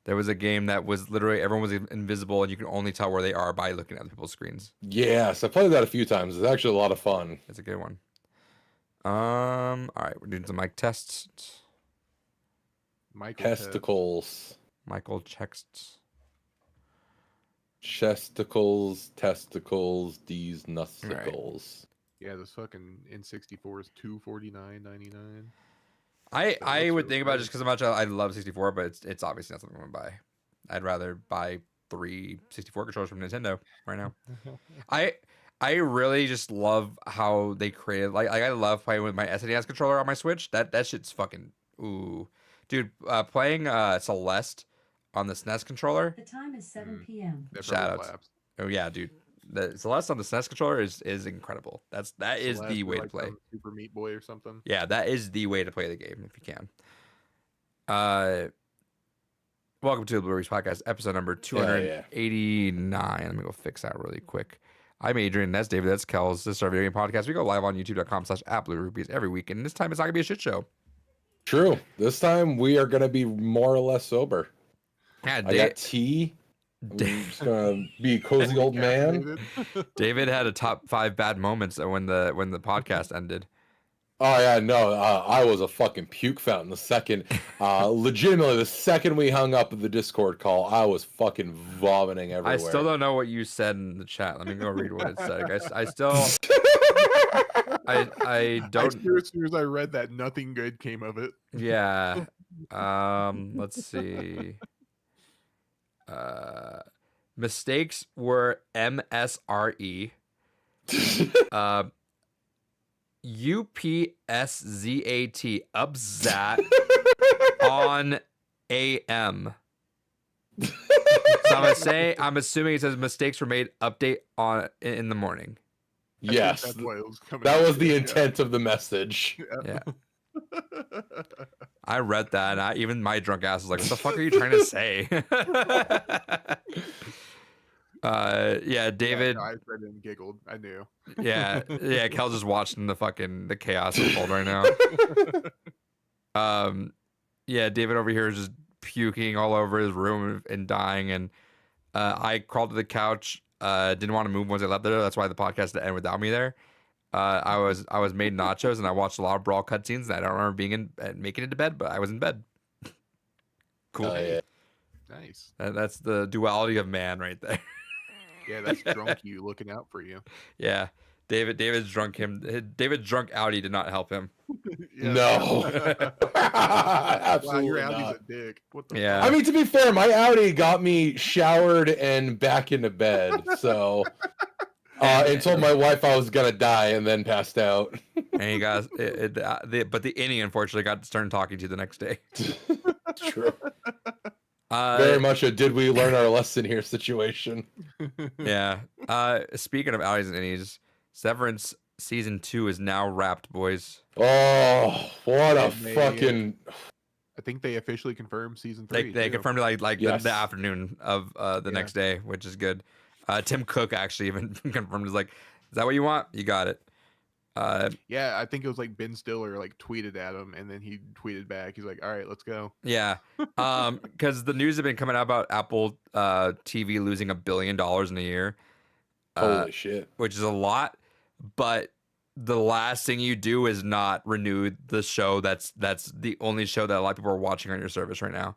There was a game that was literally everyone was invisible and you can only tell where they are by looking at people's screens. Yes, I played that a few times. It's actually a lot of fun. It's a good one. All right, we're doing some mic tests. Michael Testicles. Michael checks. Chesticles, testicles, these nussicles. Yeah, this fucking N64 is $249.99. I would think about it just because I love 64, but it's obviously not something I'm gonna buy. I'd rather buy 3 64 controllers from Nintendo right now. I really just love how they created like I love playing with my SNES controller on my Switch. That shit's fucking ooh, dude. Playing Celeste on the SNES controller. The time is 7 p.m. Shoutouts. Oh yeah, dude. The Celeste on the SNES controller is incredible. That is the way to play. Super Meat Boy or something. Yeah, that is the way to play the game if you can. Welcome to the Blue Reach Podcast, episode number 289. Let me go fix that really quick. I'm Adrian. That's David. That's Kels. This is our video game podcast. We go live on youtube.com/@BlueRupees every week, and this time it's not gonna be a shit show. True. This time we are gonna be more or less sober. Yeah, I got tea. I'm just gonna be a cozy old man. David had a top 5 bad moments when the podcast ended. Oh yeah, no, I was a fucking puke fountain. The second, legitimately, the second we hung up the Discord call, I was fucking vomiting everywhere. I still don't know what you said in the chat. Let me go read what it said. I still, I don't. As soon as I read that, nothing good came of it. Yeah. Let's see. Mistakes were MSRE. UPSZAT upzat on AM. So I'm assuming it says mistakes were made. Update on in the morning. Yes, that was the intent of the message. Yeah. I read that, and even my drunk ass was like, "What the fuck are you trying to say?" Yeah, David. Yeah, I read it and giggled. I knew. Yeah. Kel's just watching the chaos unfold right now. Yeah, David over here is just puking all over his room and dying, and I crawled to the couch. Didn't want to move once I left there. That's why the podcast had to end without me there. I was made nachos and I watched a lot of Brawl cutscenes. And I don't remember making it to bed, but I was in bed. Cool. Yeah. Nice. That's the duality of man right there. Yeah, that's drunk you looking out for you. Yeah, David's drunk Audi did not help him. No. Absolutely wow, your not. Audi's a dick. What the Yeah. fuck? I mean, to be fair, my Audi got me showered and back into bed. So and told my wife I was gonna die, and then passed out. And he got but the innie unfortunately got to start talking to you the next day. True. Very much a did we learn our lesson here situation. Yeah. Speaking of Audis and innies, Severance season 2 is now wrapped, boys. Oh, what a fucking! I think they officially confirmed season 3. They confirmed it like Yes. the afternoon of the next day, which is good. Tim Cook actually even confirmed, is like, is that what you want? You got it. Yeah, I think it was like Ben Stiller like tweeted at him, and then he tweeted back. He's like, "All right, let's go." Yeah, because the news have been coming out about Apple TV losing $1 billion in a year. Holy shit! Which is a lot, but the last thing you do is not renew the show. That's the only show that a lot of people are watching on your service right now.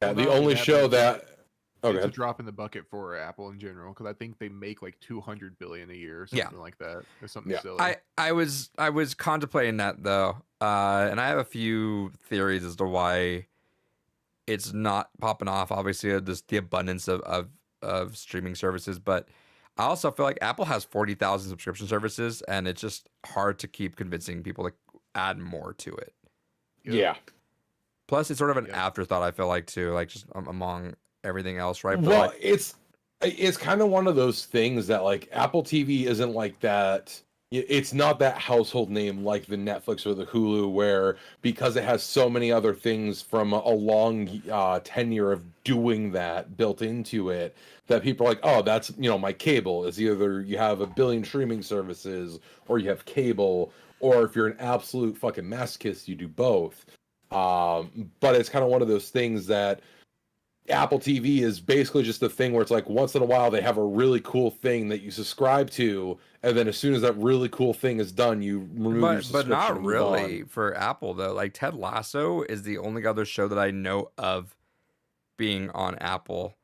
Yeah, the only show that. It's a drop in the bucket for Apple in general, because I think they make like $200 billion a year or something like that. Or something silly. I was contemplating that though, and I have a few theories as to why it's not popping off. Obviously, just the abundance of streaming services, but I also feel like Apple has 40,000 subscription services, and it's just hard to keep convincing people to add more to it. Yeah. Plus, it's sort of an afterthought. I feel like too, like just among everything else, right? But well, like, it's kind of one of those things that like Apple TV isn't like that. It's not that household name like the Netflix or the Hulu, where because it has so many other things from a long tenure of doing that built into it, that people are like, oh, that's, my cable is either you have a billion streaming services or you have cable, or if you're an absolute fucking masochist, you do both. But it's kind of one of those things that Apple TV is basically just a thing where it's like once in a while they have a really cool thing that you subscribe to, and then as soon as that really cool thing is done, you remove your subscription. But not and move really on. for Apple though. Like Ted Lasso is the only other show that I know of being on Apple.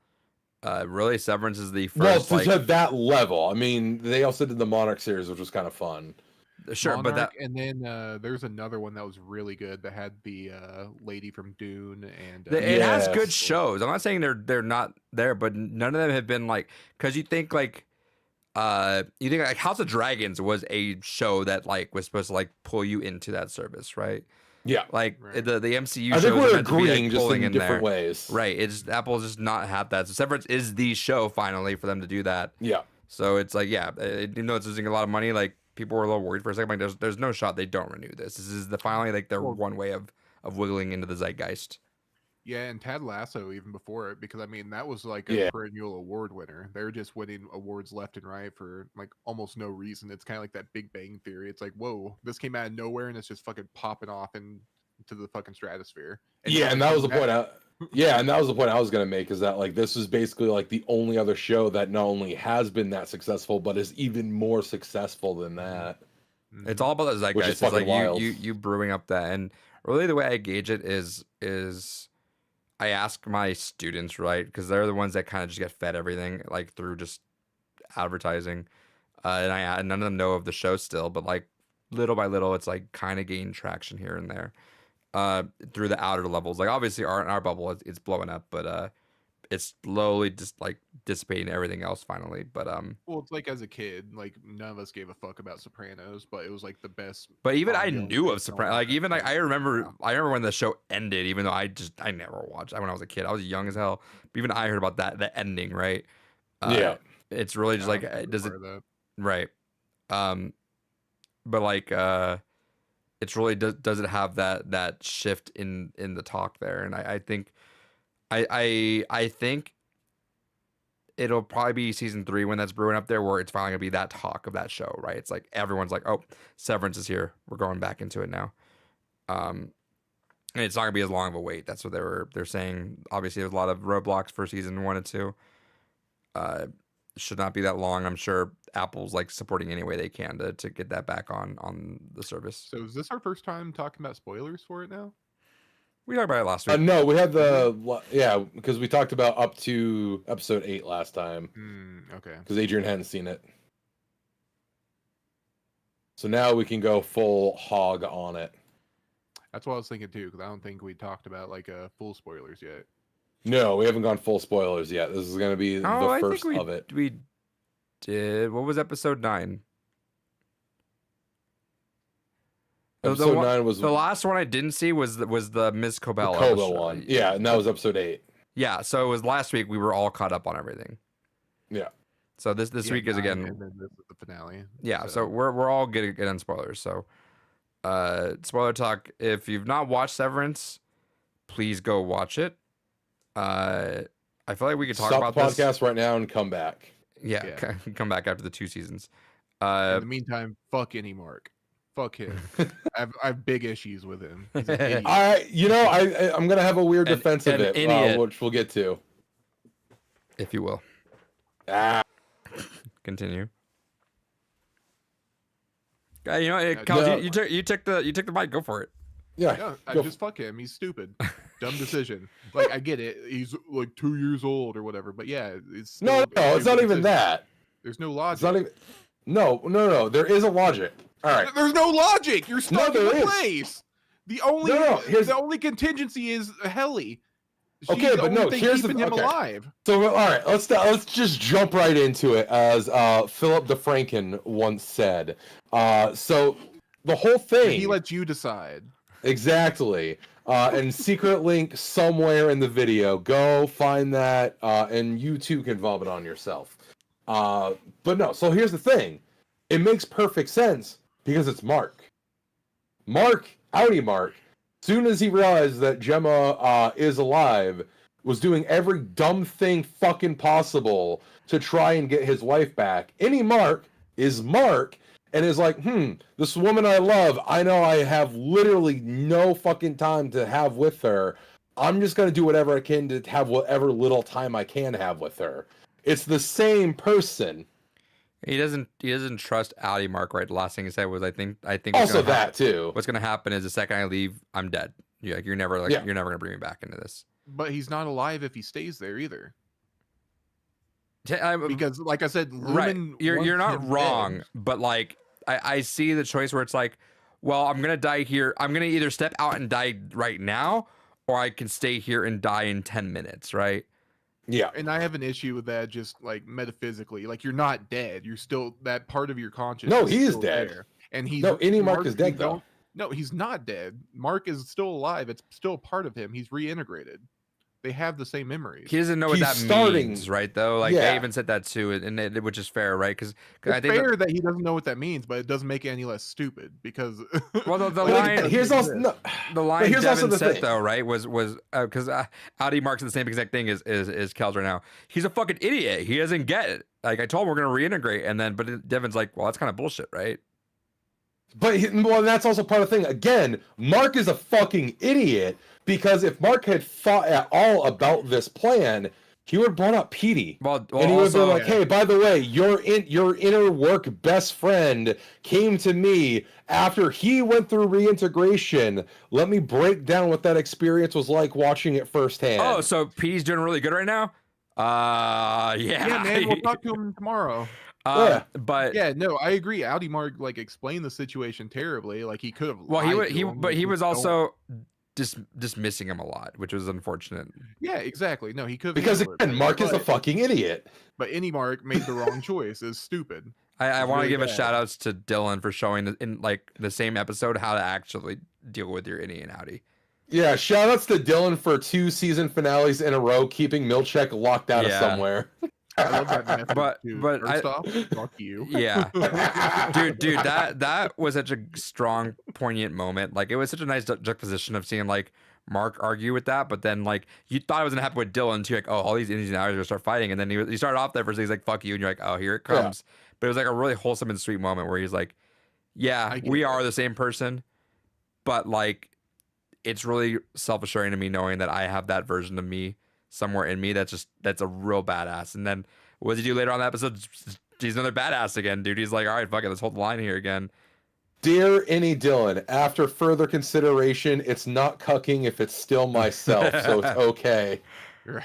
Really, Severance is the first. Well, to that level. I mean, they also did the Monarch series, which was kind of fun. Sure, Monarch, but that and then there's another one that was really good that had the lady from Dune and it has good Yes. shows. I'm not saying they're not there, but none of them have been like because you think like House of Dragons was a show that like was supposed to like pull you into that service, right? Yeah. Like Right. the MCU. I think shows are we're meant to be, agreeing like, just pulling in different there. ways. Right. It's Apple's just not have that. So Severance is the show finally for them to do that. Yeah. So it's like, yeah, even though it's losing a lot of money, like people were a little worried for a second. Like, there's no shot they don't renew this. This is the finally like their one way of wiggling into the zeitgeist. Yeah, and Ted Lasso even before it, because I mean that was like Yeah. a perennial award winner. They're just winning awards left and right for like almost no reason. It's kind of like that Big Bang Theory. It's like, whoa, this came out of nowhere and it's just fucking popping off into the fucking stratosphere. Yeah, and that was the point. And that was the point I was gonna make is that like this is basically like the only other show that not only has been that successful, but is even more successful than that. It's all about the Which zeitgeist. is It's like fucking wild. you brewing up that, and really the way I gauge it is I ask my students, right, because they're the ones that kind of just get fed everything like through just advertising, and none of them know of the show still, but like little by little, it's like kind of gain traction here and there, through the outer levels. Like obviously our bubble it's blowing up, but it's slowly just like dissipating everything else finally. But well, it's like as a kid, like none of us gave a fuck about Sopranos, but it was like the best. But even I ongoing knew thing of Sopranos. Like going even like on. I remember when the show ended. Even though I never watched it when I was a kid. I was young as hell. But even I heard about the ending. Right. Yeah. It's really just Yeah, like I was does it part of that. right. But like it's really does it have that shift in the talk there? And I think I think it'll probably be season 3 when that's brewing up there, where it's finally gonna be that talk of that show, right? It's like everyone's like, oh, Severance is here. We're going back into it now. And it's not gonna be as long of a wait. That's what they're saying. Obviously, there's a lot of roadblocks for season 1 and 2. Should not be that long. I'm sure Apple's like supporting any way they can to get that back on the service. So is this our first time talking about spoilers for it now? We talked about it last week. No, we had because we talked about up to episode 8 last time Okay. because Adrian hadn't seen it. So now we can go full hog on it. That's what I was thinking too, because I don't think we talked about like full spoilers yet. No, we haven't gone full spoilers yet. This is going to be the first of it. We did. What was episode 9? Episode 9 was the last one I didn't see was the Miss the Cobella Koba one. Yeah, and that was episode 8. Yeah, so it was last week. We were all caught up on everything. Yeah. So this Yeah, week is 9, again. and then this is the finale. Yeah, so we're all getting on spoilers. So, spoiler talk. If you've not watched Severance, please go watch it. I feel like we could talk Stop about the this. podcast right now and come back. Yeah, Yeah. come back after the 2 seasons. In the meantime, fuck any Mark. Fuck him. I have big issues with him. He's an idiot. I'm gonna have a weird defense of an it, idiot. which we'll get to. if you will continue. You know, Kyle, no. you took the mic. Go for it. Yeah, Yeah, I go just fuck him. He's stupid. Dumb decision. Like I get it. He's like 2 years old or whatever. But yeah, it's no, still a it's not stupid even decision. that. There's no It's logic. not even. No. There is a logic. All right. There's no logic. You're stuck there in the is. place. The only here's- the only contingency is Helly. She's Okay, the but only no, thing here's the- keeping him okay. alive. So all right, let's just jump right into it, as Philip DeFranken once said. So the whole thing. He lets you decide. Exactly. And secret link somewhere in the video. Go find that, and you too can vomit on yourself. But no, so here's the thing. It makes perfect sense because it's Mark. Mark, soon as he realized that Gemma is alive, was doing every dumb thing fucking possible to try and get his wife back. Any Mark is Mark, and is like, this woman I love, I know I have literally no fucking time to have with her. I'm just going to do whatever I can to have whatever little time I can have with her. It's the same person. He doesn't trust Audi Mark, right? The last thing he said was, I think Also that too. What's gonna happen is the second I leave, I'm dead. You're never gonna bring me back into this. But he's not alive if he stays there either. Because Because, like I said, right, Lumen you're wants not him wrong, dead. but like I see the choice where it's like, well, I'm gonna die here. I'm gonna either step out and die right now, or I can stay here and die in 10 minutes, right? Yeah. And I have an issue with that, just like metaphysically. Like, you're not dead. You're still, that part of your conscience. No, is he is still dead. there. And he's No, any Mark is you dead, don't- though. No, he's not dead. Mark is still alive. It's still a part of him. He's reintegrated. They have the same memories. He doesn't know what He's that starting- means, right? Though, like Yeah. they even said that too, which is fair, right? Because It's I think fair that he doesn't know what that means, but it doesn't make it any less stupid because well, the But line again, here's also no, the line here's also Devin the said thing. though, right? Was because Audi Mark's the same exact thing as Kels right now. He's a fucking idiot. He doesn't get it. Like I told him we're gonna reintegrate, and then but Devin's like, well, that's kind of bullshit, right? But that's also part of the thing. Again, Mark is a fucking idiot because if Mark had thought at all about this plan, he would have brought up Petey. Well, And he would have been also, like, "Hey, by the way, your inner work best friend came to me after he went through reintegration. Let me break down what that experience was like watching it firsthand." oh, so Petey's doing really good right now. Yeah, yeah, man, we'll talk to him tomorrow. Yeah. But Yeah, no, I agree. Audi Mark like explained the situation terribly. Like he could have. well, lied to he him, but he just was don't- also dismissing him a lot, which was unfortunate. Yeah, exactly. No, he could because again, Mark is a fucking idiot. But any Mark made the wrong choice. Is stupid. I It's want to really give a bad. shout outs to Dylan for showing in like the same episode how to actually deal with your innie and outie. Yeah, shout outs to Dylan for 2 season finales in a row, keeping Milchek locked out of Yeah. somewhere. I love that method But- too. but First off, fuck you. Yeah, dude, that was such a strong, poignant moment. Like it was such a nice juxtaposition of seeing like Mark argue with that, but then like you thought it was gonna happen with Dylan too. Like, oh, all these Indies and Outers are gonna start fighting, and then he started off there first. He's like, "Fuck you," and you're like, "Oh, here it Yeah. comes." But it was like a really wholesome and sweet moment where he's like, "Yeah, I get we that. are the same person, but like, it's really self-assuring to me knowing that I have that version of me somewhere in me that's a real badass." And then what does he do later on in the episode? He's another badass again, dude. He's like, all right, fuck it, let's hold the line here again. Dear Any Dylan, after further consideration, it's not cucking if it's still myself, so it's okay. Right.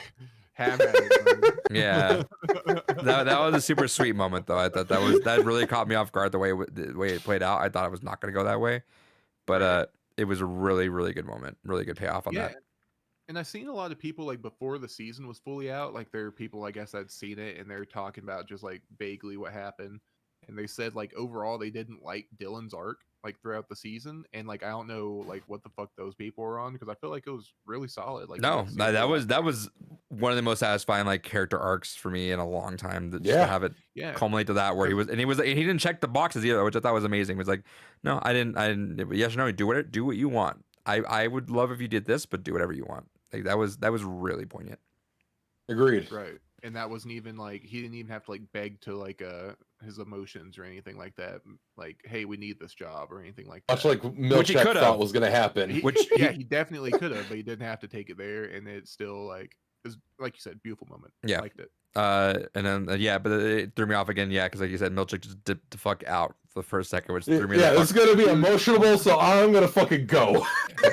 Have at it. Yeah, that was a super sweet moment though. I thought that really caught me off guard the way it played out. I thought it was not going to go that way, but it was a really really good moment, really good payoff on Yeah. that. And I've seen a lot of people like before the season was fully out, like there are people I guess that'd seen it and they're talking about just like vaguely what happened. And they said like overall they didn't like Dylan's arc like throughout the season. And like I don't know like what the fuck those people were on because I feel like it was really solid. Like No, it seemed that was one of the most satisfying like character arcs for me in a long time. Just to Yeah. have it yeah. culminate to that where he didn't check the boxes either, which I thought was amazing. He was like, no, I didn't. Yes or no, do what you want. I would love if you did this, but do whatever you want. Like that was really poignant. Agreed. Right. And that wasn't even like he didn't even have to like beg to like his emotions or anything like that. Like, hey, we need this job or anything like that. Much like Which he Milchek could've. thought was going to happen. He, Which yeah, he definitely could have, but he didn't have to take it there, and it's still like is like you said, beautiful moment. Yeah. Liked it. And then yeah, but it threw me off again. Yeah, because like you said, Milchik just dipped the fuck out for the first second, which threw me. Yeah, the it's fuck. going to be emotional, so I'm going to fucking go.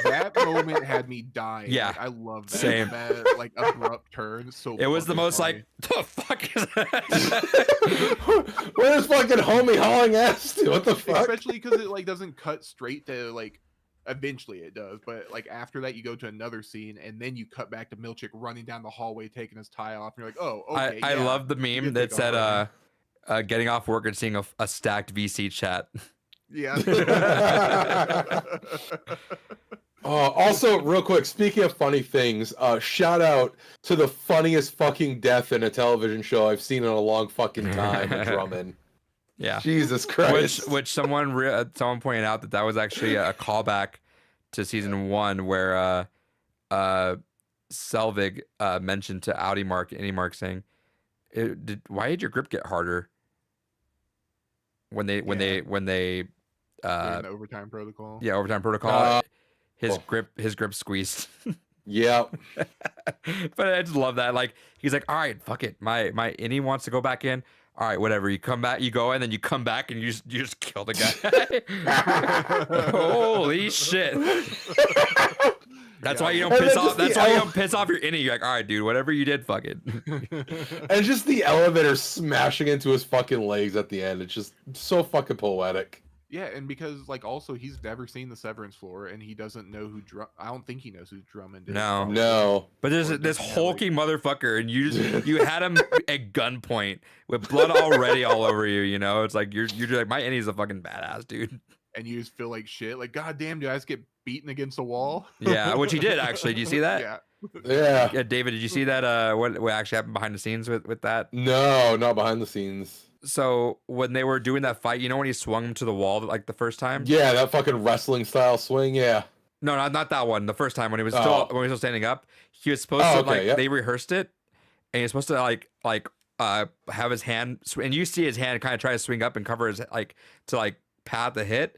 That moment had me dying. Yeah. Like, I love that. Same. That like abrupt turn. So It was the fucking most funny. like the fuck is that? Where's fucking homie hauling ass to? What the fuck? especially because it like doesn't cut straight to like. Eventually it does, but like after that you go to another scene and then you cut back to Milchik running down the hallway taking his tie off and you're like, oh, okay. I yeah. love the You meme did that take said off getting off work and seeing a stacked VC chat. Yeah. Also, real quick, speaking of funny things, shout out to the funniest fucking death in a television show I've seen in a long fucking time, Drummond. Yeah. Jesus Christ. Which someone pointed out that was actually a callback to season 1 where Selvig mentioned to Audi Mark and Any Mark saying, why did your grip get harder when they During the overtime protocol. overtime protocol his Oh. grip squeezed. Yeah. But I just love that. Like he's like, all right, fuck it. My innie wants to go back in. All right, whatever. You come back, you go, and then you come back, and you just kill the guy. Holy shit! That's why you don't piss off. That's why you don't piss off your innie. You're like, all right, dude, whatever you did, fuck it. And just the elevator smashing into his fucking legs at the end. It's just so fucking poetic. Yeah, and because like also he's never seen the Severance floor, and he doesn't know who I don't think he knows who Drummond is. No. probably. No. But there's Or this doesn't have, hulking motherfucker, and you had him at gunpoint with blood already all over you. You know, it's like you're like, my innie's a fucking badass, dude. And you just feel like shit. Like, god damn, do I just get beaten against a wall? Yeah, which he did actually. Do you see that? Yeah. Yeah. David, did you see that? What actually happened behind the scenes with that? No, not behind the scenes. So when they were doing that fight, you know when he swung him to the wall like the first time? Yeah, that fucking wrestling style swing. Yeah. No, not that one. The first time when he was Oh. still standing up, he was supposed Oh, to okay, like yep. they rehearsed it, and he's supposed to have his hand and you see his hand kind of try to swing up and cover his to pad the hit.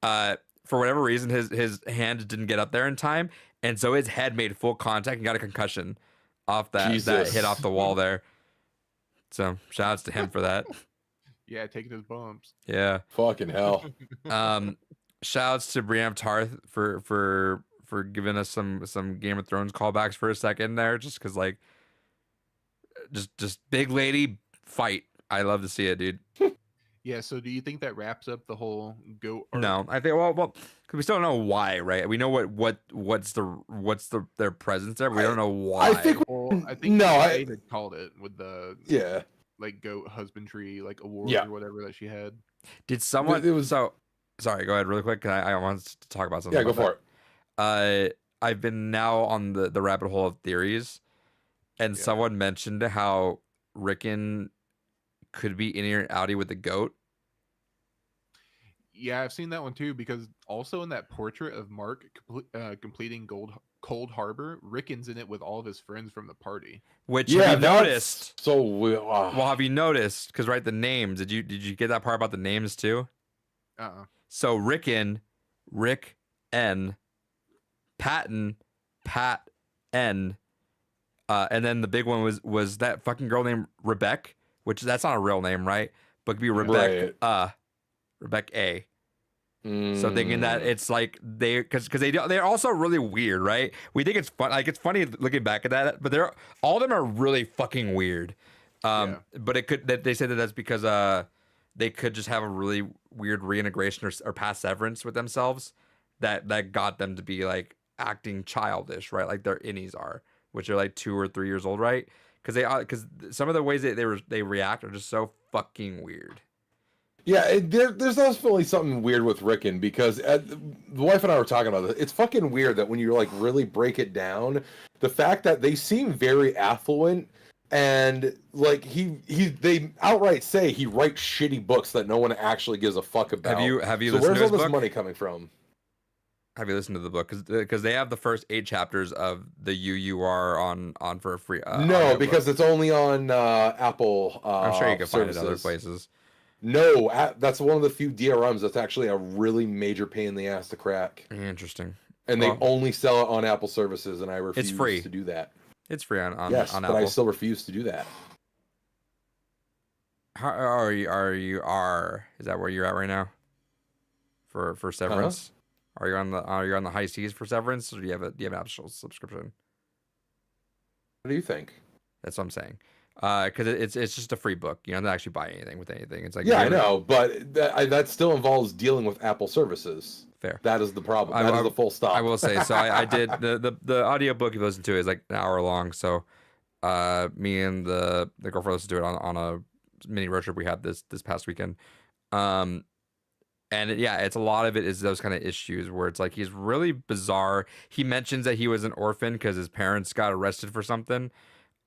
For whatever reason, his hand didn't get up there in time, and so his head made full contact and got a concussion off that Jesus. hit off the wall there. So shout outs to him for that. Yeah, taking his bumps. Yeah. Fucking hell. Shout outs to Brienne of Tarth for giving us some Game of Thrones callbacks for a second there, just because like just big lady fight. I love to see it, dude. Yeah, so do you think that wraps up the whole goat arc? No, I think well, because we still don't know why, right? We know what's their presence there, but we don't know why. I think Well, I think No, David called it with the yeah. like goat husbandry like award Yeah. or whatever that she had. Did someone? It was- so sorry. Go ahead, really quick. I wanted to talk about something. Yeah, go about for it. I've been now on the rabbit hole of theories, and Yeah. someone mentioned how Rickon could be in or outie with the goat. Yeah, I've seen that one too because also in that portrait of Mark completing Cold Harbor, Rickon's in it with all of his friends from the party. Which Yeah, have you that's noticed? so weird. Well, have you noticed? Because right, the names. Did you get that part about the names too? So Rickon, Rick N, Patton, Pat N, and then the big one was that fucking girl named Rebecca, which that's not a real name, right? But it could be Rebecca, Rebecca A. So thinking that it's like because they're also really weird, right? We think it's fun, like it's funny looking back at that, but all of them are really fucking weird. But it could they said that that's because they could just have a really weird reintegration or past severance with themselves that got them to be like acting childish, right? Like their innies are, which are like 2 or 3 years old, right? Because some of the ways they react are just so fucking weird. Yeah, there's definitely something weird with Rickon because the wife and I were talking about this. It's fucking weird that when you like really break it down, the fact that they seem very affluent and like they outright say he writes shitty books that no one actually gives a fuck about. Have you So listened where's to all his this book? money coming from? Have you listened to the book? Because they have the first 8 chapters of the UUR on for a free. No, audiobook. because it's only on Apple. I'm sure you can find it services. other places. No, that's one of the few DRMs that's actually a really major pain in the ass to crack. Interesting. And they Well, only sell it on Apple services, and I refuse free. to do that. It's free on Yes, on but Apple. I still refuse to do that. How are you? Is that where you're at right now? For Severance, are you on the high seas for Severance, or do you have an actual subscription? What do you think? That's what I'm saying. Because it's just a free book. You don't have to actually buy anything with anything. It's like Yeah, I know, but that still involves dealing with Apple services. Fair. That is the problem. That is the full stop. I will say. So I did the audiobook you listen to is like an hour long. So me and the girlfriend listened to it on a mini road trip we had this past weekend. And it's a lot of it is those kind of issues where it's like he's really bizarre. He mentions that he was an orphan because his parents got arrested for something.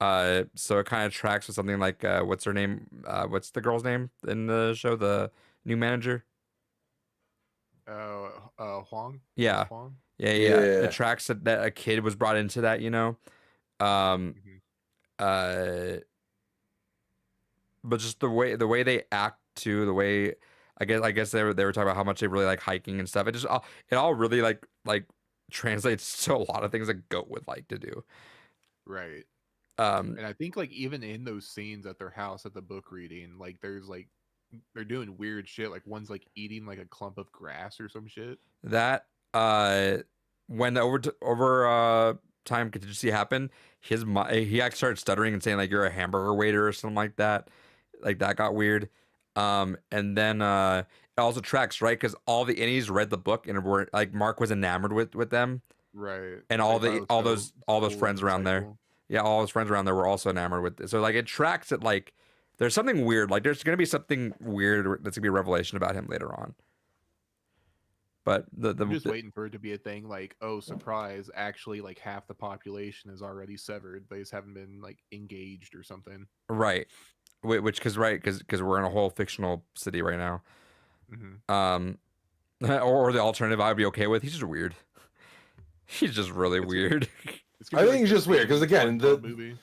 So it kind of tracks with something like what's her name? What's the girl's name in the show? The new manager. Huang. Yeah. Huang? Yeah. Yeah. It tracks that a kid was brought into that, you know. Mhm. But just the way they act too, the way I guess they were talking about how much they really like hiking and stuff. It all really like translates to a lot of things a goat would like to do. Right. Um, And I think like even in those scenes at their house at the book reading, like there's like they're doing weird shit. Like one's like eating like a clump of grass or some shit. that when the time contingency happened, he actually started stuttering and saying like you're a hamburger waiter or something like that. Like that got weird. And then it also tracks, right? Because all the innies read the book and were like Mark was enamored with them, Right. and They thought it was all so those cool friends and around there. insightful. Yeah, all his friends around there were also enamored with it. So like it tracks that like there's something weird. Like there's gonna be something weird that's gonna be a revelation about him later on. But I'm just waiting for it to be a thing like, oh, surprise, actually like half the population is already severed. They just haven't been like engaged or something. right, which because we're in a whole fictional city right now. Hmm. Or the alternative I'd be okay with. He's just weird. He's just really It's- weird. I think it's just weird because again, movie.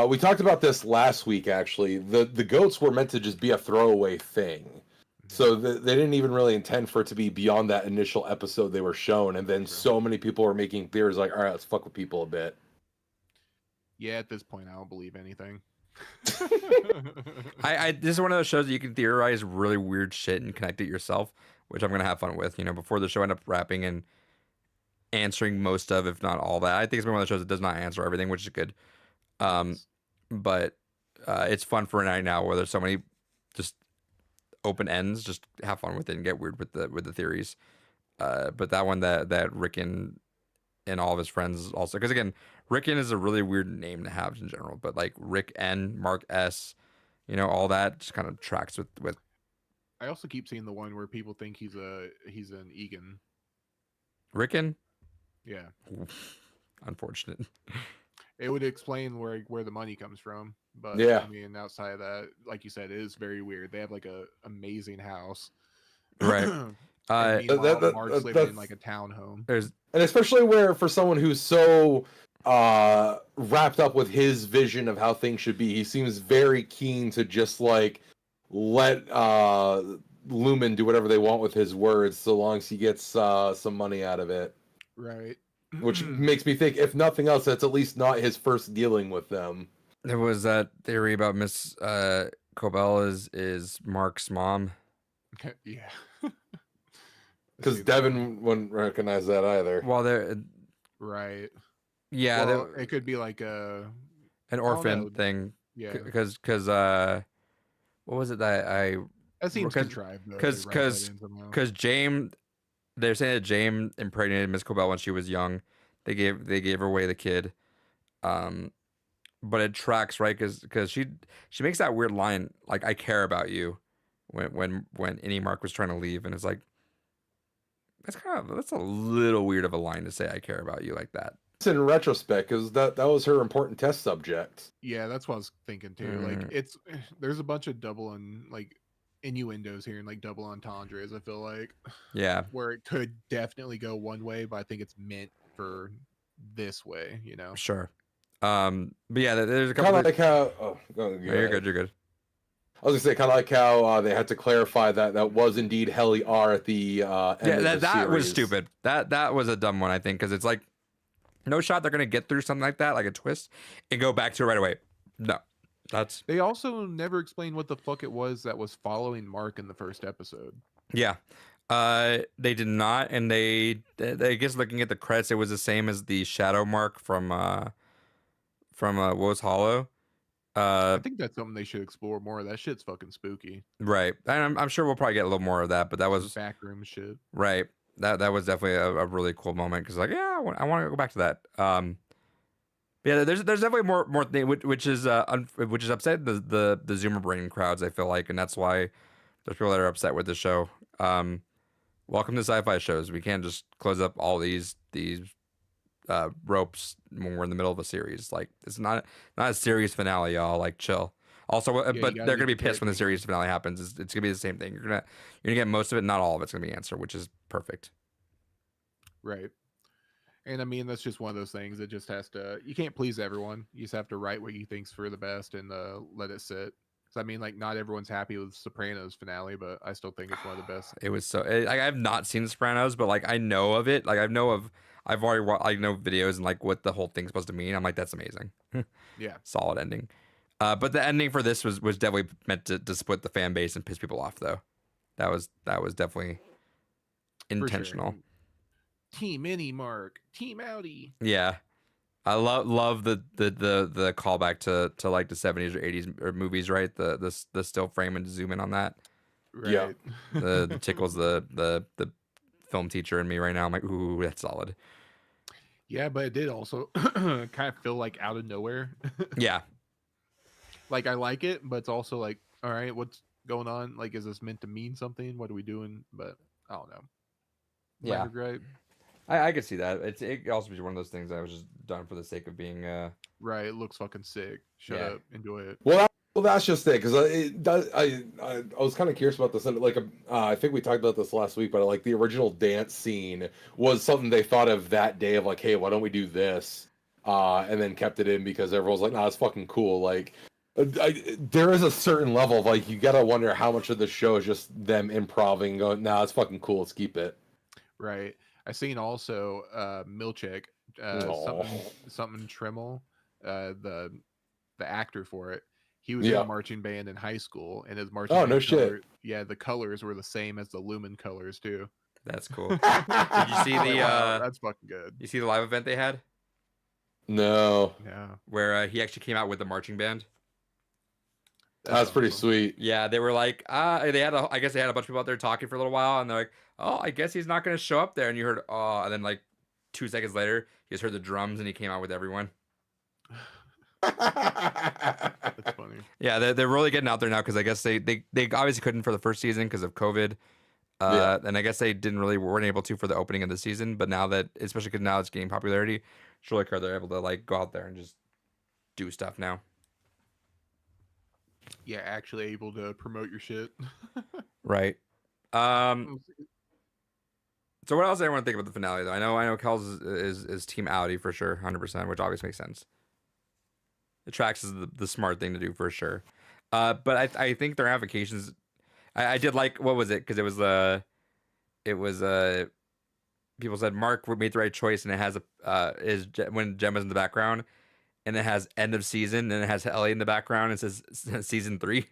we talked about this last week. Actually, the goats were meant to just be a throwaway thing, so they didn't even really intend for it to be beyond that initial episode they were shown. And then so many people were making theories like, "All right, let's fuck with people a bit." Yeah, at this point, I don't believe anything. I this is one of those shows that you can theorize really weird shit and connect it yourself, which I'm gonna have fun with. You know, before the show end up wrapping and answering most of, if not all that. I think it's been one of those shows that does not answer everything, which is good. But it's fun for a night now where there's so many just open ends. Just have fun with it and get weird with the theories. But that one that Rickon and all of his friends also, because again, Rickon is a really weird name to have in general. But like Rick N, Mark S, you know, all that just kind of tracks with. I also keep seeing the one where people think he's an Egan. Rickon. Yeah, Unfortunate. it would explain where the money comes from. But Yeah. I mean, outside of that, like you said, it is very weird. They have like a amazing house, Right. And meanwhile, that- Mark's living in that's- like a townhome. There's And especially where for someone who's so wrapped up with his vision of how things should be, he seems very keen to just like let Lumen do whatever they want with his words, so long as he gets some money out of it. Right. Which makes me think, if nothing else, that's at least not his first dealing with them. there was that theory about Miss Cobell is Mark's mom. Yeah. Because Devin wouldn't recognize that either. Well, there, Right. yeah, Well, it could be like an know. orphan thing. yeah. Because what was it that That seems 'cause- contrived though. 'cause- they write that 'cause- in somehow. because James, they're saying that James impregnated Miss Cobell when she was young. They gave her away the kid. But it tracks, right? Because she makes that weird line like "I care about you" when Innie Mark was trying to leave, and it's like that's a little weird of a line to say "I care about you" like that. It's in retrospect, because that was her important test subject. Yeah, that's what I was thinking too. Like there's a bunch of double and like innuendos here and like double entendres. I feel like Yeah, where it could definitely go one way, but I think it's meant for this way. You know. sure. But yeah, there's a couple. Kind of like how. Oh, No, you're good. You're good. I was gonna say, kind of like how they had to clarify that was indeed Helly R at the end Yeah, of the that was series. stupid. That was a dumb one, I think, because it's like no shot they're gonna get through something like that, like a twist, and go back to it right away. No, that's They also never explained what the fuck it was that was following Mark in the first episode. yeah. They did not, and they I guess looking at the credits, it was the same as the shadow mark from Woes Hollow. I think that's something they should explore more. That shit's fucking spooky. Right, and I'm sure we'll probably get a little more of that, but that was Backroom shit. right. That was definitely a really cool moment because like yeah, I want to go back to that. Yeah, there's definitely more thing which is upset the Zoomer brain crowds. I feel like, and that's why there's people that are upset with the show. Welcome to sci-fi shows. We can't just close up all these ropes when we're in the middle of a series. Like it's not a series finale, y'all. Like chill. Also, you but gotta they're gonna get be the pissed when the characters. series finale happens. It's gonna be the same thing. You're gonna get most of it, not all of it's gonna be answered, which is perfect. Right. And I mean, that's just one of those things. It just has to. You can't please everyone. You just have to write what you think's for the best and let it sit. I mean, like, not everyone's happy with Sopranos finale, but I still think it's one of the best. It was so. I have not seen The Sopranos, but like I know of it. Like I know of. I've already I know videos and like what the whole thing's supposed to mean. I'm like, that's amazing. Yeah, Solid ending. But the ending for this was definitely meant to split the fan base and piss people off, though. That was definitely for sure. intentional. Team Mini Mark, Team Audi. Yeah, I love the callback to like the 70s or 80s or movies, right? The still frame and zoom in on that. Right. Yeah. The tickles the film teacher in me right now. I'm like, ooh, that's solid. Yeah, but it did also kind of feel like out of nowhere. Yeah, Like I like it, but it's also like, all right, what's going on? Like, is this meant to mean something? What are we doing? But I don't know. Yeah. Right. I could see that. It also be one of those things I was just done for the sake of being. Right. It looks fucking sick. Shut Yeah. up. Enjoy it. Well, that's just it because it does. I was kind of curious about this, and like I think we talked about this last week, but like the original dance scene was something they thought of that day of like, hey, why don't we do this? And then kept it in because everyone's like, nah, it's fucking cool. Like, there is a certain level of like you gotta wonder how much of the show is just them improving, and going, nah, it's fucking cool. Let's keep it. Right. I seen also Milchek, something Trimmel, the actor for it. He was in a marching band in high school, and his marching band shit. Yeah, the colors were the same as the Lumen colors too. That's cool. Did you see the? Wow, that's fucking good. You see the live event they had? No. Yeah, Where he actually came out with the marching band. That's pretty awesome. sweet. Yeah, they were like, they had I guess they had a bunch of people out there talking for a little while, and they're like, oh, I guess he's not gonna show up there. And you heard, oh, and then like 2 seconds later, you just heard the drums, and he came out with everyone. That's funny. Yeah, they're really getting out there now because I guess they obviously couldn't for the first season because of COVID. And I guess they weren't able to for the opening of the season. But now that, especially because now it's gaining popularity, it's really cool they're able to like go out there and just do stuff now. Yeah, actually able to promote your shit. Right. So what else does everyone think about the finale though? I know Kel's is Team Audi for sure, 100%, which obviously makes sense. The tracks is the smart thing to do for sure. But I think their avocations. I did like, what was it? Because it was people said Mark made the right choice, and it has when Gemma's in the background, and it has end of season, and it has Ellie in the background, and it says season 3.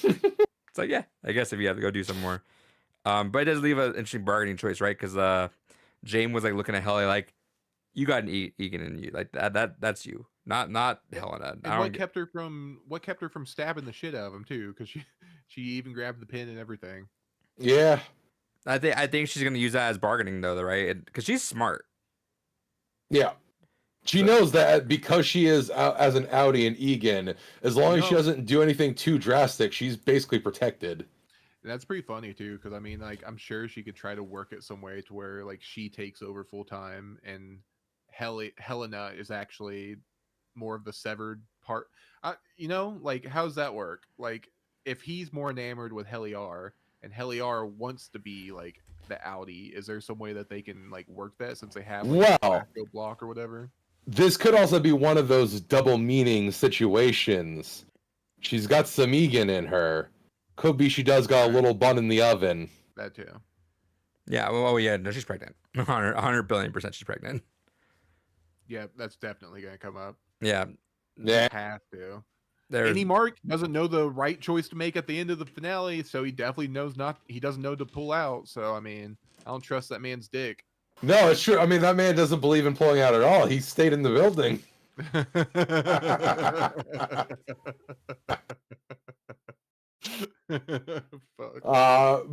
It's like, yeah, I guess if you have to go do some more. But it does leave an interesting bargaining choice, right? Because Jane was like looking at Ellie like, you got an Egan in you, like that's you, not Helena. And what kept her from stabbing the shit out of him too? Because she even grabbed the pin and everything. Yeah. I think she's gonna use that as bargaining though, right? Because she's smart. Yeah. She knows that because she is as an Audi and Egan, as long as she doesn't do anything too drastic, she's basically protected. That's pretty funny too, because I mean, like, I'm sure she could try to work it some way to where like she takes over full time, and Helena is actually more of the severed part. Like, how's that work? Like, if he's more enamored with Heliar, and Heliar wants to be like the Audi, is there some way that they can like work that since they have like a block or whatever? This could also be one of those double meaning situations. She's got some Egan in her. Could be she does got a little bun in the oven. That too. Yeah. Well, yeah. No, she's pregnant. 100 billion% she's pregnant. Yeah, that's definitely gonna come up. Yeah. Yeah. Have to. There's Mark doesn't know the right choice to make at the end of the finale, so he definitely he doesn't know to pull out. So I mean, I don't trust that man's dick. No, it's true. I mean, that man doesn't believe in pulling out at all. He stayed in the building.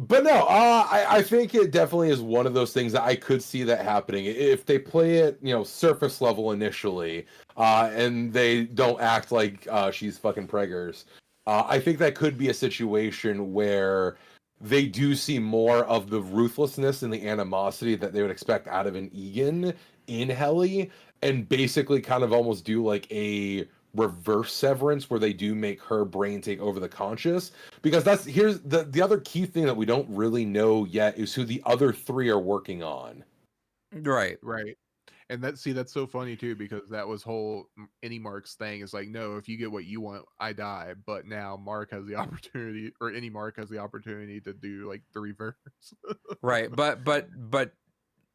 But no, I think it definitely is one of those things that I could see that happening if they play it, surface level initially, and they don't act like she's fucking preggers. I think that could be a situation where they do see more of the ruthlessness and the animosity that they would expect out of an Egan in Helly, and basically kind of almost do like a reverse Severance where they do make her brain take over the conscious, because here's the other key thing that we don't really know yet is who the other 3 are working on. right. And that's so funny too, because that was whole any Mark's thing is like, no, if you get what you want, I die. But now Mark has the opportunity, or any Mark has the opportunity to do like the reverse. Right, but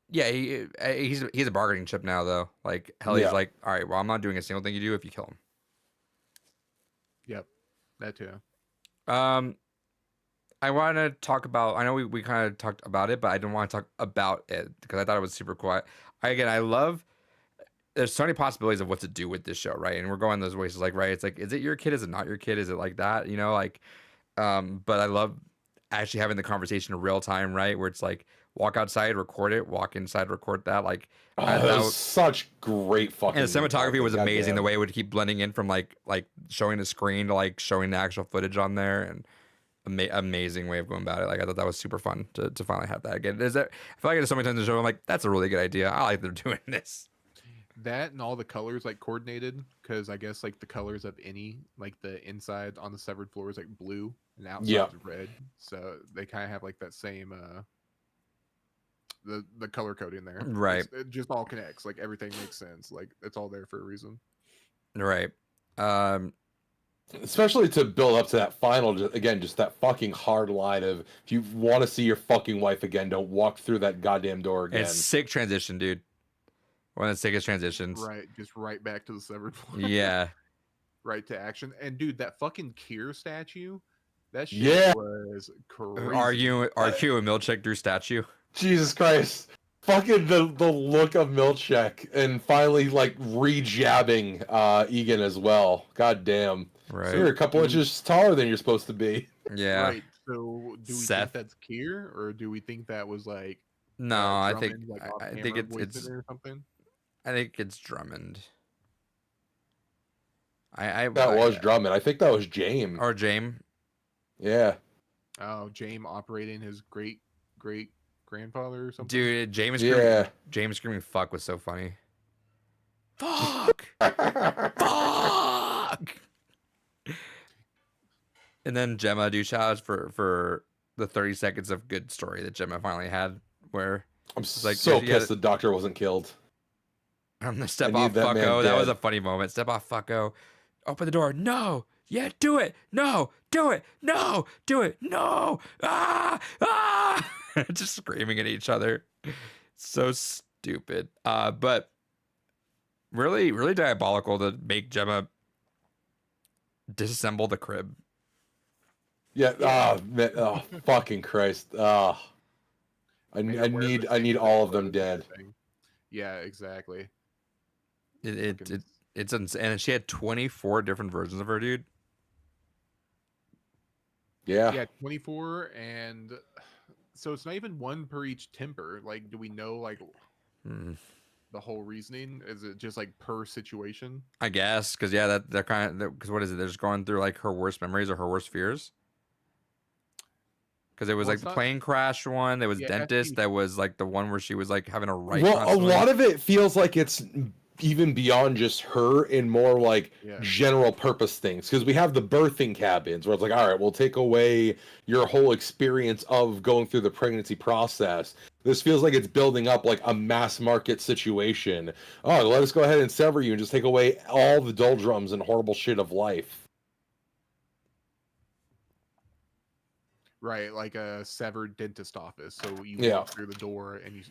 yeah, he's a bargaining chip now though. Like Helly's Yeah. like, all right, well, I'm not doing a single thing you do if you kill him. Yep, that too. Um, I want to talk about. I know we kind of talked about it, but I didn't want to talk about it because I thought it was super cool. I love. There's so many possibilities of what to do with this show, right? And we're going those ways. Like, right? It's like, is it your kid? Is it not your kid? Is it like that? You know, like, but I love actually having the conversation in real time, right? Where it's like, walk outside, record it, walk inside, record that. Like, Oh, that was such great fucking. and the cinematography was amazing. Goddamn. The way it would keep blending in from like showing the screen to like showing the actual footage on there, and amazing way of going about it. Like I thought that was super fun to finally have that again. Is that I feel like there's so many times in the show I'm like, that's a really good idea. I like they're doing this. That and all the colors like coordinated, because I guess like the colors of any like the inside on the severed floor is like blue and outside Yeah. is red, so they kind of have like that same the color coding there. Right. It just all connects. Like everything makes sense. Like it's all there for a reason. Right. Especially to build up to that final, just that fucking hard line of, if you want to see your fucking wife again, don't walk through that goddamn door again. It's sick transition, dude. One of the sickest transitions. Right, just right back to the severed floor. Yeah. Right to action. And dude, that fucking Kier statue, that shit Yeah. was crazy. Argue and Milchick drew statue. Jesus Christ. Fucking the look of Milchek and finally like re-jabbing Egan as well. God damn. Right. So you're a couple inches taller than you're supposed to be. Yeah. Right. So do we Seth. think that's Kier, or do we think that was like No, I think Drummond, like, I off-camera think it's voicing it or something? I think it's Drummond. That was Drummond. I think that was James. Or James. Yeah. Oh, James operating his great grandfather or something. Dude, James screaming fuck was so funny. Fuck! Fuck! And then Gemma do shout outs for the 30 seconds of good story that Gemma finally had where I'm like, so you gotta- pissed the doctor wasn't killed. I'm the step I off need that man fucko. That was dead. a funny moment. Step off fucko. Open the door. No. Yeah, do it. No. Do it. No. Do it. No. Ah. Ah. Just screaming at each other. So stupid. But really, really diabolical to make Gemma disassemble the crib. Yeah. Oh, fucking Christ. Oh. I need all of them dead. Yeah, exactly. It's insane. And she had 24 different versions of her, dude. Yeah. Yeah, 24, and so it's not even one per each temper. Like, do we know like the whole reasoning? Is it just like per situation? I guess because yeah, that they're kind of because what is it? They're just going through like her worst memories or her worst fears. Because it was Well, like it's the not- plane crash one. There was Yeah, dentist. actually- That was like the one where she was like having a right. Well, constantly. a lot of it feels like it's even beyond just her and more like Yeah. general purpose things. Because we have the birthing cabins where it's like, all right, we'll take away your whole experience of going through the pregnancy process. This feels like it's building up like a mass market situation. Oh, let us go ahead and sever you and just take away all the doldrums and horrible shit of life. Right, like a severed dentist office. So you Yeah. walk through the door and you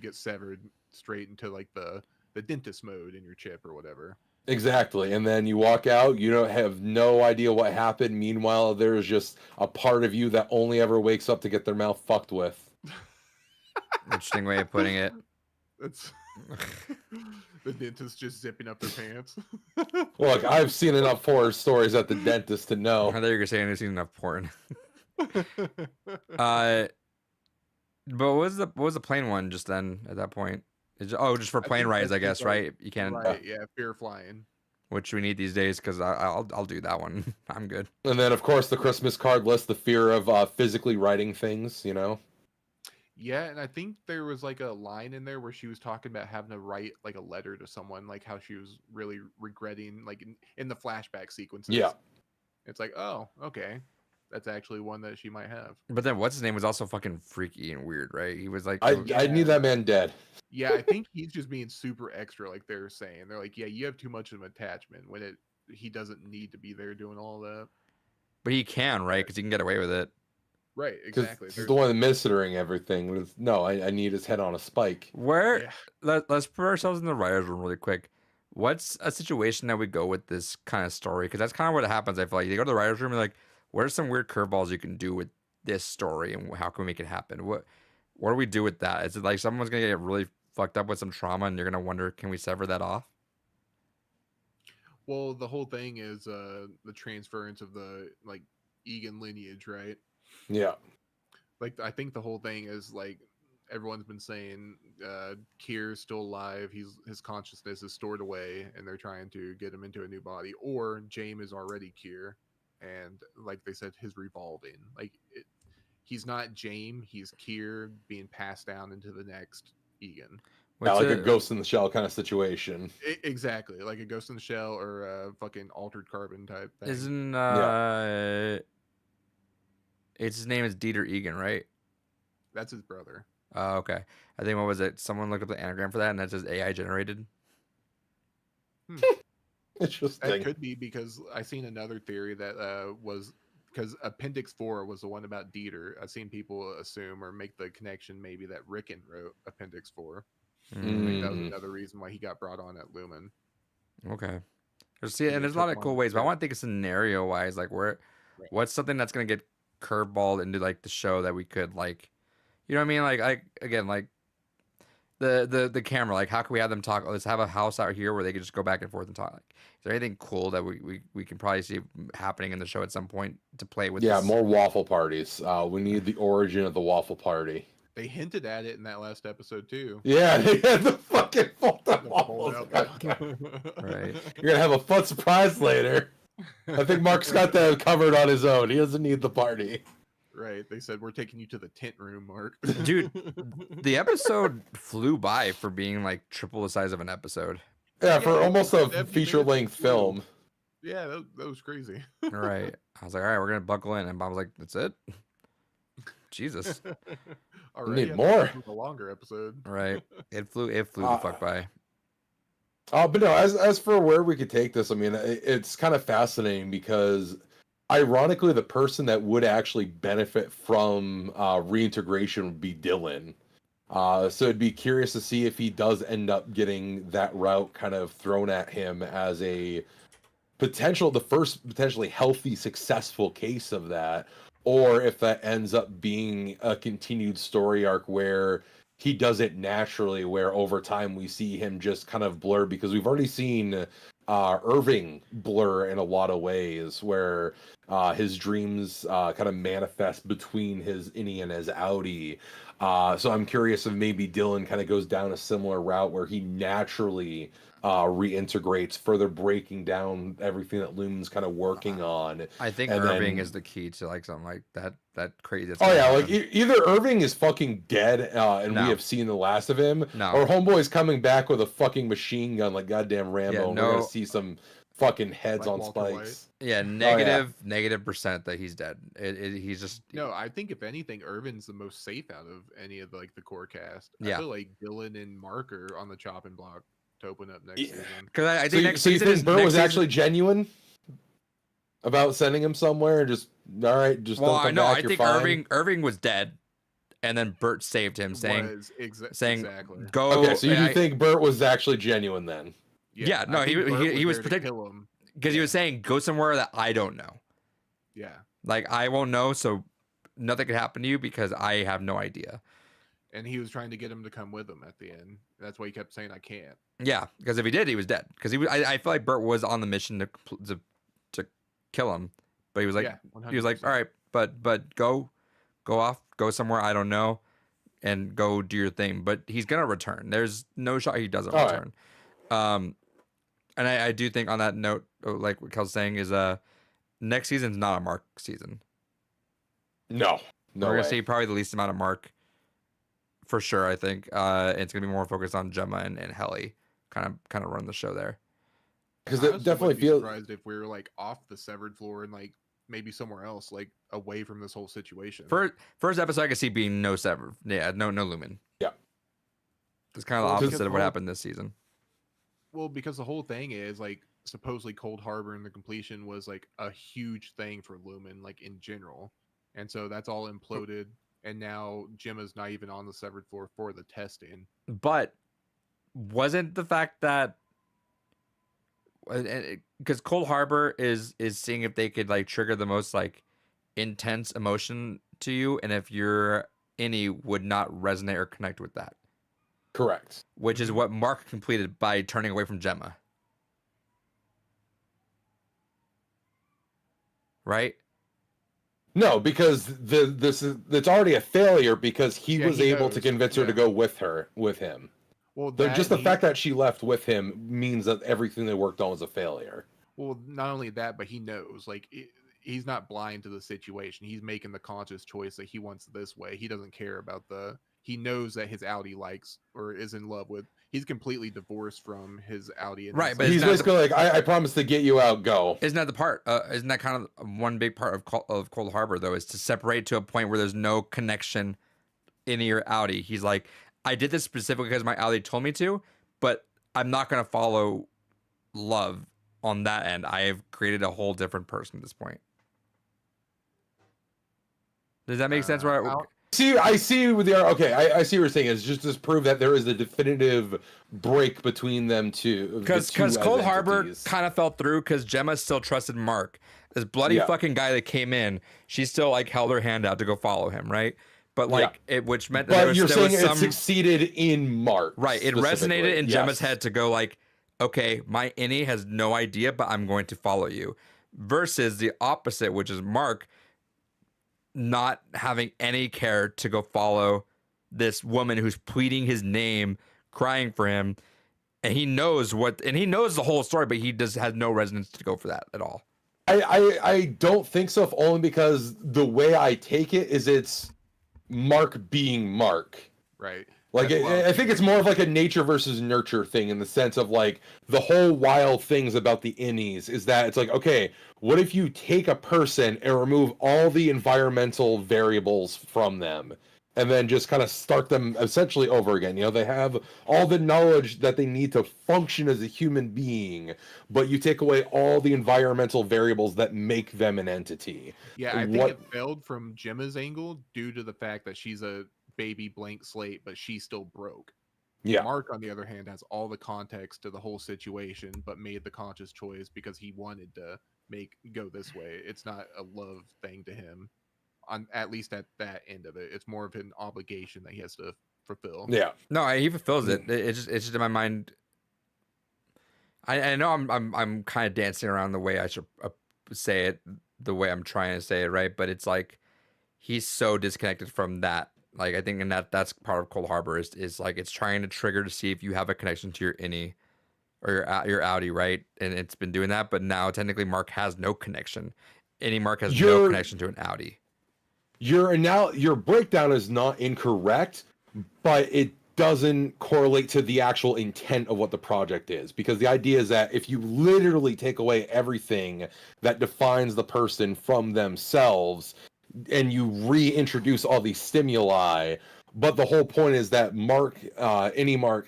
get severed straight into like the dentist mode in your chip or whatever. Exactly. And then you walk out, you don't have no idea what happened. Meanwhile, there's just a part of you that only ever wakes up to get their mouth fucked with. Interesting way of putting it. That's the dentist just zipping up their pants. Look, I've seen enough horror stories at the dentist to I know. thought you were saying I've seen enough porn. But what was the plane one just then at that point? Just for I plane think rides, that's I guess, just, like, right? You can't, right, yeah, fear of flying. which we need these days because I'll do that one. I'm good. And then, of course, the Christmas card list, the fear of physically writing things, you know? Yeah, and I think there was like a line in there where she was talking about having to write like a letter to someone, like how she was really regretting, like in the flashback sequences. Yeah. It's like, oh, okay. that's actually one that she might have. But then what's his name was also fucking freaky and weird, right? He was like, I need that man dead. Yeah, I think he's just being super extra, like they're saying. They're like, yeah, you have too much of an attachment when he doesn't need to be there doing all that. but he can, right? Because he can get away with it. Right, Because exactly. he's the one administering everything. No, I need his head on a spike. Where Yeah. let's put ourselves in the writers' room really quick. What's a situation that we go with this kind of story? Because that's kind of what happens. I feel like you go to the writers' room and like, what are some weird curveballs you can do with this story, and how can we make it happen? What do we do with that? Is it like someone's gonna get really fucked up with some trauma, and you're gonna wonder, can we sever that off? Well, the whole thing is the transference of the like Egan lineage, right? Yeah. Like I think the whole thing is like everyone's been saying Kier's still alive, his consciousness is stored away, and they're trying to get him into a new body, or Jaime is already Kier, and like they said, his revolving. He's not Jaime, he's Kier being passed down into the next Egan. Yeah, What's like a it- Ghost in the Shell kind of situation. Exactly, like a Ghost in the Shell or a fucking Altered Carbon type thing. Isn't his name is Dieter Egan, right? That's his brother. Oh, okay. I think what was it? Someone looked up the anagram for that, and that says AI generated. That Interesting. could be because I seen another theory that was because Appendix 4 was the one about Dieter. I've seen people assume or make the connection maybe that Rickon wrote Appendix 4. I think that was another reason why he got brought on at Lumen. Okay. He And there's a lot of cool ways, but I want to think scenario wise, like Right. what's something that's gonna get curveballed into like the show that we could like, you know what I mean? Like again, like the camera, like how can we have them talk? Let's have a house out here where they can just go back and forth and talk. Like, is there anything cool that we can probably see happening in the show at some point to play with? Yeah, this? more waffle parties. We need the origin of the waffle party. They hinted at it in that last episode too. Yeah, they had the fucking fold-out The waffles. fold-out- Right. You're gonna have a fun surprise later. I think Mark's got that covered on his own. He doesn't need the party. Right. They said we're taking you to the tent room, Mark. Dude, the episode flew by for being like triple the size of an episode. Yeah, for Yeah, almost a 70 feature-length minutes. film. Yeah, that was crazy. Right. I was like, all right, we're gonna buckle in, and Bob was like, that's it. Jesus. Already, need I thought more. this was a longer episode. Right. It flew the fuck by. But no, as for where we could take this, I mean, it's kind of fascinating because, ironically, the person that would actually benefit from reintegration would be Dylan. So it'd be curious to see if he does end up getting that route kind of thrown at him as the first potentially healthy, successful case of that, or if that ends up being a continued story arc where he does it naturally, where over time we see him just kind of blur, because we've already seen Irving blur in a lot of ways, where his dreams kind of manifest between his innie and his outie. So I'm curious if maybe Dylan kind of goes down a similar route where he naturally reintegrates, further breaking down everything that Lumen's kind of working on. I think And Irving then- is the key to like something like that crazy. that's Oh gonna yeah, like happen. either Irving is fucking dead, and No. we have seen the last of him, No. or Homeboy's coming back with a fucking machine gun like goddamn Rambo, and we're no. gonna see some fucking heads Like on Walter spikes. Yeah, yeah. negative percent that he's dead. He's just No, I think if anything, Irvin's the most safe out of any of like the core cast. Yeah. I feel like Dylan and Mark are on the chopping block to open up next Yeah. season. because I So think you, next so you season think is Burt next was season- actually genuine about sending him somewhere? Just all right, just Well, don't I come know. back. I You're think fine. Irving was dead, and then Bert saved him, saying Exactly. go. Okay, so you and do think Burt was actually genuine then? Yeah, no, I think Bert he was there to protect- kill him. because he was saying go somewhere that I don't know. Yeah, Like I won't know, so nothing could happen to you because I have no idea. and he was trying to get him to come with him at the end. That's why he kept saying, "I can't." Yeah, because if he did, he was dead. Because he was, I feel like Bert was on the mission to kill him, but he was like, Yeah, he was like, all right, but go off, go somewhere I don't know, and go do your thing. But he's gonna return. There's no shot he doesn't All right. return. And I do think on that note, like what Kel's saying is, next season's not a Mark season. No, no We're way. gonna see probably the least amount of Mark, for sure. I think it's gonna be more focused on Gemma and Helly, kind of run the show there. Because I it also definitely wouldn't be feels. surprised if we were like off the severed floor and like maybe somewhere else, like away from this whole situation. First episode I could see being no Sever. Yeah, no Lumen. Yeah. It's kind of the opposite of what happened this season. Well, because the whole thing is like supposedly Cold Harbor and the completion was like a huge thing for Lumen, like in general, and so that's all imploded. And now Gemma's not even on the severed floor for the testing. But wasn't the fact that because Cold Harbor is seeing if they could like trigger the most like intense emotion to you, and if your any would not resonate or connect with that. Correct. Which is what Mark completed by turning away from Gemma. Right? No, because it's already a failure because he was able to convince her to go with him. Well, just the fact that she left with him means that everything they worked on was a failure. Well, not only that, but he knows, like, he's not blind to the situation. He's making the conscious choice that he wants this way. He doesn't care about he knows that his Audi likes or is in love with. He's completely divorced from his Audi. Right, but he's basically like, I promise to get you out, go. Isn't that the part? Isn't that kind of one big part of Cold Harbor, though, is to separate to a point where there's no connection in your Audi. He's like, I did this specifically because my Audi told me to, but I'm not going to follow love on that end. I have created a whole different person at this point. Does that make sense? Right? I see what okay. I see what you're saying. Is just to prove that there is a definitive break between them two. Because Cold Harbor kind of fell through because Gemma still trusted Mark. This bloody fucking guy that came in, she still like held her hand out to go follow him, right? But like which meant that you're saying it succeeded in Mark, right? It resonated in Gemma's head to go like, okay, my innie has no idea, but I'm going to follow you. Versus the opposite, which is Mark not having any care to go follow this woman who's pleading his name, crying for him, and he knows the whole story, but he just has no resonance to go for that at all. I don't think so, if only because the way I take it is it's Mark being Mark. Right. Like, I think it's more of like a nature versus nurture thing in the sense of like the whole wild things about the innies is that it's like, okay, what if you take a person and remove all the environmental variables from them and then just kind of start them essentially over again? You know, they have all the knowledge that they need to function as a human being, but you take away all the environmental variables that make them an entity. Yeah, I think it failed from Gemma's angle due to the fact that she's a baby blank slate, but she's still broke. Yeah. Mark, on the other hand, has all the context to the whole situation, but made the conscious choice because he wanted to go this way. It's not a love thing to him, at least at that end of it. It's more of an obligation that he has to fulfill. Yeah. No, he fulfills it. It's just in my mind. I know I'm kind of dancing around the way I should say it, the way I'm trying to say it, right? But it's like he's so disconnected from that. Like, I think, and that's part of Cold Harbor is like it's trying to trigger to see if you have a connection to your innie or your Audi, right? And it's been doing that, but now technically Mark has no connection. Mark has no connection to an Audi. Your breakdown is not incorrect, but it doesn't correlate to the actual intent of what the project is. Because the idea is that if you literally take away everything that defines the person from themselves, and you reintroduce all these stimuli, but the whole point is that Mark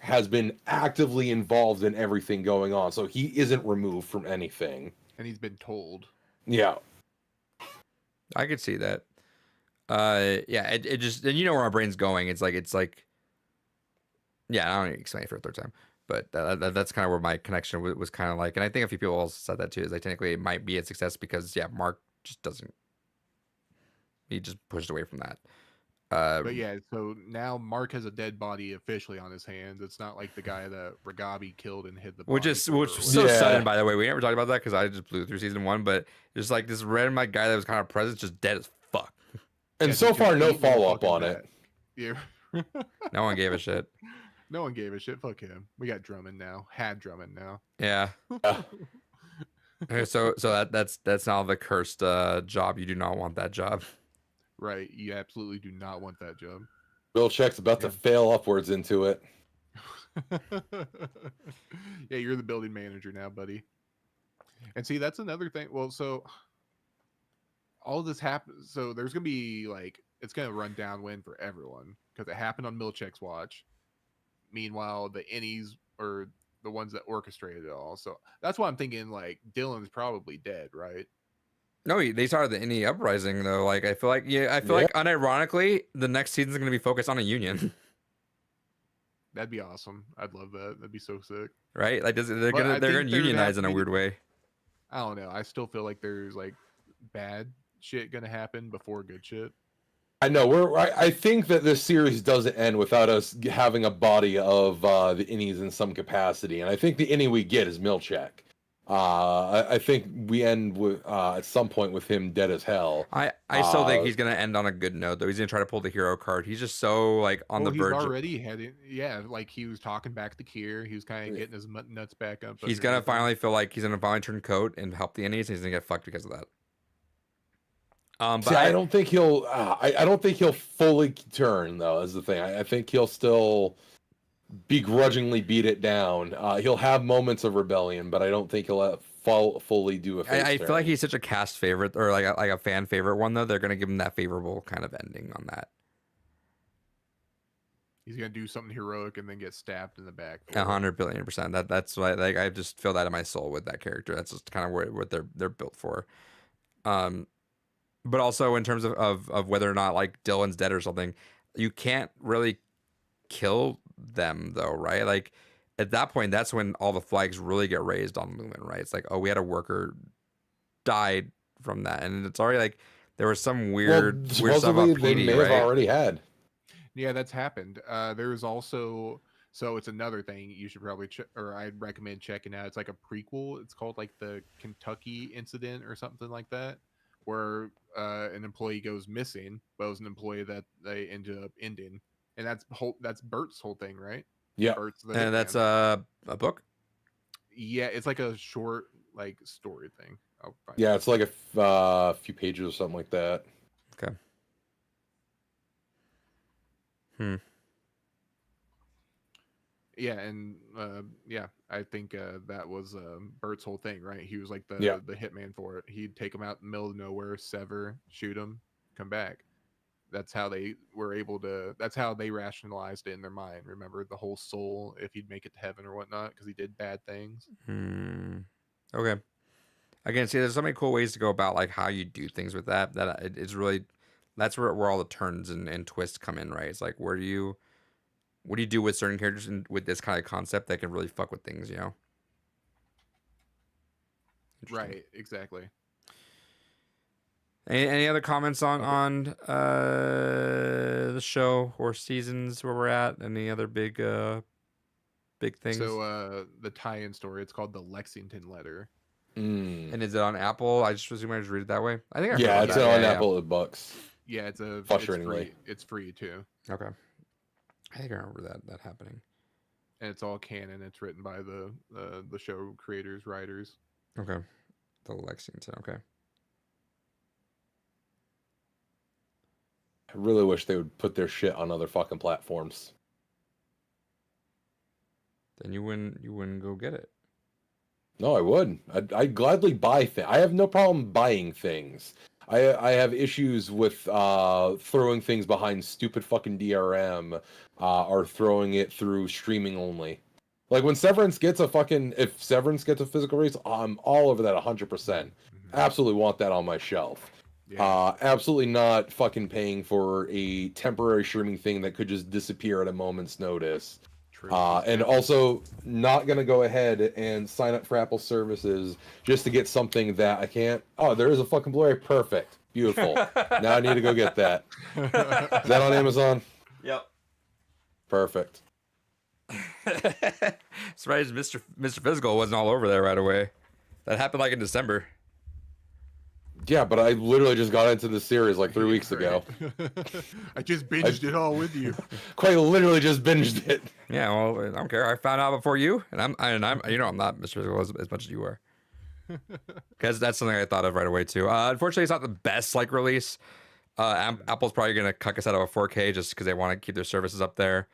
has been actively involved in everything going on, so he isn't removed from anything. And he's been told. Yeah. I could see that. Yeah, it just, and you know where my brain's going. It's like, yeah, I don't need to explain it for a third time, but that's kind of where my connection was kind of like, and I think a few people also said that too, is like technically it might be a success because, yeah, Mark just doesn't. He just pushed away from that. But yeah, so now Mark has a dead body officially on his hands. It's not like the guy that Ragabi killed and hid the body. Which was so sudden, by the way. We never talked about that because I just blew through season 1. But just like this random guy that was kind of present, just dead as fuck. And so far, no follow up on it. Yeah. No one gave a shit. No one gave a shit. Fuck him. We got Drummond now. Had Drummond now. Yeah. So that's now the cursed job. You do not want that job. Right. You absolutely do not want that job. Bill Check's about to fail upwards into it. Yeah, you're the building manager now, buddy. And see, that's another thing. Well, so all this happens. So there's gonna be like it's gonna run downwind for everyone because it happened on Milchek's watch. Meanwhile, the innies are the ones that orchestrated it all. So that's why I'm thinking like Dylan's probably dead, right? No, they started the indie uprising though. Like I feel like like unironically, the next season's gonna be focused on a union, That'd be awesome. I'd love that. That'd be so sick. right? Like they're But I gonna think there'd unionize have in to a be weird way. I don't know. I still feel like there's like bad shit gonna happen before good shit. I know I think that this series doesn't end without us having a body of the innies in some capacity, and I think the innie we get is Milchek. I think we end with at some point with him dead as hell. I still think he's gonna end on a good note though. He's gonna try to pull the hero card. He's just so like on the verge. He's already heading. Yeah, like he was talking back to Kier. He was kind of getting his nuts back up. He's gonna finally feel like he's gonna finally turn coat and help the innies, and he's gonna get fucked because of that. But See, I don't think he'll. I don't think he'll fully turn though. Is the thing. I think he'll still begrudgingly beat it down. He'll have moments of rebellion, but I don't think he'll fully do a face I turn. feel like he's such a cast favorite or like a fan favorite one though. They're gonna give him that favorable kind of ending on that. He's gonna do something heroic and then get stabbed in the back. 100 billion%. That's why like I just feel that in my soul with that character. That's just kind of what they're built for. But also in terms of whether or not like Dylan's dead or something, you can't really kill them though, right? Like at that point, that's when all the flags really get raised on Lumen, right? It's like, oh, we had a worker died from that, and it's already like there was some weird stuff about supposedly they PD, may right? have already had. Yeah, that's happened. There's also it's another thing you should probably or I'd recommend checking out. It's like a prequel. It's called like the Kentucky incident or something like that, where an employee goes missing, but it was an employee that they ended up ending, and that's Bert's whole thing, right? Yeah, Bert's the And that's hitman. a book. Yeah, it's like a short like story thing. I'll find yeah. it. It's like a few pages or something like that. Okay. Yeah, and I think that was Bert's whole thing, right? He was like the hitman for it. He'd take him out in the middle of nowhere, sever, shoot him, come back. That's how they were able to. That's how they rationalized it in their mind. Remember the whole soul, if he'd make it to heaven or whatnot, because he did bad things. Okay. Again, see, there's so many cool ways to go about like how you do things with that. It's really that's where all the turns and twists come in, right? It's like what do you do with certain characters and with this kind of concept that can really fuck with things, you know? Right, exactly. Any other comments on the show or seasons where we're at? Any other big things? So the tie-in story, it's called the Lexington Letter. And is it on Apple? I just presume I just read it that way. I think it's on Apple Books. Yeah, it's frustratingly. It's free too. Okay. I think I remember that happening. And it's all canon. It's written by the show creators, writers. Okay. The Lexington. Okay. I really wish they would put their shit on other fucking platforms. Then you wouldn't go get it. No, I would. I'd gladly buy things. I have no problem buying things. I have issues with throwing things behind stupid fucking DRM or throwing it through streaming only. Like when Severance gets if Severance gets a physical release, I'm all over that 100%. Absolutely want that on my shelf. Yeah. Absolutely not fucking paying for a temporary streaming thing that could just disappear at a moment's notice. And also not going to go ahead and sign up for Apple services just to get something that I can't. Oh, there is a fucking Blu-ray. Perfect. Beautiful. Now I need to go get that. Is that on Amazon? Yep. Perfect. Surprised Mr. Physical wasn't all over there right away. That happened like in December. Yeah, but I literally just got into the series like 3 weeks ago. I just binged it all with you. Quite literally just binged it. Yeah, well, I don't care. I found out before you, and I'm I'm not Mr. Physical as much as you are. Because that's something I thought of right away too. Unfortunately, it's not the best like release. Apple's probably gonna cuck us out of a 4K just because they want to keep their services up there.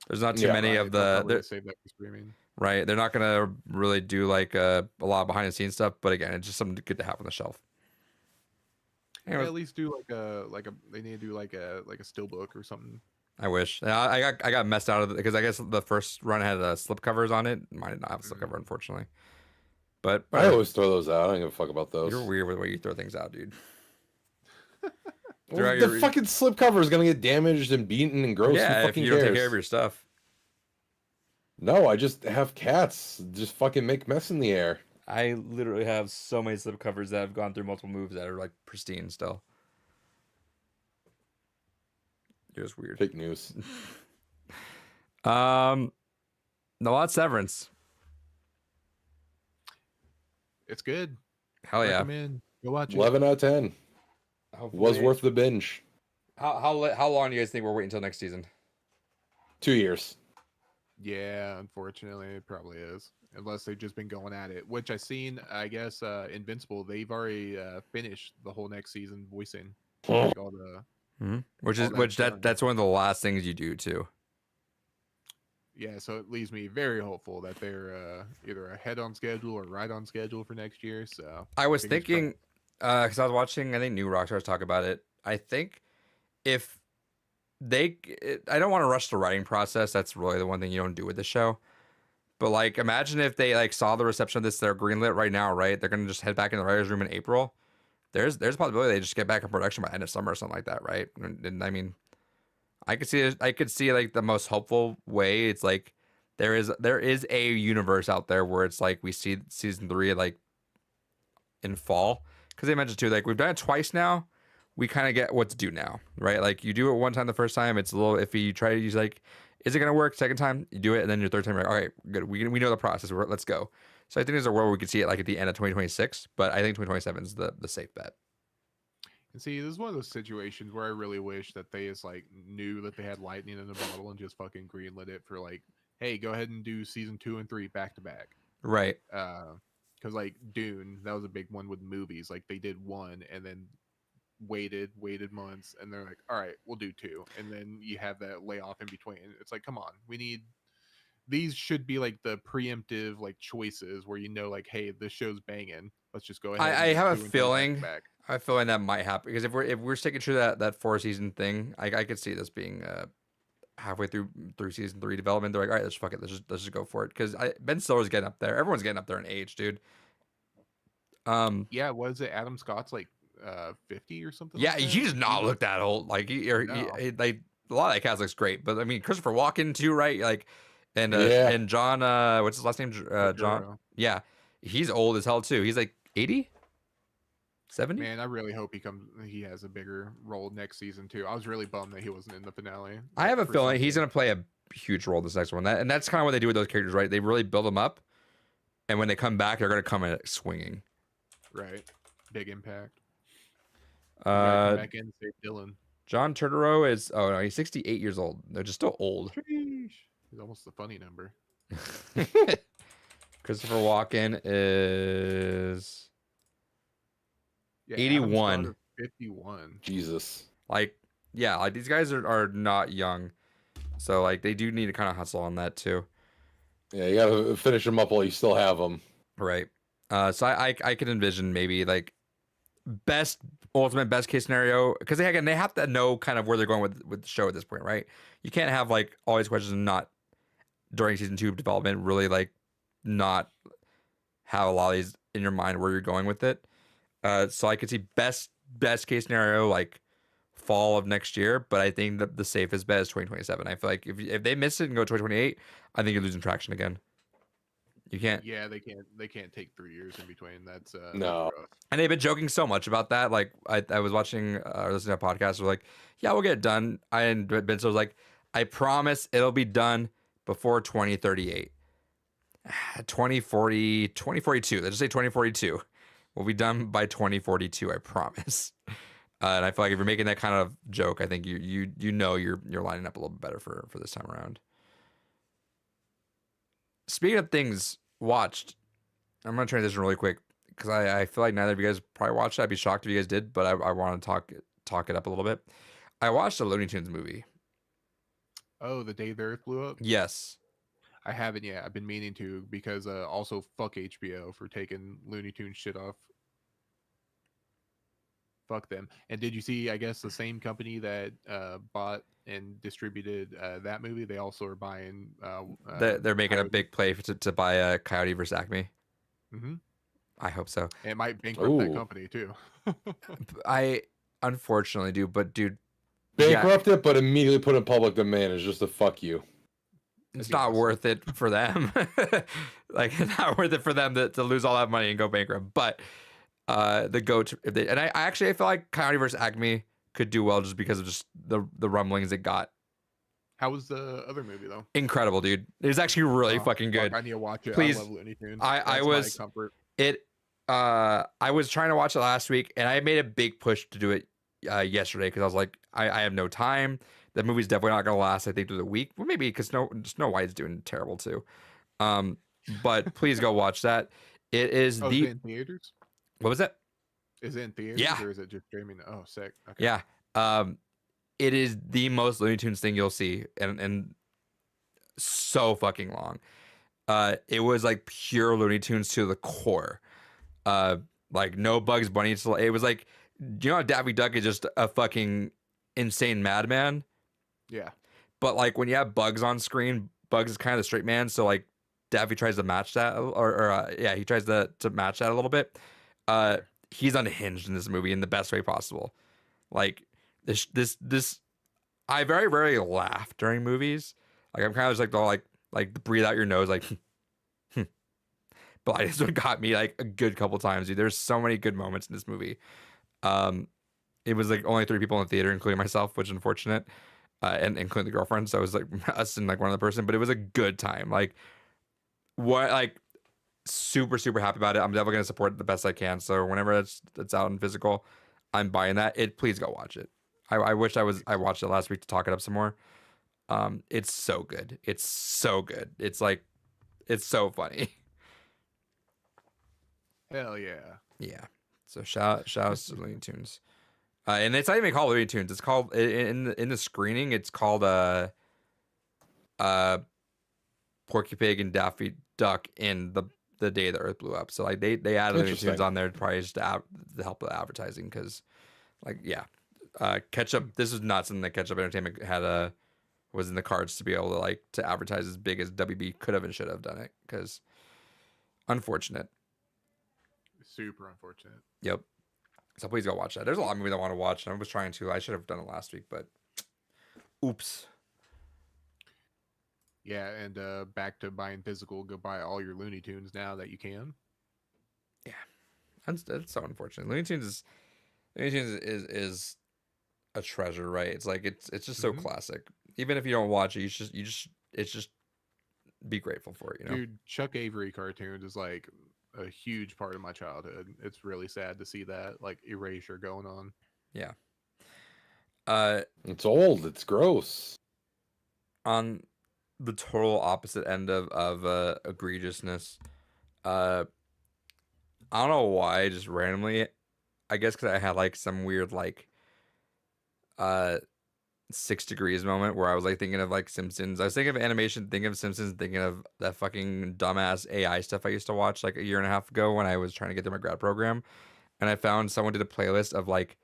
There's not too many of the save that for streaming. Right. They're not gonna really do like a lot of behind the scenes stuff, but again, it's just something good to have on the shelf. It Yeah, was- at least do like a they need to do like a still book or something. I wish. I got messed out of it because I guess the first run had slip covers on it. Mine did not have a slip cover, unfortunately. But I whatever. always throw those out. I don't give a fuck about those. You're weird with the way you throw things out, dude. Well, Throughout the your- fucking slip cover is gonna get damaged and beaten and gross. Yeah, Who if fucking you don't cares? take care of your stuff. No, I just have cats. Just fucking make mess in the air. I literally have so many slip covers that have gone through multiple moves that are like pristine still. You're just weird. Fake news. No, lot Severance. It's good. Hell yeah. Recommend. Go watch it. 11 out of 10. Was Hopefully- worth the binge. How long do you guys think we're waiting until next season? 2 years. Yeah, unfortunately, it probably is. Unless they've just been going at it, which I seen. I guess Invincible. They've already finished the whole next season voicing like all the. Which All is that done. that's one of the last things you do too. Yeah, so it leaves me very hopeful that they're either ahead on schedule or right on schedule for next year. So I was fingers thinking, because I was watching, I think New Rockstars talk about it. I think if I don't want to rush the writing process. That's really the one thing you don't do with the show. But like, imagine if they like saw the reception of this, they're greenlit right now, right? They're gonna just head back in the writers' room in April. There's a possibility they just get back in production by end of summer or something like that, right? And I mean, I could see like the most hopeful way. It's like there is a universe out there where it's like we see season 3 like in fall, because they mentioned too, like we've done it twice now. We kind of get what to do now, right? Like you do it one time the first time, it's a little iffy. You try to use like, is it gonna work? Second time, you do it, and then your third time, you're like, all right, good. We know the process. Let's go. So I think there's a world where we could see it like at the end of 2026, but I think 2027 is the safe bet. And see, this is one of those situations where I really wish that they just like knew that they had lightning in the bottle and just fucking greenlit it for like, hey, go ahead and do season 2 and 3 back to back. Right. Because like Dune, that was a big one with movies. Like they did one and then waited months, and they're like, all right, we'll do 2, and then you have that layoff in between. It's like, come on, these should be like the preemptive like choices where like, hey, this show's banging. Let's just go ahead. I and do have a 2 and 3 feeling. back-to-back. I have a feeling that might happen because if we're sticking to that 4-season thing, I could see this being halfway through season 3 development. They're like, all right, let's fuck it, let's just go for it. Because Ben Stiller's getting up there. Everyone's getting up there in age, dude. Yeah, was it Adam Scott's like 50 or something? Yeah, like that? he does not look that old. Like No. like a lot of that cast looks great, but I mean Christopher Walken too, right? Like, and Yeah. and John, what's his last name? John. Turturro. Yeah, he's old as hell too. He's like 80, 70. Man, I really hope he has a bigger role next season too. I was really bummed that he wasn't in the finale. I have a for feeling he's something. gonna play a huge role in this next one. And that's kind of what they do with those characters, right? They really build them up, and when they come back, they're gonna come in swinging. Right, big impact. Come back in and save Dylan. John Turturro is he's 68 years old. They're just still old. Sheesh. He's almost a funny number. Christopher Walken is Yeah, 81. Adam Scott is 51. Jesus. like, yeah, like these guys are not young, so like they do need to kind of hustle on that too, Yeah, you gotta finish them up while you still have them. right? So I can envision maybe like ultimate best case scenario, because they have to know kind of where they're going with the show at this point, right? You can't have like all these questions and not during season 2 development really like not have a lot of these in your mind where you're going with it. So I could see best case scenario like fall of next year, but I think that the safest bet is 2027. I feel like if they miss it and go 2028, I think you're losing traction again. You can't. Yeah, they can't take 3 years in between. That's No. rough. And they've been joking so much about that. Like I was watching or listening to a podcast. They're like, yeah, we'll get it done. And Ben was like, I promise it'll be done before 2038. 2040, 2042. Let's just say 2042. We'll be done by 2042. I promise. And I feel like if you're making that kind of joke, I think you know you're lining up a little bit better for this time around. Speaking of things watched, I'm gonna transition really quick because I feel like neither of you guys probably watched it. I'd be shocked if you guys did, but I want to talk it up a little bit. I watched a Looney Tunes movie. Oh, the day the Earth blew up. Yes. I haven't yet. I've been meaning to because also fuck HBO for taking Looney Tunes shit off. fuck them. And did you see? I guess the same company that bought and distributed that movie, they also are buying. They're making a Coyote. big play to buy Coyote versus Acme. Mm-hmm. I hope so. It might bankrupt that Ooh. company too. I unfortunately do, but dude, Bankrupt it, but immediately put in public domain is just a fuck you. it's That'd be not awesome. worth it for them. Like, it's not worth it for them to lose all that money and go bankrupt. But the goat, if they, and I feel like Coyote versus Acme could do well just because of just the rumblings it got. How was the other movie though? Incredible, dude. It was actually really Oh, fucking good. fuck, I need to watch it. Please. I love Looney Tunes. I That's was- my comfort. I was trying to watch it last week, and I made a big push to do it yesterday because I was like, I have no time. The movie's definitely not gonna last, I think, through the week. Well, maybe because Snow White's doing terrible too. But please go watch that. It is Oh, is it in theaters? what was it? Is it in theaters Yeah. or is it just streaming? Oh, sick. Okay. Yeah. It is the most Looney Tunes thing you'll see, and so fucking long. It was like pure Looney Tunes to the core. Like no Bugs Bunny. It was like, you know, Daffy Duck is just a fucking insane madman. Yeah. But like when you have Bugs on screen, Bugs is kind of the straight man. So like Daffy tries to match that, or yeah, he tries to match that a little bit. He's unhinged in this movie in the best way possible. Like this, I very rarely laugh during movies. Like I'm kind of just like the like breathe out your nose like. But this one got me like a good couple times, dude. There's so many good moments in this movie. It was like only 3 people in the theater, including myself, which is unfortunate, and including the girlfriend. So it was like us and like one other person, but it was a good time. Like super happy about it. I'm definitely gonna support it the best I can. So whenever it's out in physical, I'm buying that. Please go watch it. I wish I watched it last week to talk it up some more. It's so good. It's so good. It's like it's so funny. Hell yeah. Yeah. So shout out to Looney Tunes. And it's not even called Looney Tunes. It's called in the screening. It's called Porky Pig and Daffy Duck in the day the Earth blew up. So like they added Looney Tunes on there probably just to help the advertising because like yeah, Ketchup. This was not something that Ketchup Entertainment was in the cards to be able to like to advertise as big as WB could have and should have done it because unfortunate. Super unfortunate. Yep. So please go watch that. There's a lot of movies I want to watch, and I was trying to. I should have done it last week, but oops. Yeah, and back to buying physical. Go buy all your Looney Tunes now that you can. Yeah, that's so unfortunate. Looney Tunes is a treasure, right? It's like it's just so classic. Even if you don't watch it, it's just be grateful for it. You know, Dude, Chuck Avery cartoons is like a huge part of my childhood. It's really sad to see that like erasure going on. Yeah. It's old. It's gross. On the total opposite end of egregiousness, I don't know why, just randomly, I guess because I had like some weird like 6 Degrees moment where I was like thinking of like Simpsons. I was thinking of animation, thinking of Simpsons, thinking of that fucking dumbass AI stuff I used to watch like a year and a half ago when I was trying to get through my grad program. And I found someone did a playlist of like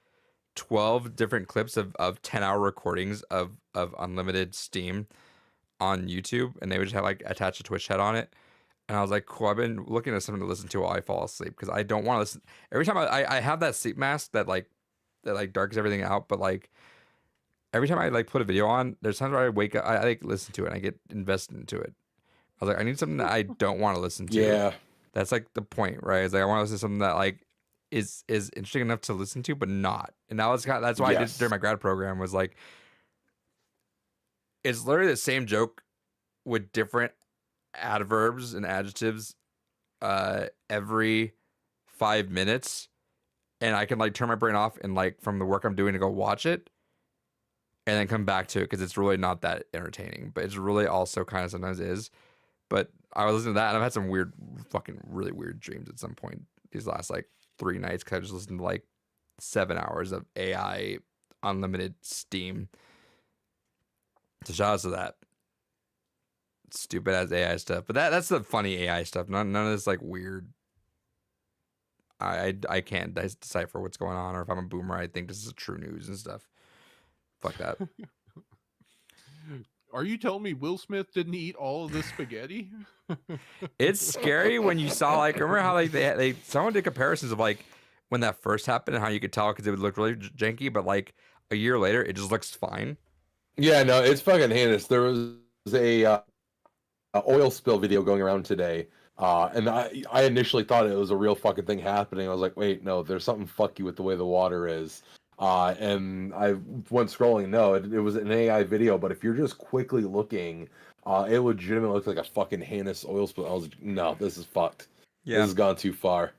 12 different clips of 10-hour recordings of unlimited Steam on YouTube. And they would just have like attach a Twitch head on it. And I was like, cool, I've been looking at something to listen to while I fall asleep because I don't want to listen. Every time I have that sleep mask that darkens everything out, but like every time I like put a video on, there's times where I wake up, I like listen to it and I get invested into it. I was like, I need something that I don't want to listen to. Yeah. That's like the point, right? It's like I want to listen to something that like is interesting enough to listen to, but not. And that's why I did during my grad program was like it's literally the same joke with different adverbs and adjectives every 5 minutes. And I can like turn my brain off and like from the work I'm doing to go watch it. And then come back to it because it's really not that entertaining, but it's really also kind of sometimes is. But I was listening to that and I've had some really weird dreams at some point these last like 3 nights because I just listened to like 7 hours of AI unlimited Steam. So shout out to that stupid ass AI stuff. But that's the funny AI stuff. None of this like weird I can't decipher what's going on, or if I'm a boomer, I think this is true news and stuff. Fuck that. Are you telling me Will Smith didn't eat all of this spaghetti? It's scary when you saw, like, remember how like someone did comparisons of like when that first happened and how you could tell because it would look really janky, but like a year later it just looks fine. Yeah, no, it's fucking heinous. There was a oil spill video going around today, and I initially thought it was a real fucking thing happening. I was like, wait, no, there's something fucky with the way the water is. And I went scrolling. No, it was an AI video, but if you're just quickly looking, it legitimately looks like a fucking heinous oil spill. I was like, no, this is fucked. Yeah, This has gone too far.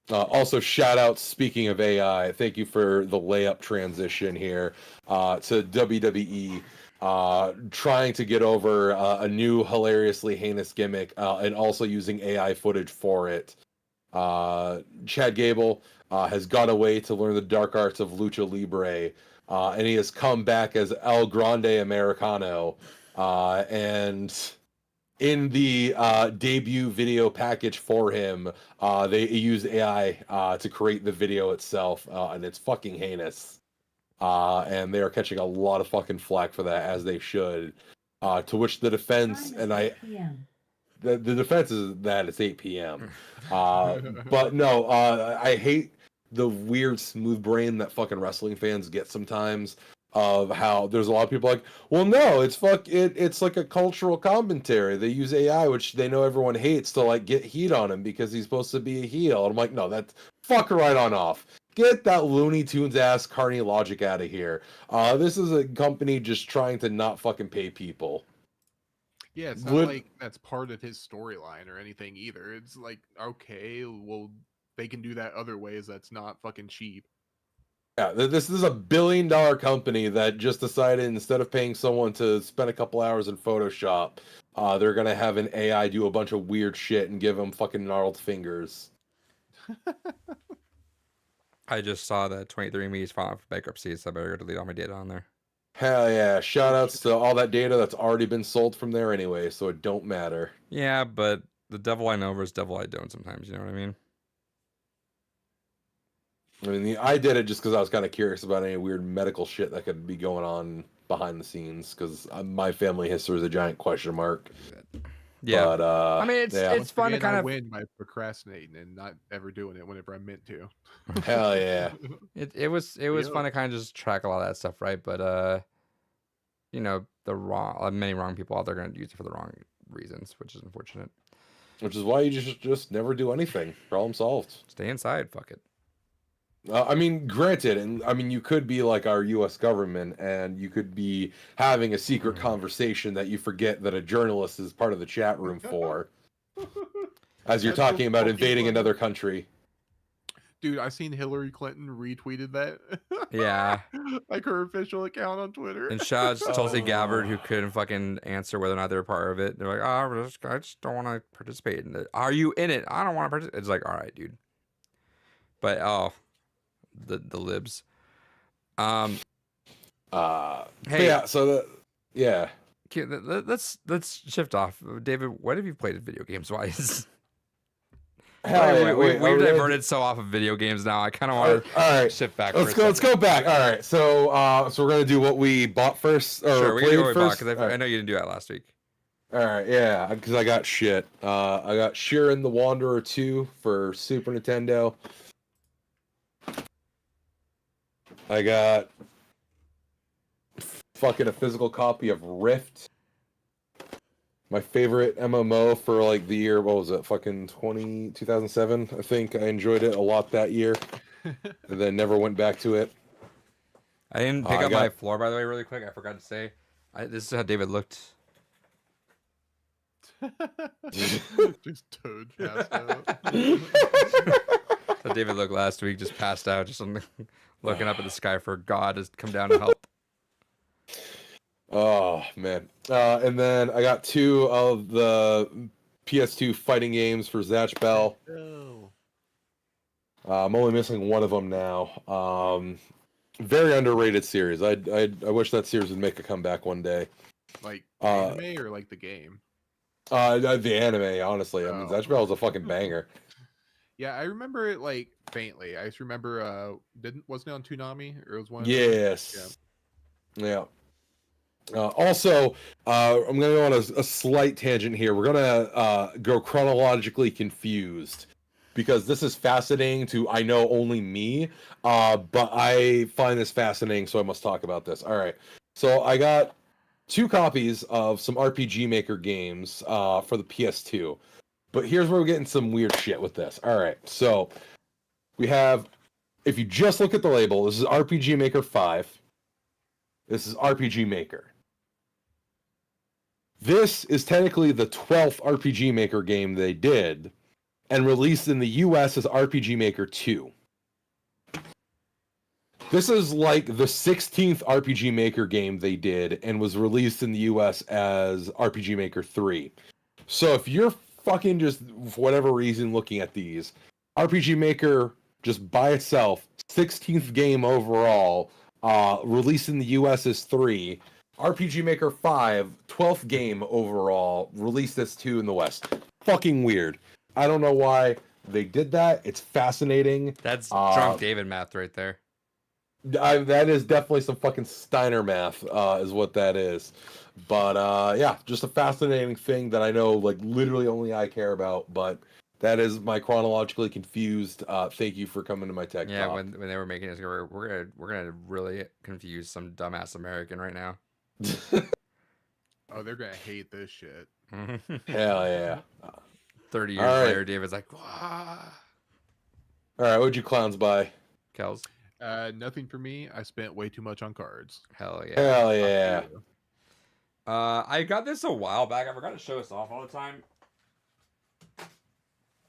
Also, shout out, speaking of AI, thank you for the layup transition here to WWE trying to get over a new hilariously heinous gimmick and also using AI footage for it. Chad Gable has got away to learn the dark arts of Lucha Libre, and he has come back as El Grande Americano. And in the debut video package for him, they used AI to create the video itself, and it's fucking heinous. And they are catching a lot of fucking flack for that, as they should. To which the defense, and the defense is that it's 8 p.m. But no, I hate the weird smooth brain that fucking wrestling fans get sometimes. Of how there's a lot of people like, well, no, it's like a cultural commentary. They use AI, which they know everyone hates, to like get heat on him because he's supposed to be a heel. And I'm like, no, that's fuck right on off. Get that Looney Tunes ass Carney Logic out of here. This is a company just trying to not fucking pay people. Yeah, it's not like that's part of his storyline or anything either. It's like, okay, well, they can do that other ways. That's not fucking cheap. Yeah, this is a $1 billion company that just decided instead of paying someone to spend a couple hours in Photoshop, they're gonna have an AI do a bunch of weird shit and give them fucking gnarled fingers. I just saw that 23andMe is filing for bankruptcy, so I better go delete all my data on there. Hell yeah! Shout outs to all that data that's already been sold from there anyway, so it don't matter. Yeah, but the devil I know versus devil I don't sometimes. You know what I mean? I mean, I did it just because I was kind of curious about any weird medical shit that could be going on behind the scenes, because my family history is a giant question mark. Yeah, but, I mean, it's fun to kind of win by procrastinating and not ever doing it whenever I meant to. Hell yeah! It was fun to kind of just track a lot of that stuff, right? But you know, many wrong people out there are going to use it for the wrong reasons, which is unfortunate. Which is why you just never do anything. Problem solved. Stay inside. Fuck it. I mean, granted, and I mean, you could be like our U.S. government, and you could be having a secret conversation that you forget that a journalist is part of the chat room for, as you're talking about invading another country. Dude, I seen Hillary Clinton retweeted that. Yeah. Like her official account on Twitter. And shout out to Tulsi Gabbard, who couldn't fucking answer whether or not they were part of it. They're like, I just don't want to participate in it. Are you in it? I don't want to participate. It's like, all right, dude. But the libs. Hey, yeah. So yeah. Okay, let's shift off. David, what have you played video games wise? We've diverted so off of video games now. I kind of want to shift back. Let's go back. All right. So we're gonna do what we bought first. Or sure, we can do what we bought, because right. I know you didn't do that last week. All right, yeah, because I got shit. I got Shiren the Wanderer 2 for Super Nintendo. I got fucking a physical copy of Rift. My favorite MMO for like the year, what was it? Fucking 2007, I think. I enjoyed it a lot that year. And then never went back to it. I didn't pick up my floor, by the way, really quick. I forgot to say. This is how David looked. Just Toad passed out. So David looked last week, just passed out, just looking up at the sky for God to come down and help. Oh man! And then I got 2 of the PS2 fighting games for Zatch Bell. No. I'm only missing one of them now. Very underrated series. I wish that series would make a comeback one day. Like anime or like the game? The anime, honestly. I mean, Zatch Bell is a fucking banger. Yeah, I remember it like faintly. I just remember wasn't it on Toonami or it was one of those? Yes. Yeah. Also, I'm going to go on a slight tangent here. We're going to go chronologically confused because this is fascinating to, I know, only me, but I find this fascinating, so I must talk about this. All right. So I got 2 copies of some RPG Maker games for the PS2. But here's where we're getting some weird shit with this. All right. So we have, if you just look at the label, this is RPG Maker 5. This is RPG Maker. This is technically the 12th RPG Maker game they did, and released in the US as RPG Maker 2. This is like the 16th RPG Maker game they did, and was released in the US as RPG Maker 3. So if you're fucking just, for whatever reason, looking at these, RPG Maker just by itself, 16th game overall, released in the US as 3. RPG Maker 5, 12th game overall, released as 2 in the West. Fucking weird. I don't know why they did that. It's fascinating. That's drunk David math right there. That is definitely some fucking Steiner math, is what that is. But yeah, just a fascinating thing that I know, like, literally only I care about. But that is my chronologically confused. Thank you for coming to my tech Yeah, talk. when they were making this, we're gonna really confuse some dumbass American right now. Oh, they're gonna hate this shit. Hell yeah. 30 years All right. later, David's like, "Wah." All right, what'd you clowns buy? Kels, Nothing for me. I spent way too much on cards. hell yeah. Hell yeah. I got this a while back. I forgot to show this off all the time.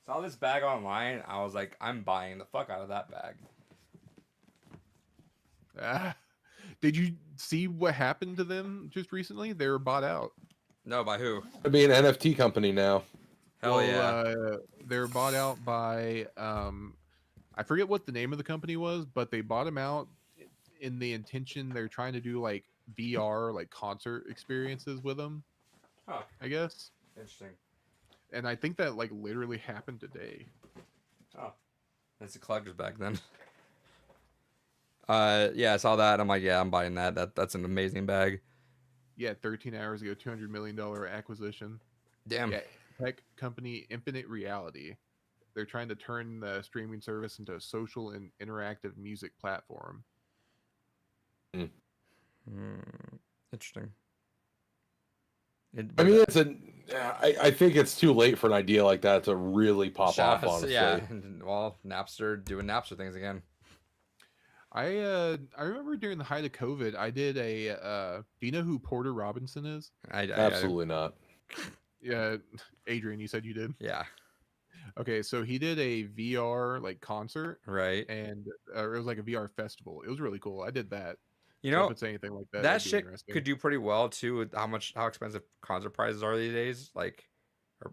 Saw this bag online. I was like, I'm buying the fuck out of that bag. Did you see what happened to them just recently? They were bought out. No, by who? It'd be an NFT company now. Hell yeah. They were bought out by I forget what the name of the company was, but they bought them out in the intention they're trying to do like VR like concert experiences with them. Huh. I guess. Interesting. And I think that like literally happened today. Oh, that's a collector's bag then. Yeah, I saw that. And I'm like, yeah, I'm buying that. That's an amazing bag. Yeah, 13 hours ago, $200 million acquisition. Damn. Yeah, tech company Infinite Reality. They're trying to turn the streaming service into a social and interactive music platform. Interesting. I mean, I think it's too late for an idea like that to really pop off, honestly. Yeah, well, Napster doing Napster things again. I remember during the height of COVID, I did a. Do you know who Porter Robinson is? Absolutely not. Yeah, Adrian, you said you did. Yeah. Okay, so he did a VR like concert, Right. and it was like a VR festival. It was really cool. I did that. You So know, if it's anything like that, that that'd be shit interesting. could do pretty well too with how expensive concert prices are these days. Like,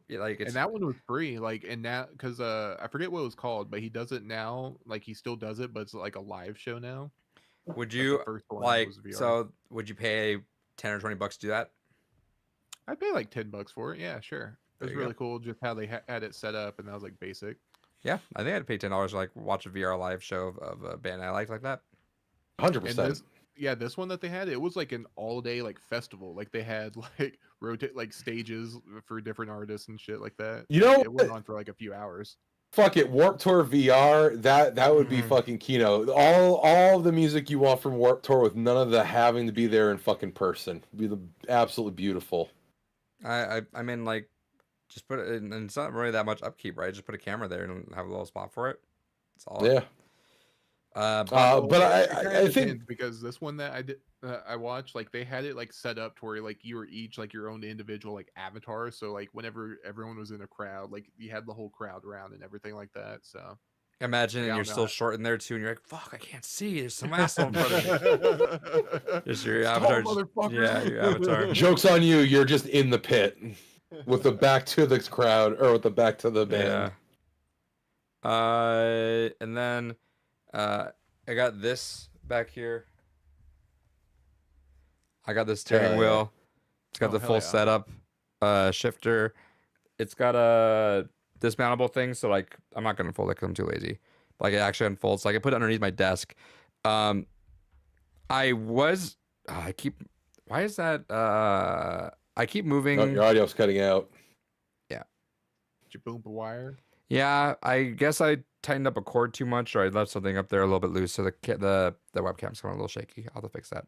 it's And that one was free. Like, and now because I forget what it was called, but he does it now. Like he still does it, but it's like a live show now. would Like, the you first one like was VR. so would you pay 10 or 20 bucks to do that? I'd pay like $10 for it. Yeah, sure. It There was you really cool just how they had it set up, and that was like basic. Yeah, I think I'd pay $10 to like watch a VR live show of a band I like that. 100%. And this one that they had, it was like an all day like festival. Like they had like rotate like stages for different artists and shit like that. You know It went what? on for like a few hours. Fuck it, Warped Tour VR. That would be Mhm. fucking keynote. All the music you want from Warped Tour with none of the having to be there in fucking person. It'd be absolutely beautiful. I mean, like, just put it, and it's not really that much upkeep, right? Just put a camera there and have a little spot for it. That's all. Yeah. But But It I kinda think depends, because this one that I did I watched, like they had it like set up to where like you were each like your own individual like avatar. So like whenever everyone was in a crowd, like you had the whole crowd around and everything like that. So imagine Yeah, and I you're don't still know. short in there too, and you're like, "Fuck, I can't see. There's some asshole in front of me." Just your Stop, avatar. motherfucker. Yeah, your avatar. joke's on you. You're just in the pit with the back to the crowd or with the back to the band. Yeah. And then, I got this back here. I got this steering Hell yeah. wheel. It's got Oh, the hell full yeah. setup, shifter. It's got a dismountable thing, so like I'm not gonna unfold it because I'm too lazy. Like it actually unfolds. So I can put it underneath my desk. Um, I was. I keep. Why is that? I keep moving. Oh, your audio's cutting out. Yeah. Did you boom a wire? Yeah. I guess I tightened up a cord too much, or I left something up there a little bit loose, so the webcam's going a little shaky. I'll have to fix that.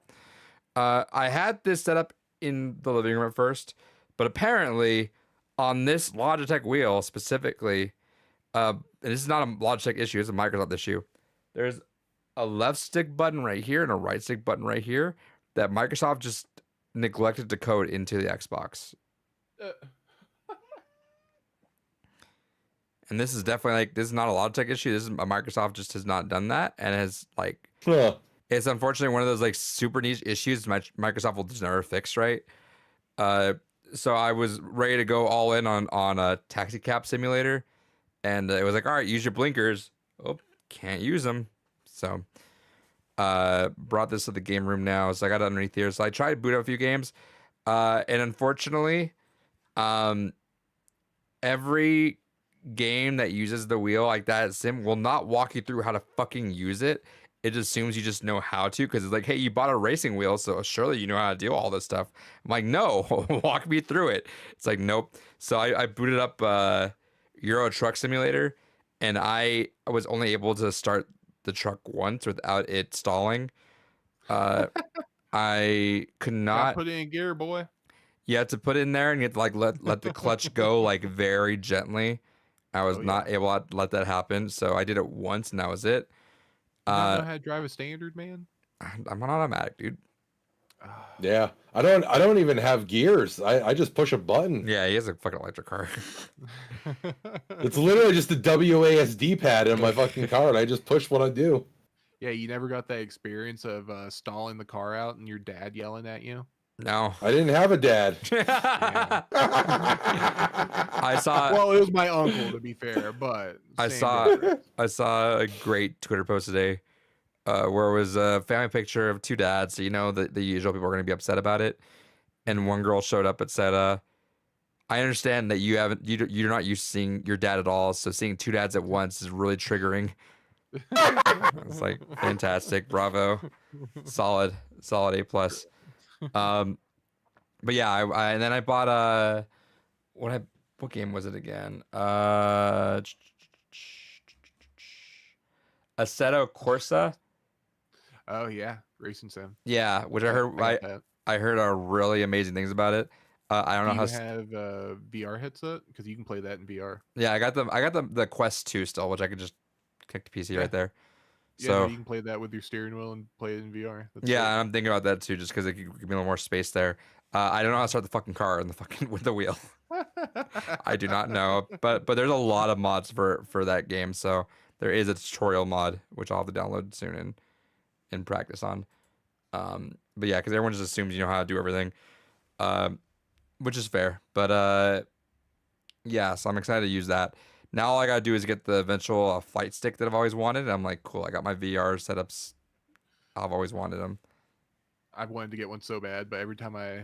I had this set up in the living room at first, but apparently on this Logitech wheel specifically, and this is not a Logitech issue, it's a Microsoft issue. There's a left stick button right here and a right stick button right here that Microsoft just neglected to code into the Xbox. And this is definitely like, this is not a Logitech issue. This is a Microsoft just has not done that and has like, it's unfortunately one of those like super niche issues Microsoft will just never fix, right? So I was ready to go all in on a taxi cab simulator, and it was like, all right, use your blinkers. Oh, can't use them. So brought this to the game room now. So I got it underneath here. So I tried to boot up a few games, and unfortunately, every game that uses the wheel like that sim will not walk you through how to fucking use it. It assumes you just know how to, because it's like, hey, you bought a racing wheel, so surely you know how to do all this stuff. I'm like, no, walk me through it. It's like, nope. So I booted up Euro Truck Simulator, and I was only able to start the truck once without it stalling. I could not put it in gear, boy. You have to put it in there, and you have to like let the clutch go like very gently. I was not able to let that happen, so I did it once, and that was it. You don't know how to drive a standard, man? I'm an automatic, dude. Yeah, I don't even have gears. I just push a button. Yeah, he has a fucking electric car. It's literally just a WASD pad in my fucking car, and I just push what I do. Yeah, you never got that experience of stalling the car out and your dad yelling at you? No. I didn't have a dad. I saw. Well, it was my uncle, to be fair, but I saw a great Twitter post today, where it was a family picture of two dads. So you know the usual people are going to be upset about it, and one girl showed up and said, "I understand that you're not used to seeing your dad at all. So seeing two dads at once is really triggering." It's like fantastic, bravo, solid A+. But yeah, I and then I bought what game was it again? Assetto Corsa. Oh yeah, racing sim. Yeah, which I heard I heard really amazing things about it. I don't know how. Do you have a VR headset? Because you can play that in VR. Yeah, I got the Quest 2 still, which I could just kick the PC right there. Yeah, So you can play that with your steering wheel and play it in VR. That's yeah, and I'm thinking about that too, just because it could give me a little more space there. I don't know how to start the fucking car and the fucking with the wheel. I do not know, but there's a lot of mods for that game. So there is a tutorial mod which I'll have to download soon and practice on. But yeah, because everyone just assumes you know how to do everything, which is fair. But yeah, so I'm excited to use that. Now all I gotta do is get the eventual flight stick that I've always wanted. And I'm like, cool, I got my VR setups. I've always wanted them. I've wanted to get one so bad, but every time I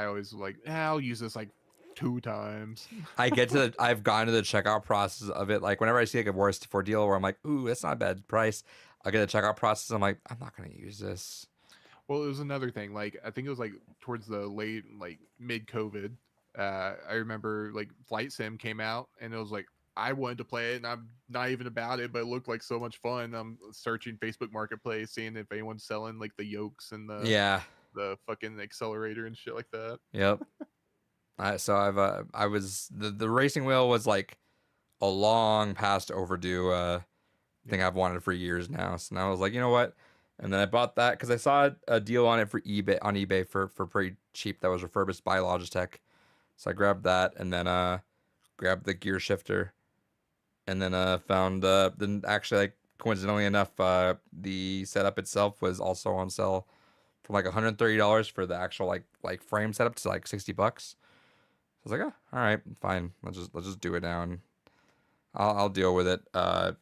always like, I'll use this like 2 times. I've gone to the checkout process of it. Like whenever I see like a War 4 deal where I'm like, ooh, that's not a bad price, I'll get the checkout process. I'm like, I'm not gonna use this. Well, it was another thing. Like I think it was like towards the late mid COVID. I remember like Flight Sim came out and it was like I wanted to play it and I'm not even about it, but it looked like so much fun. I'm searching Facebook Marketplace, seeing if anyone's selling like the yokes and the fucking accelerator and shit like that. Yep. So I was the racing wheel was like a long past overdue thing I've wanted for years now. So now I was like, you know what? And then I bought that because I saw a deal on it for eBay for pretty cheap that was refurbished by Logitech. So I grabbed that and then grabbed the gear shifter. And then found then actually like coincidentally enough the setup itself was also on sale for like $130 for the actual like frame setup to like $60. So I was like, oh, all right, fine. Let's just do it now and I'll deal with it. But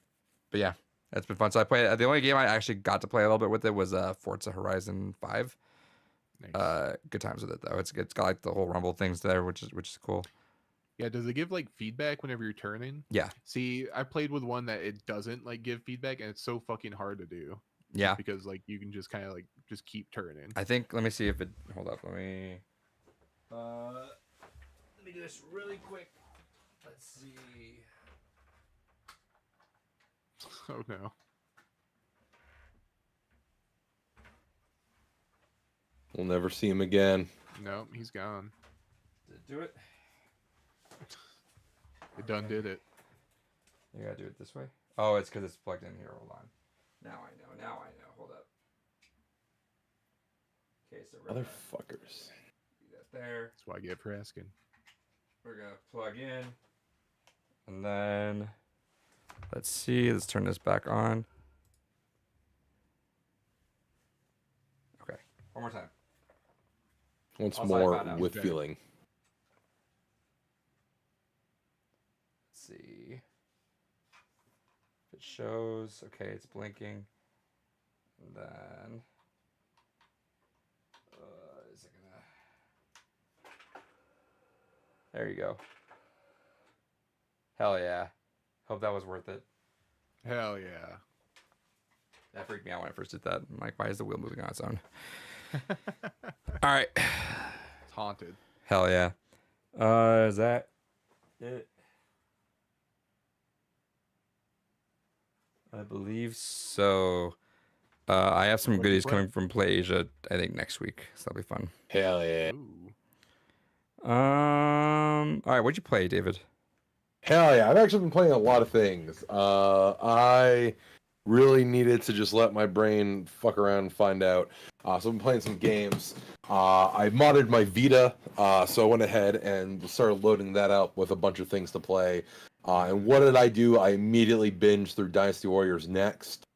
yeah, it's been fun. So I played the only game I actually got to play a little bit with it was Forza Horizon 5. Nice. Good times with it though. It's got like the whole rumble things there, which is cool. Yeah, does it give like feedback whenever you're turning? Yeah. See, I played with one that it doesn't like give feedback, and it's so fucking hard to do. Yeah. Because like you can just kind of like just keep turning. I think. Let me see if it. Hold up. Let me do this really quick. Let's see. Oh no. We'll never see him again. No, he's gone. Did it do it? It done did it. You gotta do it this way. Oh, it's because it's plugged in here. Hold on. Now I know. Now I know. Hold up. Okay, so we're gonna Motherfuckers. do that there. That's what I get for asking. We're gonna plug in, and then let's see. Let's turn this back on. Okay, one more time. Once Also, I more found out. with Okay. feeling. Let's see. If it shows. Okay, it's blinking. And then. Is it gonna. There you go. Hell yeah. Hope that was worth it. Hell yeah. That freaked me out when I first did that. I'm like, why is the wheel moving on its own? All right. It's haunted. Hell yeah. Is that it? I believe so. I have some What'd you goodies play? coming from Play Asia, I think, next week. So that'll be fun. Hell yeah. Ooh. All right, what'd you play, David? Hell yeah. I've actually been playing a lot of things. I really needed to just let my brain fuck around and find out. So I've been playing some games. I modded my Vita, so I went ahead and started loading that up with a bunch of things to play. And what did I do? I immediately binged through Dynasty Warriors Next.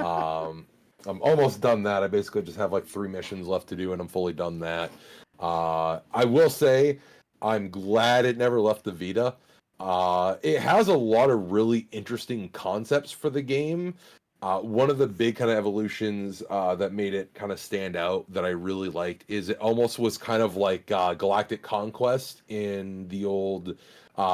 I'm almost done that. I basically just have like 3 missions left to do, and I'm fully done that. I will say, I'm glad it never left the Vita. It has a lot of really interesting concepts for the game. One of the big kind of evolutions that made it kind of stand out that I really liked is it almost was kind of like Galactic Conquest in the old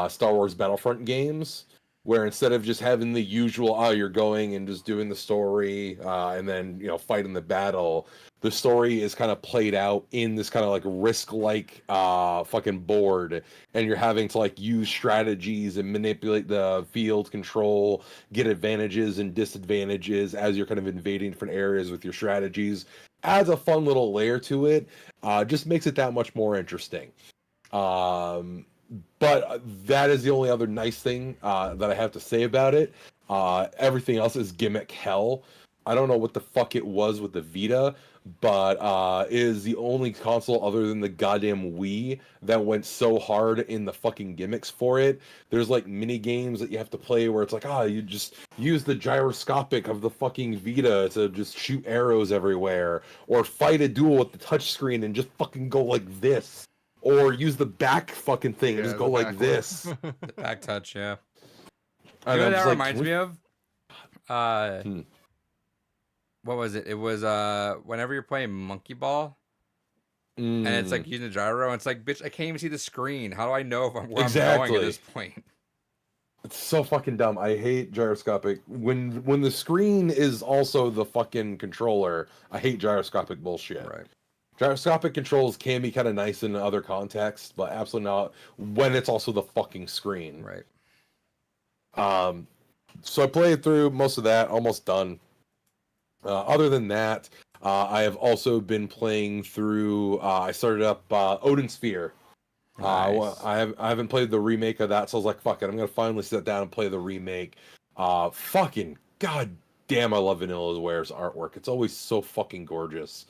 Star Wars Battlefront games, where instead of just having the usual, you're going and just doing the story and then, fighting the battle, the story is kind of played out in this kind of like risk-like fucking board, and you're having to like use strategies and manipulate the field control, get advantages and disadvantages as you're kind of invading different areas with your strategies. Adds a fun little layer to it. Just makes it that much more interesting. But that is the only other nice thing that I have to say about it. Everything else is gimmick hell. I don't know what the fuck it was with the Vita, but it is the only console other than the goddamn Wii that went so hard in the fucking gimmicks for it. There's like mini games that you have to play where it's like, you just use the gyroscopic of the fucking Vita to just shoot arrows everywhere, or fight a duel with the touchscreen and just fucking go like this. Or use the back fucking thing and just go like this. The back touch, yeah. And You know I'm what that just like, reminds me of? What was it? It was whenever you're playing Monkey Ball, and it's like using a gyro, and it's like, bitch, I can't even see the screen. How do I know if I'm where I'm going at this point? It's so fucking dumb. I hate gyroscopic. When the screen is also the fucking controller, I hate gyroscopic bullshit. Right. Gyroscopic controls can be kind of nice in other contexts, but absolutely not when it's also the fucking screen. Right. So I played through most of that, almost done. Other than that, I have also been playing through. I started up Odin Sphere. Nice. I haven't played the remake of that, so I was like, fuck it, I'm gonna finally sit down and play the remake. Fucking goddamn, I love Vanillaware's artwork. It's always so fucking gorgeous.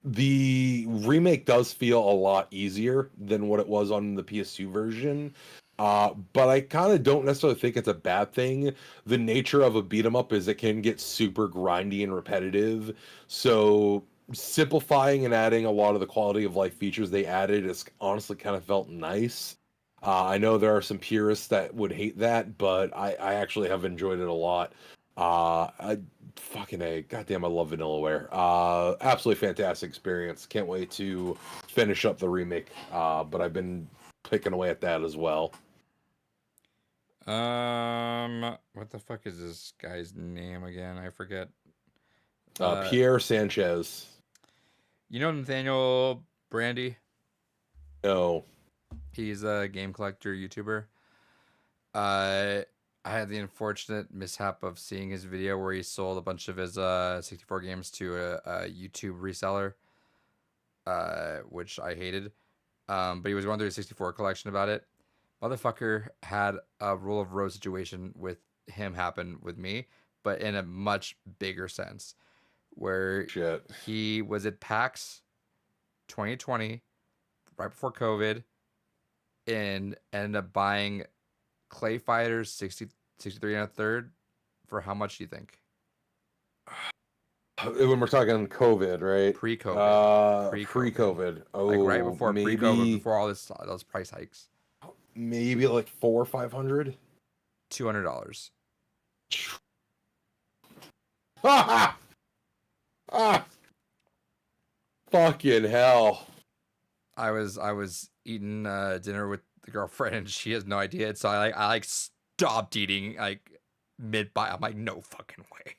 The remake does feel a lot easier than what it was on the PS2 version. But I kind of don't necessarily think it's a bad thing. The nature of a beat 'em up is it can get super grindy and repetitive. So simplifying and adding a lot of the quality of life features they added is honestly kind of felt nice. I know there are some purists that would hate that, but I actually have enjoyed it a lot. I fucking a goddamn, I love Vanillaware. Absolutely fantastic experience. Can't wait to finish up the remake. But I've been picking away at that as well. What the fuck is this guy's name again? I forget. Pierre Sanchez. You know Nathaniel Brandy? No. He's a game collector YouTuber. I had the unfortunate mishap of seeing his video where he sold a bunch of his 64 games to a YouTube reseller, which I hated. But he was going through his 64 collection about it. Motherfucker had a Rule of Rose situation with him happen with me, but in a much bigger sense, where Shit. he was at PAX 2020, right before COVID, and ended up buying Clay Fighters 63 and a third for how much do you think? When we're talking COVID, right? Pre-COVID. Pre-COVID. Oh, Like right before maybe, pre-COVID, before all those price hikes. maybe like 400 or 500. $200. Ah! Ah! Fucking hell. I was eating dinner with the girlfriend and she has no idea. So I stopped eating like mid bite. I'm like, no fucking way.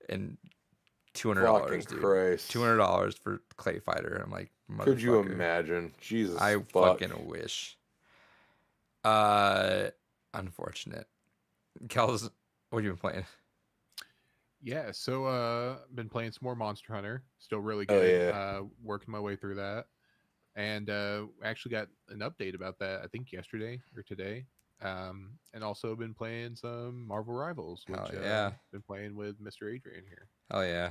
And $200, Fucking dude. Christ. $200 for Clay Fighter. I'm like, Could you motherfucker. imagine? Jesus. I fuck. fucking wish. Unfortunate. Kels, what have you been playing? Yeah, so been playing some more Monster Hunter. Still really Oh, good. yeah. Working my way through that. And actually got an update about that, I think yesterday or today. And also been playing some Marvel Rivals, which Hell yeah. been playing with Mr. Adrian here. Hell yeah.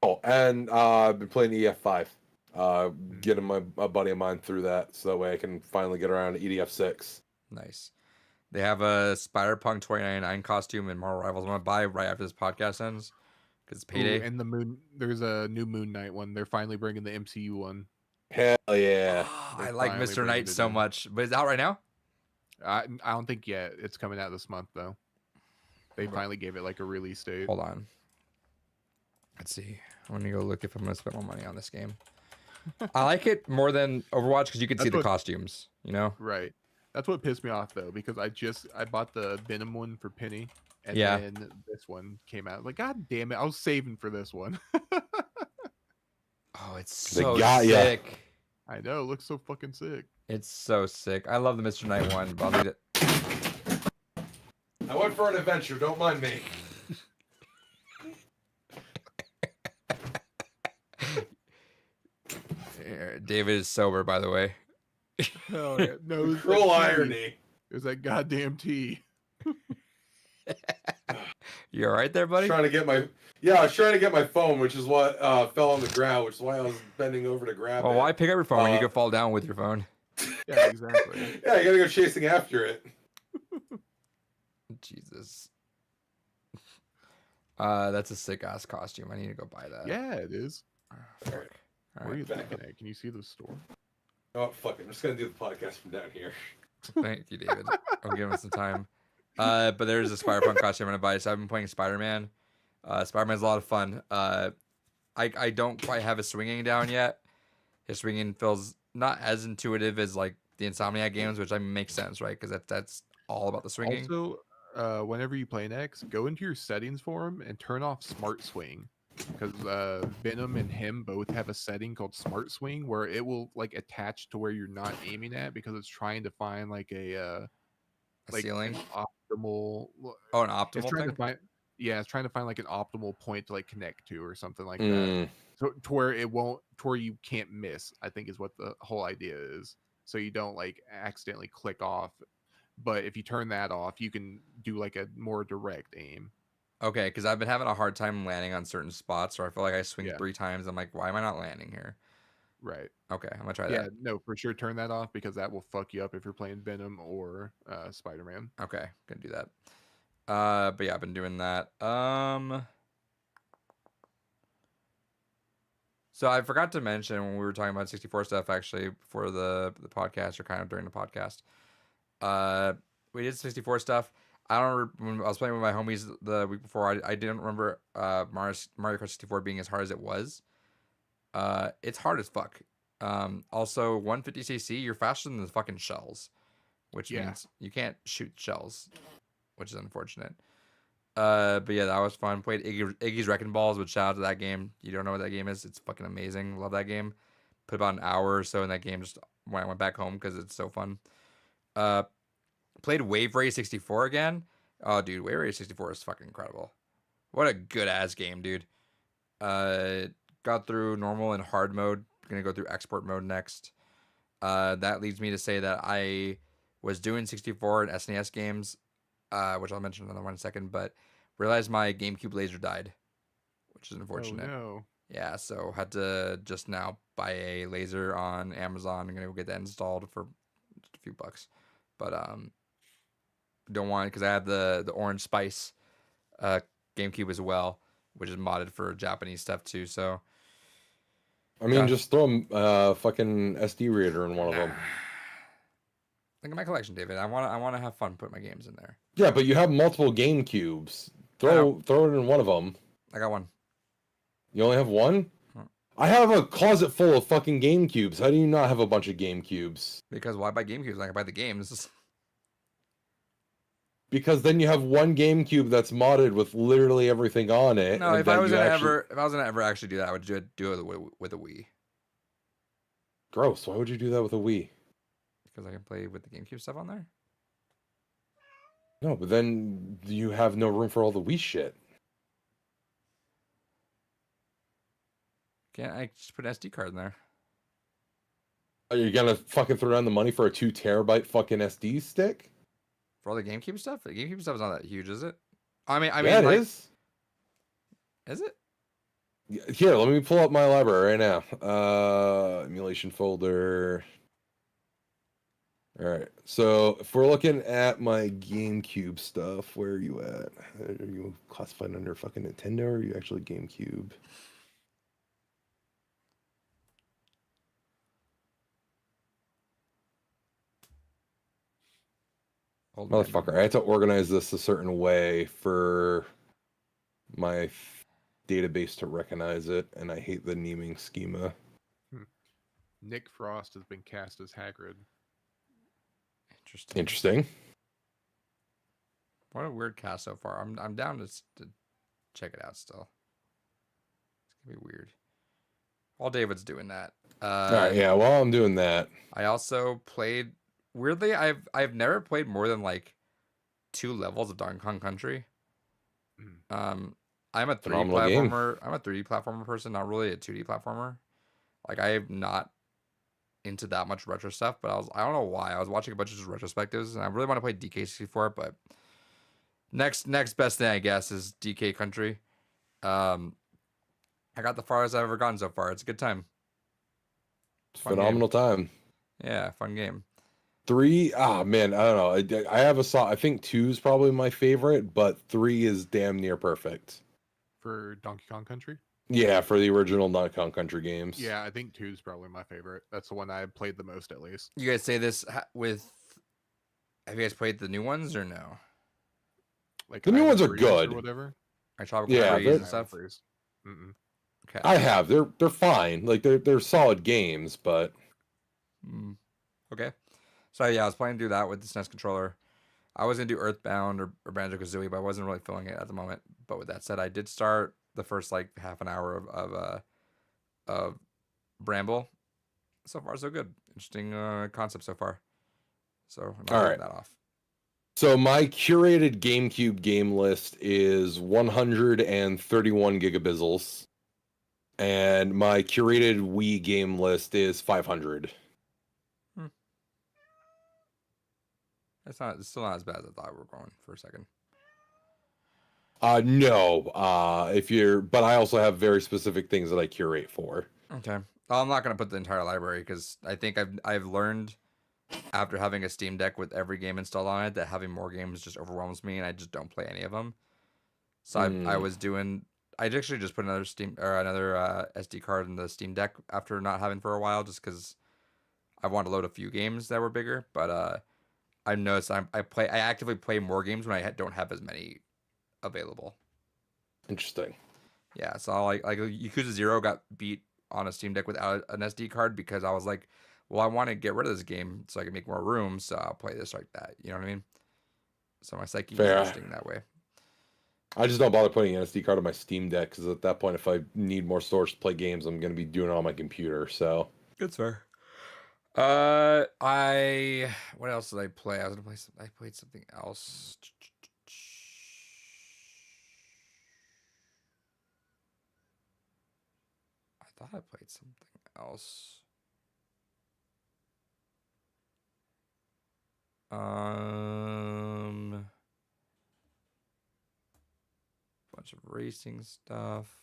Oh, and I've been playing EF5. Getting a buddy of mine through that so that way I can finally get around to EDF6. Nice. They have a Spider-Punk 2099 costume in Marvel Rivals I'm going to buy right after this podcast ends because it's payday. Ooh, and there's a new Moon Knight one. They're finally bringing the MCU one. Hell yeah. Oh, They're I like finally Mr. bringing Knight it so in. much. But it's out right now? I don't think yet. It's coming out this month though. They finally gave it like a release date. Hold on. Let's see. I'm going to go look if I'm going to spend more money on this game. I like it more than Overwatch because you can see the costumes, you know? Right. That's what pissed me off though, because I bought the Venom one for penny, and Yeah. then this one came out. Like, God damn it, I was saving for this one. Oh, it's They so got ya. sick. I know, it looks so fucking sick. It's so sick. I love the Mr. Knight one, but I'll need it. I went for an adventure, don't mind me. David is sober, by the way. Hell yeah. No, it's Cruel that tea. irony. There's that goddamn tea. You all right there, buddy? I was trying to get my phone, which is what fell on the ground, which is why I was bending over to grab Well, it. why pick up your phone when you could fall down with your phone? Yeah, exactly. Yeah, you gotta go chasing after it. Jesus. That's a sick ass costume. I need to go buy that. Yeah, it is. Oh, fuck. All Where are you right. looking at? Can you see the store? Oh fuck it, I'm just gonna do the podcast from down here. Thank you, David. I'm giving us some time. But there's a Spider-Punk costume I'm gonna buy. So I've been playing Spider-Man. Spider-Man's a lot of fun. I don't quite have his swinging down yet. His swinging feels not as intuitive as like the Insomniac games, which makes sense, right? Because that's all about the swinging. Also, whenever you play next, go into your settings for him and turn off Smart Swing. Because Venom and him both have a setting called Smart Swing where it will like attach to where you're not aiming at because it's trying to find like A ceiling. an optimal. Oh, an It's optimal trying thing. to find. Yeah, it's trying to find like an optimal point to like connect to or something like that. Mm. So to where to where you can't miss, I think is what the whole idea is. So you don't like accidentally click off. But if you turn that off, you can do like a more direct aim. Okay, because I've been having a hard time landing on certain spots, or I feel like I swing Yeah. 3 times. I'm like, why am I not landing here? Right. Okay, I'm gonna try Yeah, that. no, for sure turn that off because that will fuck you up if you're playing Venom or Spider-Man. Okay, gonna do that. But yeah, I've been doing that. So I forgot to mention when we were talking about 64 stuff actually before the podcast or kind of during the podcast. We did 64 stuff. I don't when I was playing with my homies the week before. I didn't remember Mario Kart 64 being as hard as it was. It's hard as fuck. Also 150cc, you're faster than the fucking shells, which Yeah. means you can't shoot shells, which is unfortunate. But yeah, that was fun. Played Iggy's Wrecking Balls, which shout out to that game. You don't know what that game is? It's fucking amazing. Love that game. Put about an hour or so in that game just when I went back home because it's so fun. Played Wave Race 64 again. Oh, dude, Wave Race 64 is fucking incredible. What a good ass game, dude. Got through normal and hard mode. Gonna go through export mode next. That leads me to say that I was doing 64 and SNES games, which I'll mention another one in a second, but realized my GameCube laser died, which is unfortunate. Oh no. Yeah, so had to just now buy a laser on Amazon. I'm gonna go get that installed for just a few bucks, but don't want it because I have the Orange Spice GameCube as well, which is modded for Japanese stuff too. So I mean, Yeah. just throw a fucking SD reader in one of them. Look at my collection, David. I want to have fun putting my games in there. Yeah, but you have multiple GameCubes. Throw it in one of them. I got one. You only have one? Huh. I have a closet full of fucking GameCubes. How do you not have a bunch of GameCubes? Because why buy GameCubes? I can buy the games. Because then you have one GameCube that's modded with literally everything on it. No, and if I then was you gonna actually- if I was gonna ever actually do that, I would do it with a Wii. Gross. Why would you do that with a Wii? Because I can play with the GameCube stuff on there. No, but then you have no room for all the Wii shit. Can't I just put an SD card in there? Are you gonna fucking throw down the money for a 2 terabyte fucking SD stick? For all the GameCube stuff? The GameCube stuff is not that huge, is it? I mean, Yeah, it like, is. Is it? Here, let me pull up my library right now. Emulation folder. All right. So if we're looking at my GameCube stuff, where are you at? Are you classified under fucking Nintendo, or are you actually GameCube? Old man. Motherfucker, I had to organize this a certain way for my database to recognize it, and I hate the naming schema. Nick Frost has been cast as Hagrid. Interesting. Interesting. What a weird cast so far. I'm down to check it out still. It's gonna be weird. While David's doing that, All right, yeah. While I'm doing that, I also played. Weirdly, I've never played more than like 2 levels of Donkey Kong Country. I'm a 3D Phenomenal game. platformer. I'm a 3D platformer person, not really a 2D platformer. Like I'm not into that much retro stuff, but I don't know why. I was watching a bunch of just retrospectives, and I really want to play DK64, but next best thing I guess is DK Country. I got the farthest I've ever gotten so far. It's a good time. Fun phenomenal time. Yeah, fun game. 3, man, I don't know. I have I think 2 is probably my favorite, but 3 is damn near perfect. For Donkey Kong Country? Yeah, for the original Donkey Kong Country games. Yeah, I think 2 is probably my favorite. That's the one I played the most, at least. You guys say this with. Have you guys played the new ones or no? Like The new ones are Island Freeze good. or whatever. Like Tropical Yeah, Freeze they're- and stuff. Mm-mm. Okay. I have. They're fine. Like they're solid games, but Okay. So yeah, I was playing through that with the SNES controller. I was gonna do Earthbound or Banjo Kazooie, but I wasn't really feeling it at the moment. But with that said, I did start the first like half an hour of Bramble. So far, so good. Interesting concept so far. So I'm not All writing right. that off. so my curated GameCube game list is 131 gigabizzles, and my curated Wii game list is 500. It's still not as bad as I thought we were going for a second. No, but I also have very specific things that I curate for. Okay. Well, I'm not gonna put the entire library because I think I've learned after having a Steam Deck with every game installed on it that having more games just overwhelms me and I just don't play any of them. So I was doing. I actually just put another SD card in the Steam Deck after not having for a while, just because I wanted to load a few games that were bigger. But I noticed I actively play more games when I don't have as many available. Interesting. Yeah, so like Yakuza 0 got beat on a Steam Deck without an SD card because I was like, well, I want to get rid of this game so I can make more room, so I'll play this like that. You know what I mean? So my psyche is Fair. interesting that way. I just don't bother putting an SD card on my Steam Deck because at that point, if I need more storage to play games, I'm going to be doing it on my computer. So That's fair. What else did I play? I was gonna play I played something else. I thought I played something else. Bunch of racing stuff.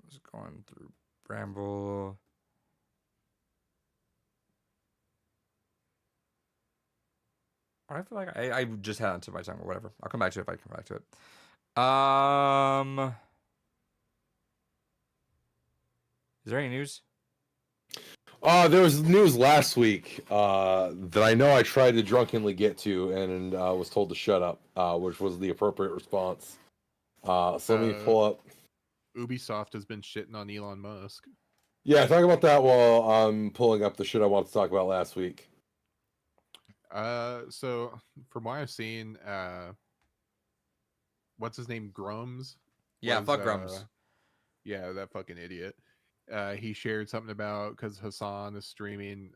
Was going through Bramble. I feel like I just had it to my tongue or whatever. I'll come back to it if I come back to it. Is there any news? there was news last week that I know I tried to drunkenly get to and was told to shut up, which was the appropriate response. So let me pull up. Ubisoft has been shitting on Elon Musk. Yeah, talk about that while I'm pulling up the shit I wanted to talk about last week. So from what I've seen, what's his name, Grums? Yeah, fuck Grums. Yeah, that fucking idiot. He shared something about because Hassan is streaming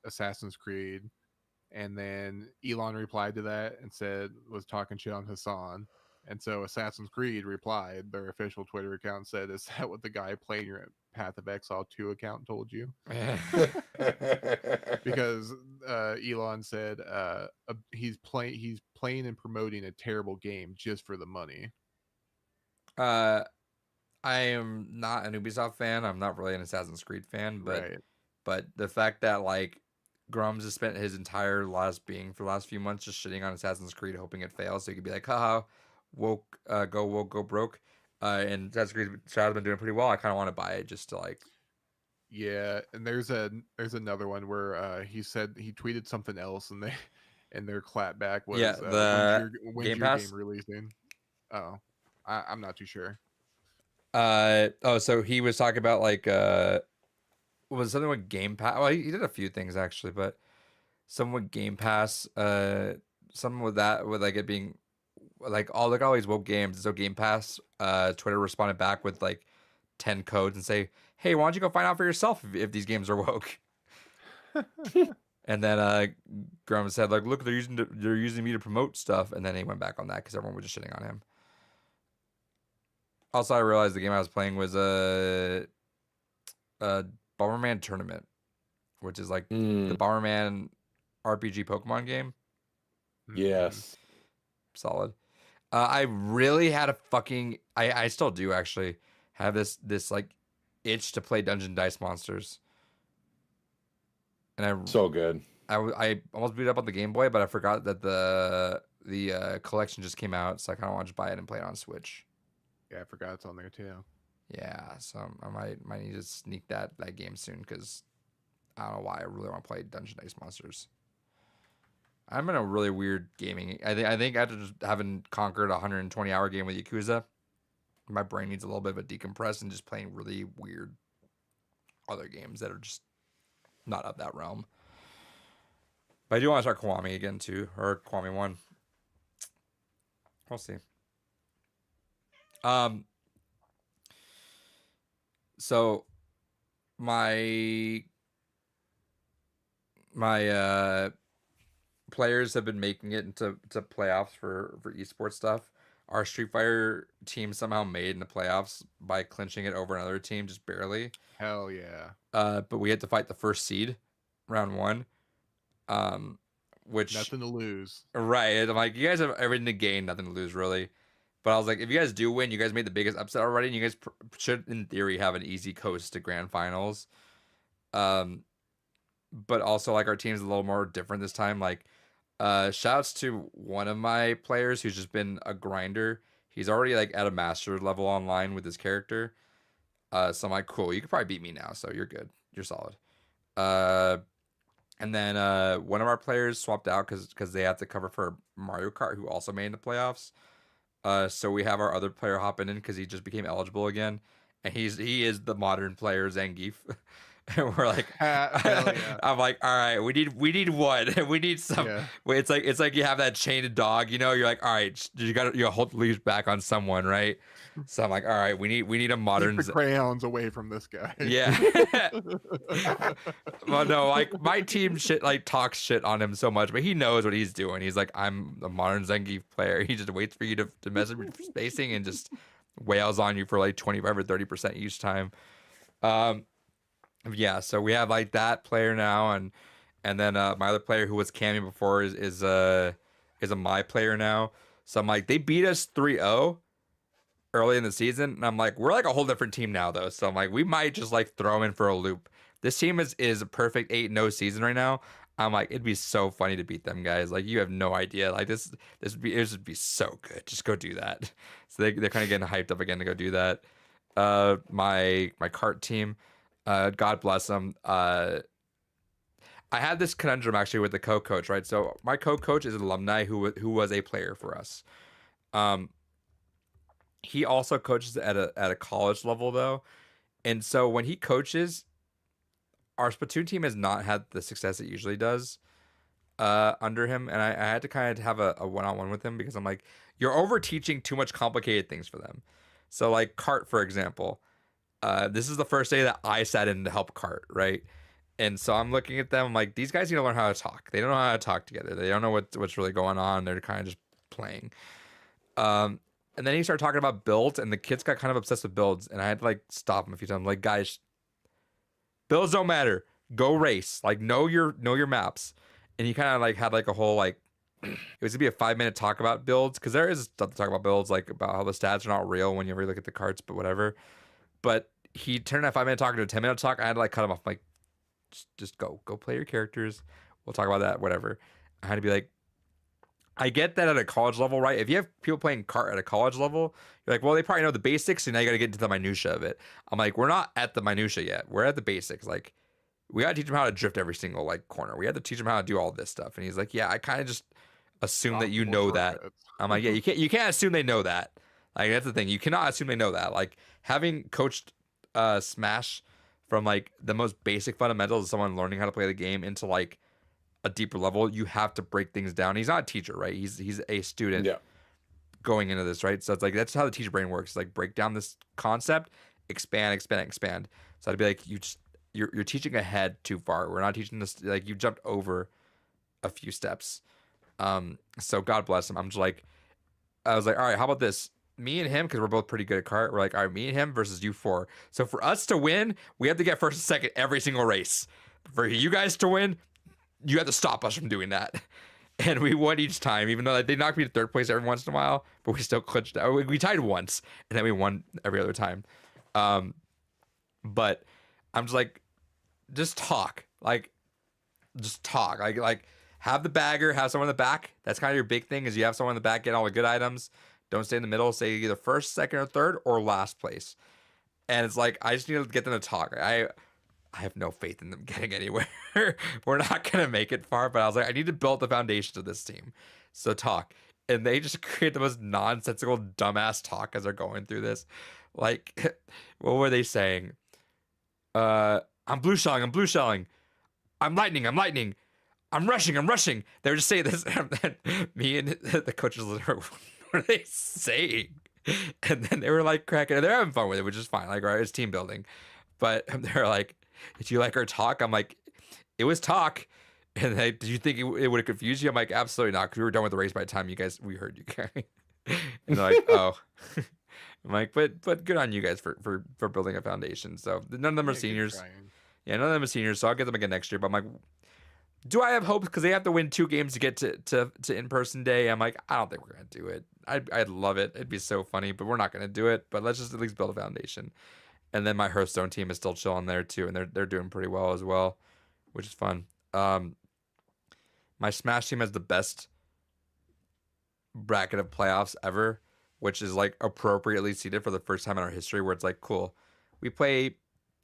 Assassin's Creed, and then Elon replied to that and said was talking shit on Hassan. And so Assassin's Creed replied, their official Twitter account said, "Is that what the guy playing your Path of Exile 2 account told you?" Because Elon said he's playing and promoting a terrible game just for the money. I am not an Ubisoft fan. I'm not really an Assassin's Creed fan, but the fact that like Grums has spent his entire last few months just shitting on Assassin's Creed, hoping it fails, so he could be like, haha, woke, go broke. And Assassin's Creed Shadow's been doing pretty well. I kind of want to buy it just to like. Yeah, and there's another one where he said he tweeted something else, and their clapback was when's Game your Pass? game releasing? Oh, I'm not too sure. So he was talking about like was something with Game Pass. Well, he did a few things actually, but something with Game Pass, something with that, with like it being like, oh, look at all these woke games. So Game Pass, Twitter responded back with like 10 codes and say, hey, why don't you go find out for yourself if these games are woke? And then Graham said, like, look, they're using me to promote stuff. And then he went back on that because everyone was just shitting on him. Also, I realized the game I was playing was a Bomberman Tournament, which is like the Bomberman RPG Pokemon game. Yes. Solid. I really had a fucking... I still do, actually, have this like itch to play Dungeon Dice Monsters. And so good. I almost beat it up on the Game Boy, but I forgot that the collection just came out, so I kind of want to buy it and play it on Switch. Yeah, I forgot it's on there too. Yeah, so I might need to sneak that game soon because I don't know why I really want to play Dungeon Dice Monsters. I'm in a really weird gaming. I think after just having conquered a 120-hour game with Yakuza, my brain needs a little bit of a decompress and just playing really weird other games that are just not of that realm. But I do want to start Kiwami again too, or Kiwami 1. We'll see. So my players have been making it into playoffs for esports stuff. Our Street Fighter team somehow made in the playoffs by clinching it over another team, just barely. Hell yeah. But we had to fight the first seed, round 1. Which nothing to lose. Right. I'm like, you guys have everything to gain, nothing to lose, really. But I was like, if you guys do win, you guys made the biggest upset already, and you guys should, in theory, have an easy coast to grand finals. But also, like, our team's a little more different this time. Like, shouts to one of my players who's just been a grinder. He's already, like, at a master level online with his character. So I'm like, cool, you could probably beat me now, so you're good. You're solid. And then one of our players swapped out because they have to cover for Mario Kart, who also made the playoffs. So we have our other player hopping in because he just became eligible again, and he is the modern player Zangief. And we're like, Hell yeah. I'm like, all right, we need one, we need some. Yeah. It's like you have that chained dog, you know. You're like, all right, you got to hold the leash back on someone, right? So I'm like, all right, we need a modern. Keep the crayons away from this guy. Yeah. Well, no, like my team shit like talks shit on him so much, but he knows what he's doing. He's like, I'm a modern Zangief player. He just waits for you to mess with spacing and just wails on you for like 25 or 30% each time. Yeah, so we have like that player now, and then my other player who was camming before is a my player now. So I'm like, they beat us 3-0 early in the season, and I'm like, we're like a whole different team now though. So I'm like, we might just like throw him in for a loop. This team is a perfect 8-0 season right now. I'm like, it'd be so funny to beat them guys. Like, you have no idea. Like this would be so good. Just go do that. So they're kind of getting hyped up again to go do that. My cart team, God bless them. I had this conundrum actually with the co-coach, right? So my co-coach is an alumni who was a player for us. He also coaches at a college level though, and so when he coaches, our Splatoon team has not had the success it usually does under him, and I had to kind of have a one-on-one with him because I'm like, you're over teaching too much complicated things for them. So like Cart, for example, this is the first day that I sat in to help Cart, right? And so I'm looking at them, I'm like, these guys need to learn how to talk. They don't know how to talk together. They don't know what's really going on. They're kind of just playing. And then he started talking about builds, and the kids got kind of obsessed with builds, and I had to like stop him a few times. I'm like, guys, builds don't matter. Go race. Like, know your maps. And he kind of like had like a whole like, it was gonna be a 5-minute talk about builds, because there is stuff to talk about builds, like about how the stats are not real when you ever look at the carts, but whatever. But he turned that 5-minute talk into a 10-minute talk. I had to like cut him off. I'm like, just go play your characters. We'll talk about that, whatever. I had to be like, I get that at a college level, right? If you have people playing cart at a college level, you're like, well, they probably know the basics, and now you got to get into the minutia of it. I'm like, we're not at the minutia yet. We're at the basics. Like, we got to teach them how to drift every single like corner. We had to teach them how to do all this stuff. And he's like, yeah, I kind of just assume that you know that. I'm like, yeah, you can't assume they know that. Like, that's the thing. You cannot assume they know that. Like, having coached Smash from like the most basic fundamentals of someone learning how to play the game into like a deeper level, you have to break things down. He's not a teacher, right? He's a student going into this, right? So it's like, that's how the teacher brain works. Like, break down this concept, expand. So I'd be like, you're teaching ahead too far. We're not teaching this, like, you jumped over a few steps. So God bless him. I was like, all right, how about this? Me and him, because we're both pretty good at cart, we're like, all right, me and him versus you four. So for us to win, we have to get first and second every single race. For you guys to win, you have to stop us from doing that. And we won each time, even though they knocked me to third place every once in a while, but we still clinched. We tied once, and then we won every other time. But I'm just like, just talk. Like, have the bagger, have someone in the back. That's kind of your big thing, is you have someone in the back getting all the good items. Don't stay in the middle. Say either first, second, or third, or last place. And it's like, I just need to get them to talk. I have no faith in them getting anywhere. We're not going to make it far, but I was like, I need to build the foundation of this team. So talk. And they just create the most nonsensical, dumbass talk as they're going through this. Like, what were they saying? I'm blue shelling. I'm lightning. I'm rushing. They were just saying this. And then me and the coaches were, what are they saying? And then they were like cracking, and they're having fun with it, which is fine. Like, right, it's team building. But they're like, did you like our talk? I'm like, it was talk. And did you think it would have confused you? I'm like, absolutely not, because we were done with the race by the time we heard you guys. And they're like, oh. I'm like, but good on you guys for building a foundation. So none of them are seniors. Yeah, none of them are seniors, so I'll get them again next year. But I'm like, do I have hopes? Because they have to win 2 games to get to in-person day. I'm like, I don't think we're going to do it. I'd love it. It'd be so funny, but we're not going to do it. But let's just at least build a foundation. And then my Hearthstone team is still chilling there too, and they're doing pretty well as well, which is fun. My Smash team has the best bracket of playoffs ever, which is like appropriately seated for the first time in our history, where it's like, cool. We play,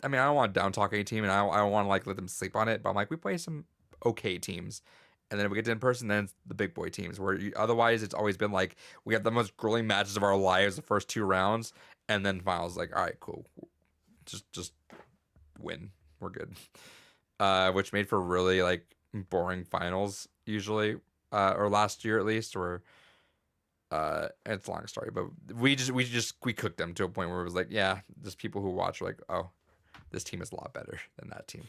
I mean, I don't want to down talk any team, and I don't want to like let them sleep on it, but I'm like, we play some okay teams. And then if we get to in person, then it's the big boy teams. Otherwise, it's always been like we have the most grueling matches of our lives the first 2 rounds, and then finals like, all right, cool, just win, we're good. Which made for really like boring finals usually, or last year at least, or it's a long story, but we cooked them to a point where it was like, yeah, just people who watch were like, oh, this team is a lot better than that team.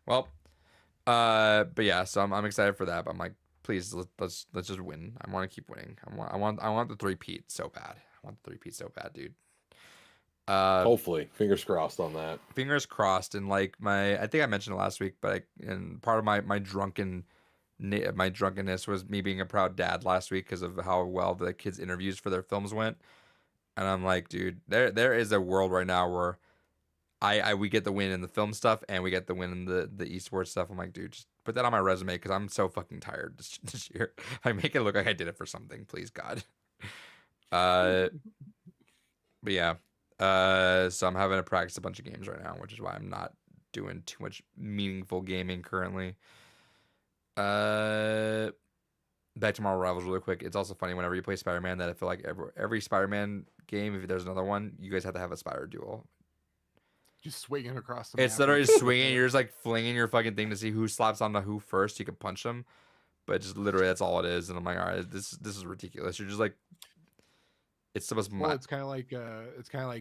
Well, but yeah, so I'm excited for that. But I'm like, please let's just win. I want to keep winning. I want the 3-peat so bad. I want the 3-peat so bad, dude. Hopefully, fingers crossed on that. Fingers crossed. And like I think I mentioned it last week, but and part of my drunkenness was me being a proud dad last week because of how well the kids' interviews for their films went. And I'm like, dude, there is a world right now where we get the win in the film stuff and we get the win in the esports stuff. I'm like, dude, just put that on my resume because I'm so fucking tired this year. I make it look like I did it for something, please God. But yeah. So I'm having to practice a bunch of games right now, which is why I'm not doing too much meaningful gaming currently. Back to Marvel Rivals really quick. It's also funny whenever you play Spider-Man that I feel like every Spider-Man game, if there's another one, you guys have to have a Spider duel. Just swinging across the It's map. literally just swinging. You're just like flinging your fucking thing to see who slaps onto who first. You can punch them, but just literally that's all it is. And I'm like, all right, this is ridiculous. You're just like, it's the most. Well, it's kind of like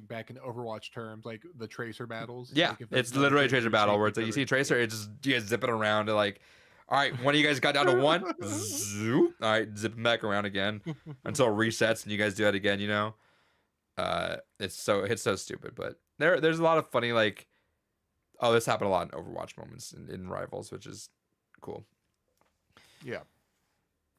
back in Overwatch terms, like the Tracer battles. Yeah, like if there's it's another literally a Tracer, Tracer battle take where it's like you see Tracer, it's just you guys zipping around to like, all right, one of you guys got down to one, zoop, all right, zipping back around again until it resets and you guys do that again. You know, it's so stupid, but there's a lot of funny like, oh, this happened a lot in Overwatch moments in Rivals, which is cool. Yeah.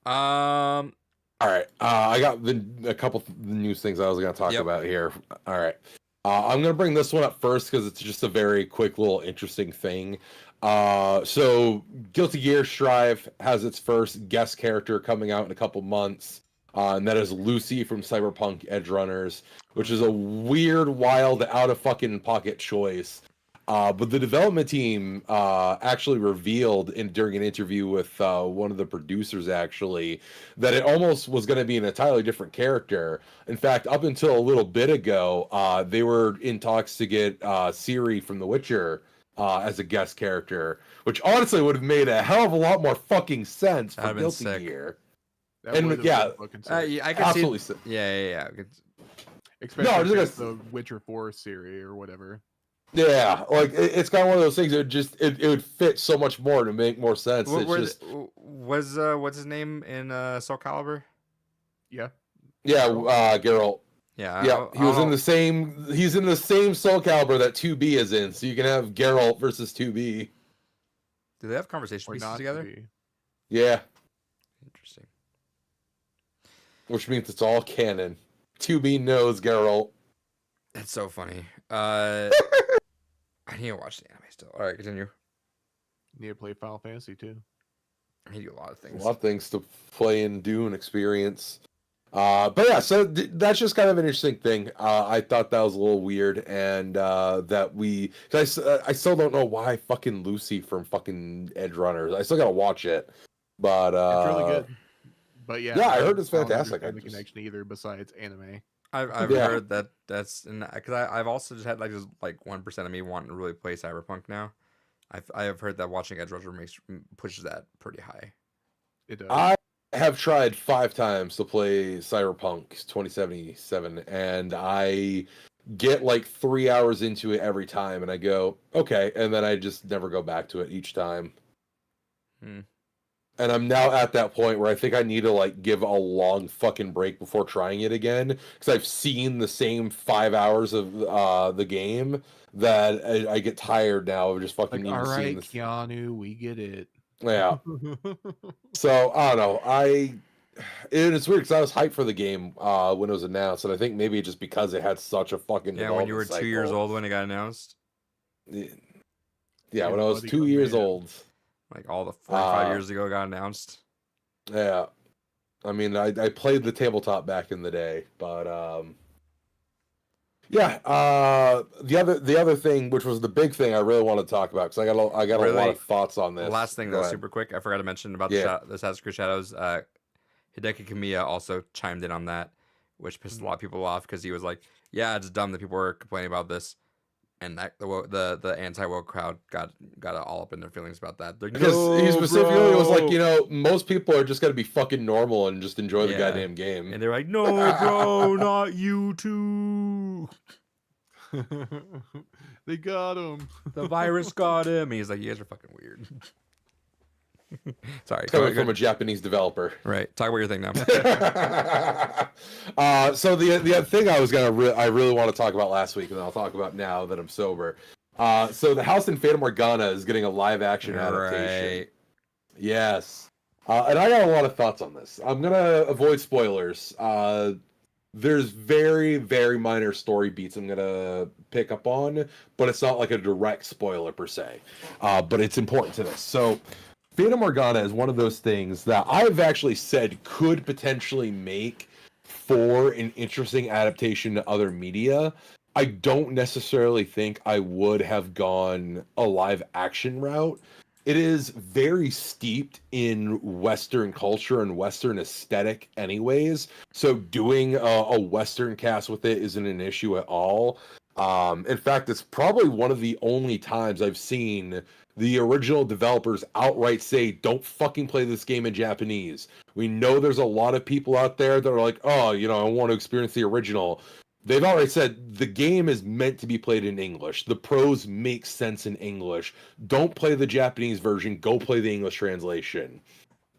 All right, I got a couple news things I was going to talk about here. All right, I'm going to bring this one up first because it's just a very quick little interesting thing. So Guilty Gear Strive has its first guest character coming out in a couple months, and that is Lucy from Cyberpunk Edge Runners, which is a weird, wild, out of fucking pocket choice. But the development team actually revealed during an interview with one of the producers, actually, that it almost was going to be an entirely different character. In fact, up until a little bit ago, they were in talks to get Ciri from The Witcher as a guest character, which honestly would have made a hell of a lot more fucking sense for Guilty Gear. And yeah, I can absolutely see. Yeah. Especially with the Witcher 4 series or whatever. Yeah, like it's kind of one of those things. It would fit so much more to make more sense. Was what's his name in Soul Calibur? Yeah, Geralt. Yeah, he was in the same. He's in the same Soul Calibur that 2B is in. So you can have Geralt versus 2B. Do they have conversation pieces together? Yeah. Interesting. Which means it's all canon. 2B knows Geralt. That's so funny. I need to watch the anime still. All right, continue. Need to play Final Fantasy too. I need to do a lot of things. A lot of things to play and do and experience. But yeah, so that's just kind of an interesting thing. I thought that was a little weird, and that I still don't know why fucking Lucy from fucking Edge Runners. I still gotta watch it, but it's really good. But yeah, I heard it's fantastic. I don't understand the connection either, besides anime. I've heard that's because I've also just had like 1% of me wanting to really play Cyberpunk now. I have heard that watching Edge Runners pushes that pretty high. It does. I have tried 5 times to play Cyberpunk 2077, and I get like 3 hours into it every time, and I go okay, and then I just never go back to it each time. And I'm now at that point where I think I need to like give a long fucking break before trying it again, because I've seen the same 5 hours of the game that I get tired now of just fucking. Like, all right, Keanu, we get it. Yeah. So I don't know. It's weird because I was hyped for the game when it was announced, and I think maybe just because it had such a fucking when you were 2 years old when it got announced. Yeah, when I was 2 years old. Like all the 45 years ago got announced. Yeah. I mean, I played the tabletop back in the day, but Yeah. The other thing, which was the big thing, I really want to talk about because I got a lot of thoughts on this. Last thing, though, super quick. I forgot to mention about the Assassin's Creed Shadows. Hideki Kamiya also chimed in on that, which pissed a lot of people off because he was like, "Yeah, it's dumb that people were complaining about this." And that the anti-woke crowd got all up in their feelings about that. They're, because he specifically was like, most people are just gonna be fucking normal and just enjoy the goddamn game. And they're like, no, bro, not you too. They got him. The virus got him. And he's like, you guys are fucking weird. Sorry, coming from a Japanese developer. Right. Talk about your thing now. So the other thing I really want to talk about last week, and I'll talk about now that I'm sober. So the House in Fata Morgana is getting a live action adaptation. Right. Yes. And I got a lot of thoughts on this. I'm gonna avoid spoilers. There's very, very minor story beats I'm gonna pick up on, but it's not like a direct spoiler per se. But it's important to this. So Fata Morgana is one of those things that I've actually said could potentially make for an interesting adaptation to other media. I don't necessarily think I would have gone a live action route. It is very steeped in Western culture and Western aesthetic anyways, so doing a Western cast with it isn't an issue at all. In fact, it's probably one of the only times I've seen the original developers outright say, don't fucking play this game in Japanese. We know there's a lot of people out there that are like, oh, I want to experience the original. They've already said the game is meant to be played in English. The prose makes sense in English. Don't play the Japanese version. Go play the English translation.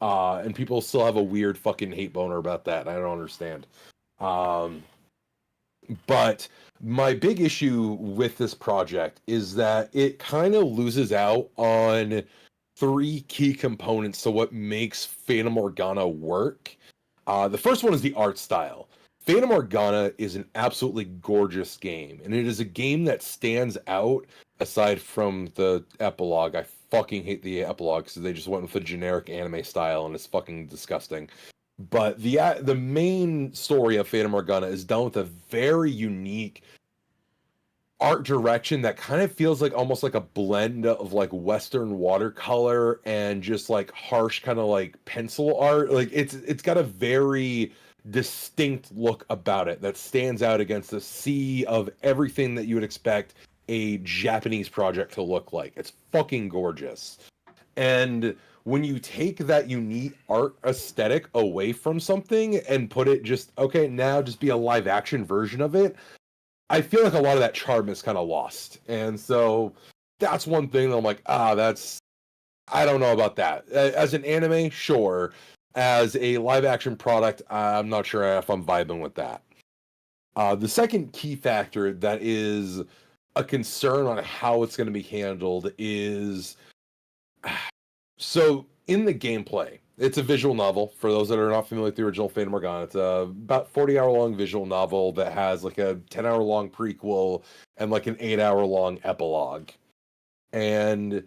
And people still have a weird fucking hate boner about that. I don't understand. But my big issue with this project is that it kind of loses out on three key components to what makes Fata Morgana work. The first one is the art style. Fata Morgana is an absolutely gorgeous game, and it is a game that stands out aside from the epilogue. I fucking hate the epilogue because they just went with a generic anime style, and it's fucking disgusting. But the main story of Fata Morgana is done with a very unique art direction that kind of feels like almost like a blend of like Western watercolor and just like harsh kind of like pencil art. Like it's got a very distinct look about it that stands out against the sea of everything that you would expect a Japanese project to look like. It's fucking gorgeous. And when you take that unique art aesthetic away from something and put it just, okay, now just be a live action version of it, I feel like a lot of that charm is kind of lost. And so that's one thing that I'm like, I don't know about that. As an anime, sure. As a live action product, I'm not sure if I'm vibing with that. The second key factor that is a concern on how it's going to be handled is, so in the gameplay, it's a visual novel. For those that are not familiar with the original Fata Morgana, it's a about 40-hour long visual novel that has like a 10-hour long prequel and like an 8-hour long epilogue. And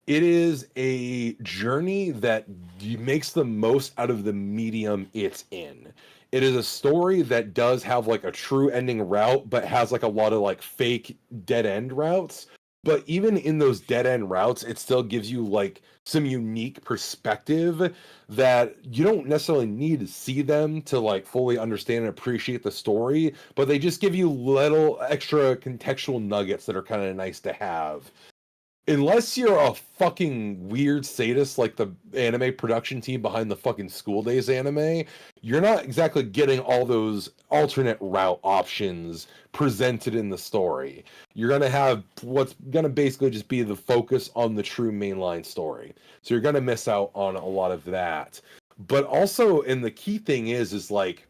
it is a journey that makes the most out of the medium it's in. It is a story that does have like a true ending route, but has like a lot of like fake dead end routes. But even in those dead end routes, it still gives you like some unique perspective that you don't necessarily need to see them to like fully understand and appreciate the story, but they just give you little extra contextual nuggets that are kind of nice to have. Unless you're a fucking weird sadist like the anime production team behind the fucking School Days anime, you're not exactly getting all those alternate route options presented in the story. You're going to have what's going to basically just be the focus on the true mainline story. So you're going to miss out on a lot of that. But also, and the key thing is like,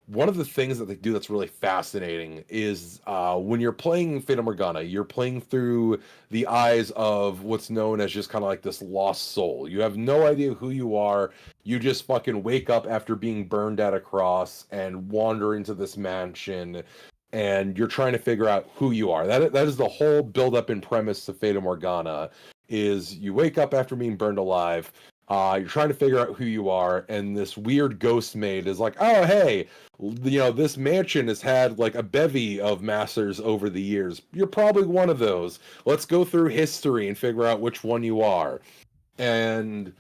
one of the things that they do that's really fascinating is when you're playing Fata Morgana, you're playing through the eyes of what's known as just kind of like this lost soul. You have no idea who you are. You just fucking wake up after being burned at a cross and wander into this mansion, and you're trying to figure out who you are. That is the whole build-up and premise of Fata Morgana, is you wake up after being burned alive. You're trying to figure out who you are, and this weird ghost maid is like, "Oh, hey, this mansion has had like a bevy of masters over the years. You're probably one of those. Let's go through history and figure out which one you are." And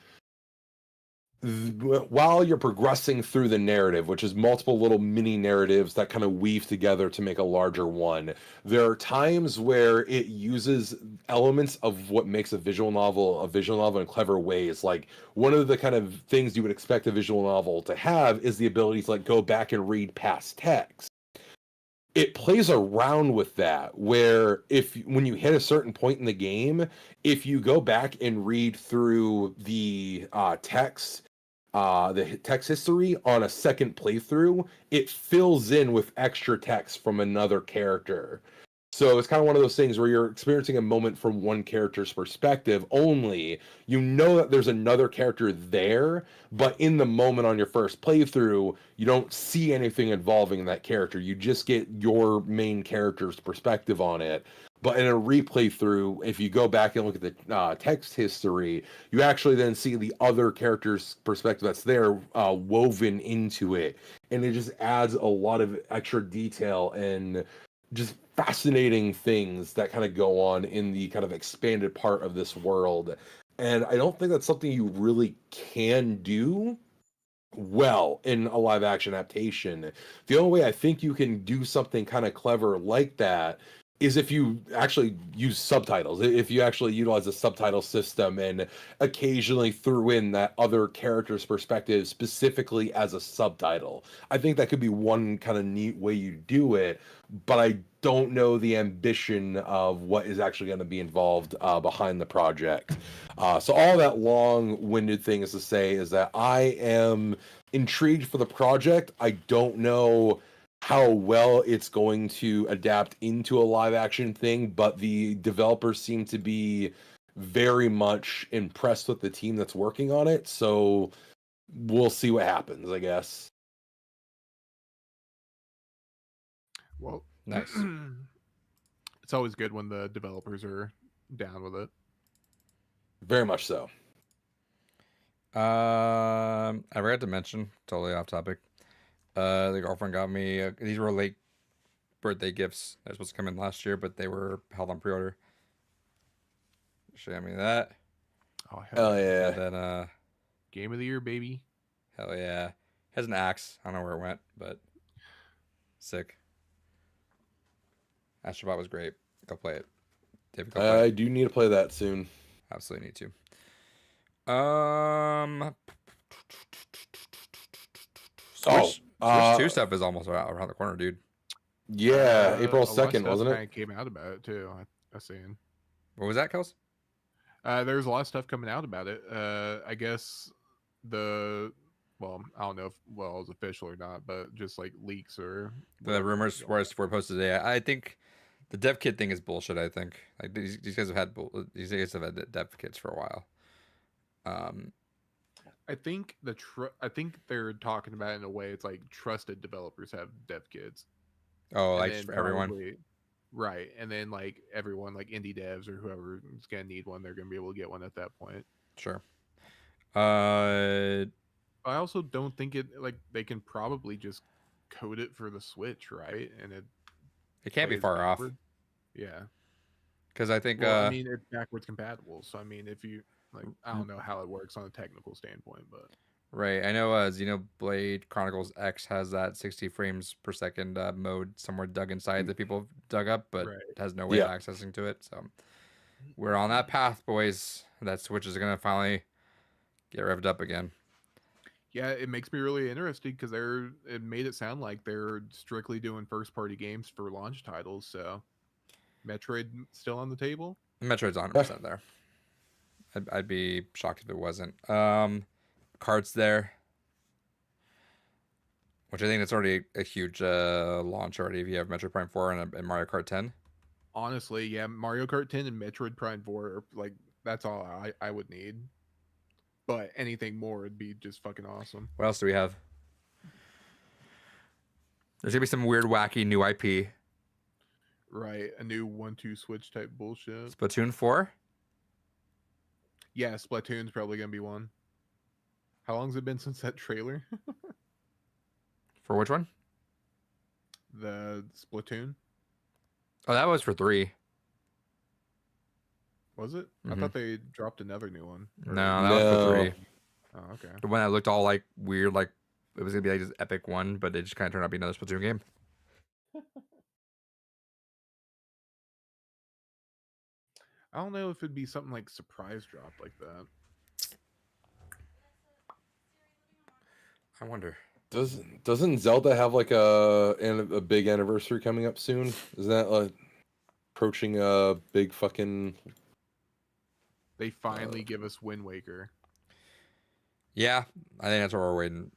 while you're progressing through the narrative, which is multiple little mini narratives that kind of weave together to make a larger one, there are times where it uses elements of what makes a visual novel in clever ways. Like, one of the kind of things you would expect a visual novel to have is the ability to like go back and read past text. It plays around with that, where if when you hit a certain point in the game, if you go back and read through the text history on a second playthrough, it fills in with extra text from another character. So it's kind of one of those things where you're experiencing a moment from one character's perspective only. You know that there's another character there, but in the moment on your first playthrough, you don't see anything involving that character. You just get your main character's perspective on it. But in a replay through, if you go back and look at the text history, you actually then see the other character's perspective that's there woven into it. And it just adds a lot of extra detail and just fascinating things that kind of go on in the kind of expanded part of this world. And I don't think that's something you really can do well in a live action adaptation. The only way I think you can do something kind of clever like that is if you actually use subtitles. If you actually utilize a subtitle system and occasionally threw in that other character's perspective specifically as a subtitle. I think that could be one kind of neat way you do it, but I don't know the ambition of what is actually going to be involved behind the project. So all that long-winded thing is to say is that I am intrigued for the project. I don't know how well it's going to adapt into a live action thing, but the developers seem to be very much impressed with the team that's working on it. So we'll see what happens, I guess. Well, Nice. it's always good when the developers are down with it. Very much so. I forgot to mention, totally off topic. The girlfriend got me. These were late birthday gifts. They're supposed to come in last year, but they were held on pre-order. She got me that. Oh Hell yeah. And then Game of the year, baby. hell yeah. Has an axe. I don't know where it went, but sick. Astrobot was great. Go play it. David, go play I it. do need to play that soon. Absolutely need to. Switch 2 stuff is almost around the corner, dude. Yeah, April a lot of 2nd, stuff wasn't it? kinda came out about it too. I seen. What was that, Kels? There's a lot of stuff coming out about it. I guess I don't know if it's official or not, but just like leaks or The rumors were posted today. I think the dev kit thing is bullshit. I think like these guys have had dev kits for a while. I think I think they're talking about it in a way it's like trusted developers have dev kits. Oh, And like then for everyone. probably- Right. And then like everyone, like indie devs or whoever is gonna need one, they're gonna be able to get one at that point. Sure. I also don't think it like they can probably just code it for the Switch, right? And it can't be plays far off backward. Yeah. because I think Well, I mean, it's backwards compatible. So I mean, if you like, I don't know how it works on a technical standpoint, but right. I know Xenoblade Chronicles X has that 60 frames per second mode somewhere dug inside that people dug up, but Right. has no way of accessing to it. So we're on that path, boys. That Switch is gonna finally get revved up again. yeah, it makes me really interested because it made it sound like they're strictly doing first party games for launch titles. So Metroid still on the table? Metroid's 100% there. I'd be shocked if it wasn't. Cards there, which I think that's already a huge launch already. If you have Metroid Prime 4 and Mario Kart 10. Honestly, yeah, Mario Kart 10 and Metroid Prime 4 are like that's all I would need. But anything more would be just fucking awesome. What else do we have? There's gonna be some weird, wacky new IP. Right, a new 1-2 switch type bullshit. Splatoon 4. Yeah, Splatoon's probably gonna be one. How long's it been since that trailer? For which one? The Splatoon? Oh, that was for 3. Was it? I Mhm. thought they dropped another new one. Or- No, that was for No. 3. Oh, okay. The one that looked all like weird, like it was gonna be like this epic one, but it just kind of turned out to be another Splatoon game. I don't know if it'd be something like surprise drop like that. I wonder. Doesn't Zelda have like a big anniversary coming up soon? Isn't that like approaching a big fucking? They finally give us Wind Waker. Yeah, I think that's what we're waiting.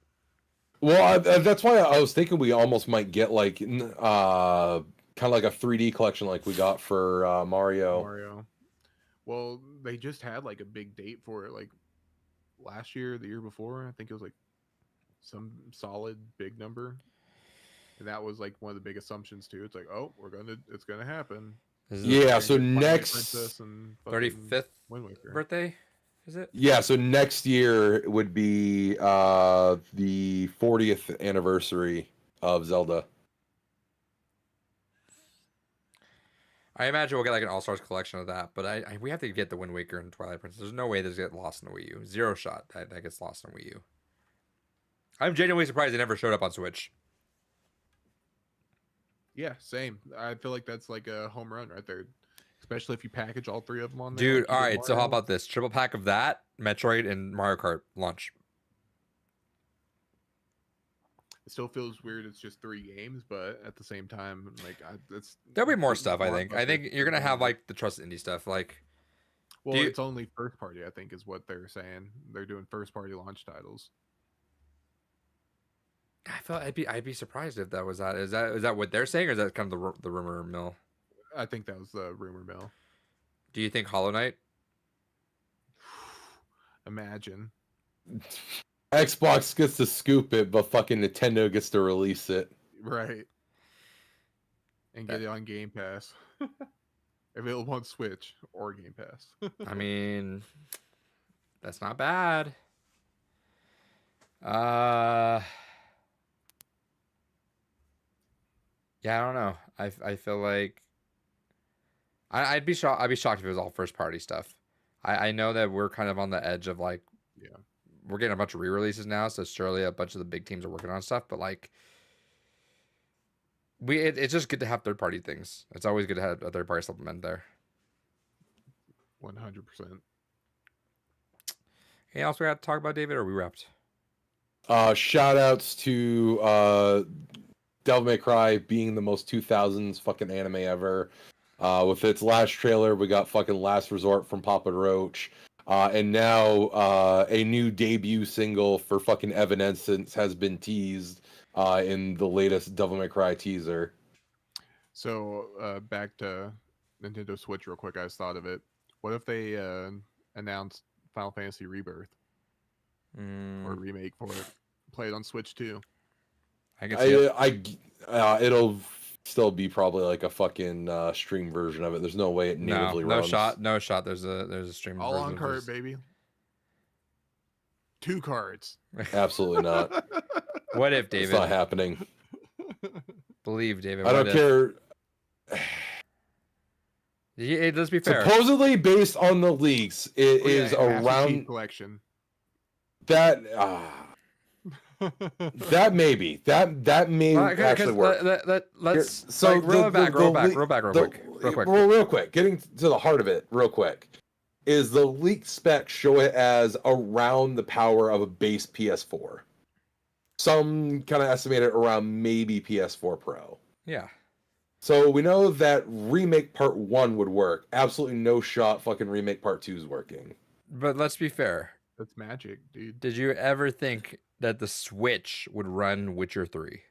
Well, that's why I was thinking we almost might get like kind of like a 3D collection like we got for Mario. Mario. Well, they just had like a big date for it, like last year, the year before. I think it was like some solid big number, and that was like one of the big assumptions too. It's like, oh, it's gonna happen. This is Yeah, so Twilight next Princess and the fucking 35th Wind Waker. birthday, is it? Yeah, so next year would be the 40th anniversary of Zelda. I imagine we'll get like an All Stars collection of that, but we have to get the Wind Waker and Twilight Princess. There's no way this get lost in the Wii U. Zero shot that gets lost in Wii U. I'm genuinely surprised they never showed up on Switch. Yeah, same. I feel like that's like a home run right there, especially if you package all 3 of them on there. Dude, like you all did right, so how Mario. about this? Triple pack of that, Metroid, and Mario Kart launch. It still feels weird. It's just 3 games, but at the same time, like it's There'll be more beating stuff, I think. I Blockbuster think you're for gonna have Nintendo. like the trusted indie stuff. Like, Well, you- it's only first party. I think is what they're saying. They're doing first party launch titles. I felt I'd be surprised if that was that. Is that what they're saying, or is that kind of the rumor mill? I think that was the rumor mill. Do you think Hollow Knight? Imagine. Xbox gets to scoop it, but fucking Nintendo gets to release it. Right. And get it on Game Pass. Available on Switch or Game Pass. I mean, that's not bad. Yeah, I don't know. I feel like I'd be shocked. I'd be shocked if it was all first party stuff. I know that we're kind of on the edge of like, Yeah. we're getting a bunch of re-releases now, so surely a bunch of the big teams are working on stuff. But like, it's just good to have third party things. It's always good to have a third party supplement there. 100%. Anything else we got to talk about, David? Or are we wrapped? Shout outs to Devil May Cry being the most 2000s fucking anime ever. With its last trailer, we got fucking Last Resort from Papa Roach. And now a new debut single for fucking Evanescence has been teased in the latest Devil May Cry teaser. So back to Nintendo Switch real quick. I just thought of it. What if they announced Final Fantasy Rebirth or a remake for it? Play it on Switch too. I can see it. It'll still be probably like a fucking stream version of it. There's no way it natively No runs. shot. No shot. There's a stream. All version on of cart, this. baby. 2 cards. Absolutely not. What if, It's David? not happening. Believe, David. I what don't if? care. Let's be fair. Supposedly based on the leaks, it Oh, yeah, is it has a around Chief Collection. that. That maybe that may actually work. Let's So like, roll it back real quick. Real quick. Getting to the heart of it, real quick, is the leaked specs show it as around the power of a base PS4. Some kind of estimate it around maybe PS4 Pro. Yeah. So we know that remake part 1 would work. Absolutely no shot fucking remake part 2 is working. But let's be fair. That's magic, dude. Did you ever think that the Switch would run Witcher 3?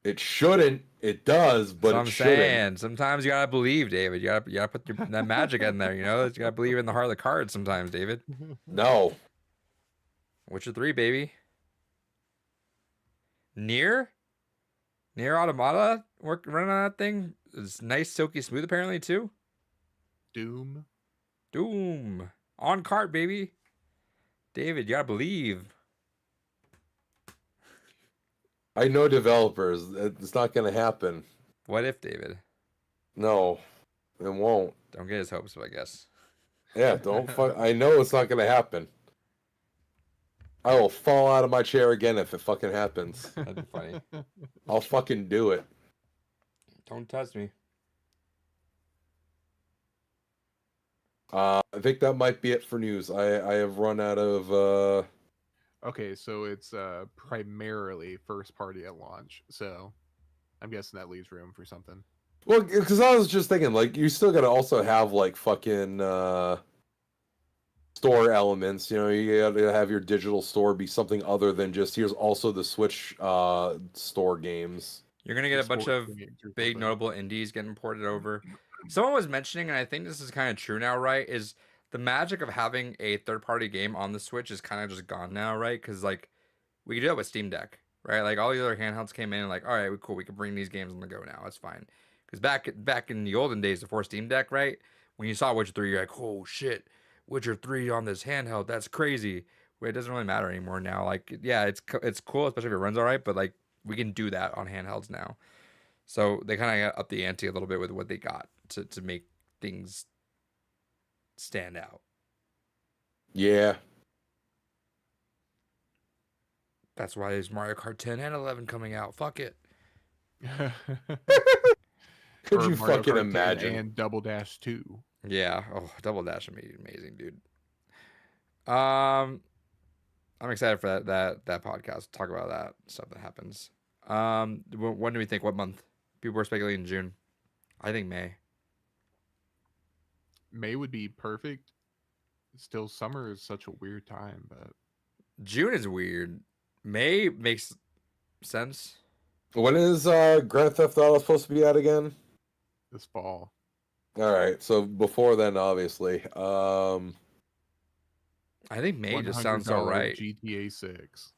It shouldn't. It does, but That's what it I'm shouldn't. saying. Sometimes you gotta believe, David. You gotta put that magic in there. You know, you gotta believe in the heart of the card. Sometimes, David. No. Witcher 3, baby. Near Automata running on that thing. It's nice, silky smooth. Apparently too. Doom. Doom on cart, baby. David, you gotta believe. I know developers. It's not gonna happen. What if, David? No, it won't. Don't get his hopes up, I guess. Yeah, don't fuck. I know it's not gonna happen. I will fall out of my chair again if it fucking happens. That'd be funny. I'll fucking do it. Don't touch me. I think that might be it for news. I have run out of. Okay, so it's primarily first party at launch. So I'm guessing that leaves room for something. Well, because I was just thinking, like, you still gotta also have like fucking store elements. You know, you gotta have your digital store be something other than just here's also the Switch store games. You're gonna get a bunch Sports of games or big something. notable indies getting ported over. Someone was mentioning, and I think this is kind of true now, right? Is the magic of having a third-party game on the Switch is kind of just gone now, right? Because like we could do that with Steam Deck, right? Like all the other handhelds came in and like, all right, cool, we can bring these games on the go now. It's fine. Because back in the olden days before Steam Deck, right? When you saw Witcher 3, you're like, oh shit, Witcher 3 on this handheld, that's crazy. Where it doesn't really matter anymore now. Like, yeah, it's cool, especially if it runs all right, but like we can do that on handhelds now. So they kind of got up the ante a little bit with what they got to make things stand out. Yeah. That's why there's Mario Kart 10 and 11 coming out. Fuck it. Could Or you Mario fucking Kart 10 imagine? And Double Dash 2. Yeah. Oh, Double Dash would be amazing, dude. I'm excited for that podcast. Talk about that stuff that happens. When do we think? What month? People were speculating June. I think May. May would be perfect. Still, summer is such a weird time, but June is weird. May makes sense. When is Grand Theft Auto supposed to be out again? this fall. All right, so before then, obviously. I think May just sounds so $100 right. GTA 6.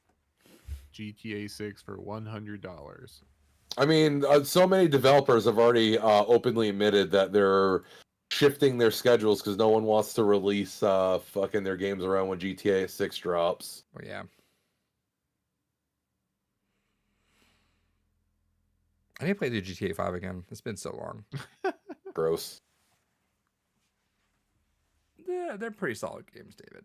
GTA 6 for $100. I mean, so many developers have already openly admitted that they're shifting their schedules because no one wants to release fucking their games around when GTA 6 drops. Oh yeah. I need to play the GTA 5 again. It's been so long. Gross. Yeah, they're pretty solid games, David.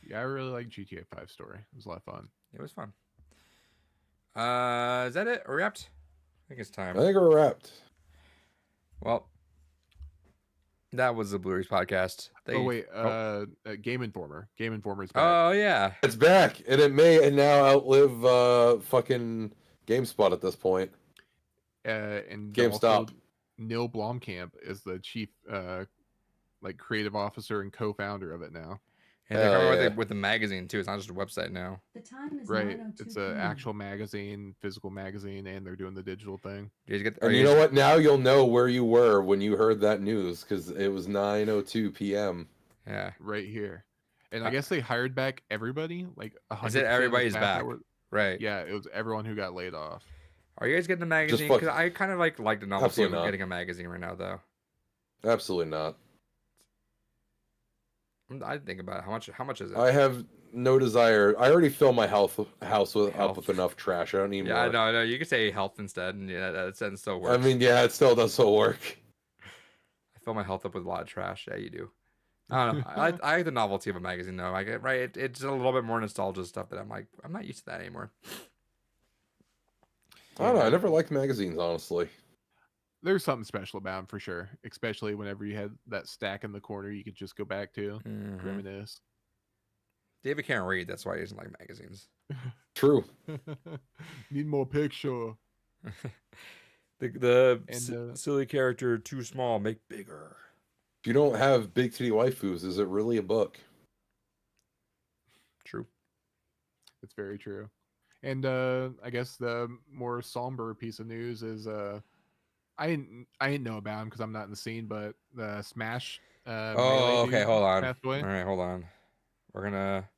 Yeah, I really like GTA 5 story. It was a lot of fun. It was fun. Is that it? Are we wrapped? I think it's time. I think we're wrapped. Well, that was the Blu-rays podcast. Game Informer. Game Informer's back. Oh yeah. It's back, and it may now outlive fucking GameSpot at this point. And GameStop. also Neil Blomkamp is the chief creative officer and co-founder of it now. And they're coming yeah. with the magazine too. It's not just a website now. The time is Right. 9:02 It's an p.m. actual magazine, physical magazine, and they're doing the digital thing. Did you get? And you know what? Now you'll know where you were when you heard that news because it was 9:02 p.m. Yeah. Right here. And I guess they hired back everybody. Like 100%. I said everybody's of the staff back. that were- Right. Yeah, it was everyone who got laid off. Are you guys getting the magazine? fuck- Because I kind of like the novelty Absolutely of not. getting a magazine right now, though. Absolutely not. I think about it. How much is it? I have no desire. I already fill my house up Health. with enough trash. I don't need Yeah, more. no. You could say health instead, and yeah, that sentence still works. I mean, yeah, it still does still work. I fill my health up with a lot of trash. Yeah, you do. I don't know. I like the novelty of a magazine though. Like it's a little bit more nostalgia stuff that I'm like I'm not used to that anymore. I don't know. I never liked magazines, honestly. There's something special about them for sure, especially whenever you had that stack in the corner you could just go back to, Mhm. reminisce. David can't read. That's why he doesn't like magazines. True. Need more picture. The silly character too small. Make bigger. If you don't have big titty waifus, is it really a book? True. It's very true. And I guess the more somber piece of news is I didn't know about him because I'm not in the scene, but the Smash. Oh, Melee okay. dude Hold on. passed away. All right, hold on. We're gonna.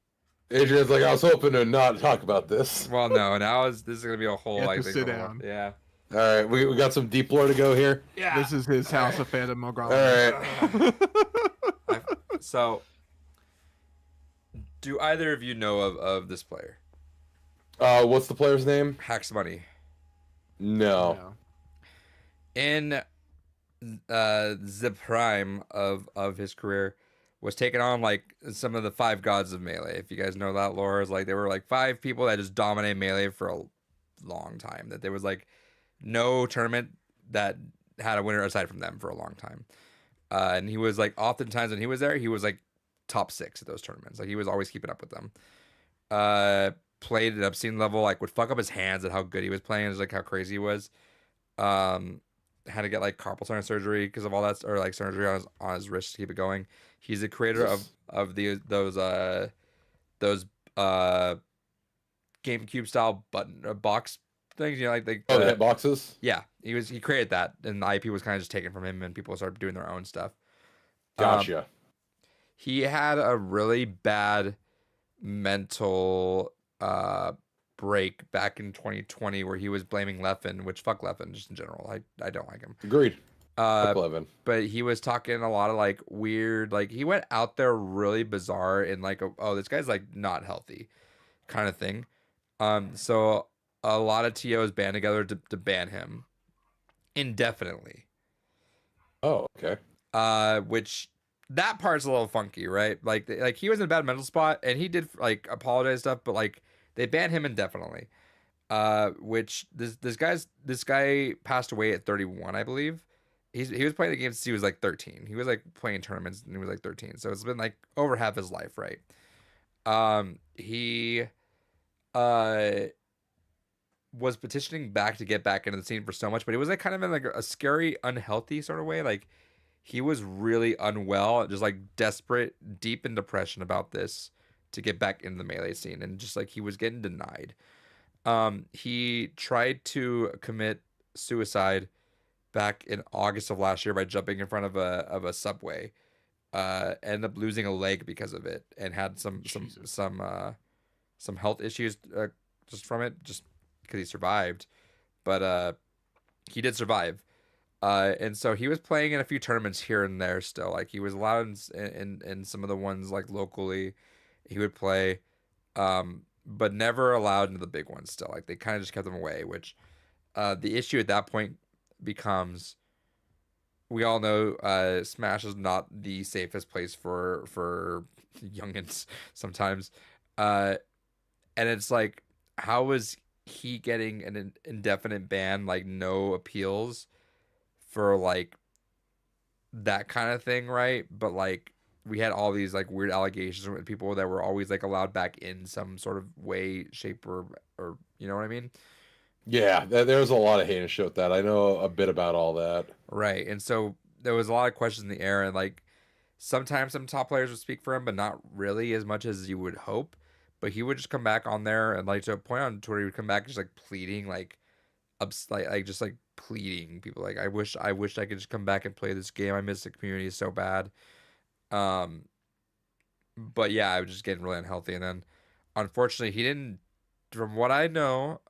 Adrian's like, I was hoping to not talk about this. Well, no. Now this is gonna be a whole You have like to thing sit for a while. down. Yeah. All right, we got some deep lore to go here. Yeah. This is his house of Phantom All Montgomery. right. So, Do either of you know of this player? What's the player's name? Hacks Money. No. No. In the prime of his career, was taking on like some of the five gods of Melee. If you guys know that lore, is like there were like five people that just dominated Melee for a long time. That there was like no tournament that had a winner aside from them for a long time. And he was like, oftentimes when he was there, he was like top 6 at those tournaments. Like he was always keeping up with them. Played at obscene level, like would fuck up his hands at how good he was playing, is like how crazy he was. Had to get like carpal tunnel surgery because of all that, or like surgery on his wrist to keep it going. He's the creator of those GameCube style button box things, you know, like Oh, the hitboxes? yeah, he created that, and the IP was kind of just taken from him, and people started doing their own stuff. Gotcha. He had a really bad mental break back in 2020 where he was blaming Leffen, which fuck Leffen just in general. I don't like him. Agreed. But But he was talking a lot of like weird, like he went out there really bizarre and like, oh, this guy's like not healthy kind of thing. So a lot of TOs band together to ban him indefinitely. Oh, okay. Which that part's a little funky, right? Like he was in a bad mental spot and he did like apologize stuff, but like they banned him indefinitely. Which this guy passed away at 31, I believe. He was playing the games since he was like 13. He was like playing tournaments and he was like 13. So it's been like over half his life, right? He was petitioning back to get back into the scene for so much, but it was like kind of in like a scary, unhealthy sort of way. Like he was really unwell, just like desperate, deep in depression about this to get back into the Melee scene, and just like he was getting denied. He tried to commit suicide back in August of last year by jumping in front of a subway. Ended up losing a leg because of it, and had some health issues just from it, just because he survived. But he did survive. And so he was playing in a few tournaments here and there still. Like he was allowed in some of the ones like locally he would play, but never allowed into the big ones still. Like they kind of just kept him away, which the issue at that point becomes, we all know Smash is not the safest place for youngins sometimes. And it's like, how is he getting an indefinite ban, like no appeals for like that kind of thing, right? But like we had all these like weird allegations with people that were always like allowed back in some sort of way, shape, or you know what I mean? Yeah, there was a lot of heinous shit with that. I know a bit about all that. Right. And so there was a lot of questions in the air, and like sometimes some top players would speak for him, but not really as much as you would hope. But he would just come back on there, and like to a point on Twitter, he would come back just like pleading, like like just like pleading people, like I wish I could just come back and play this game. I miss the community so bad. But yeah, I was just getting really unhealthy, and then unfortunately he didn't, from what I know,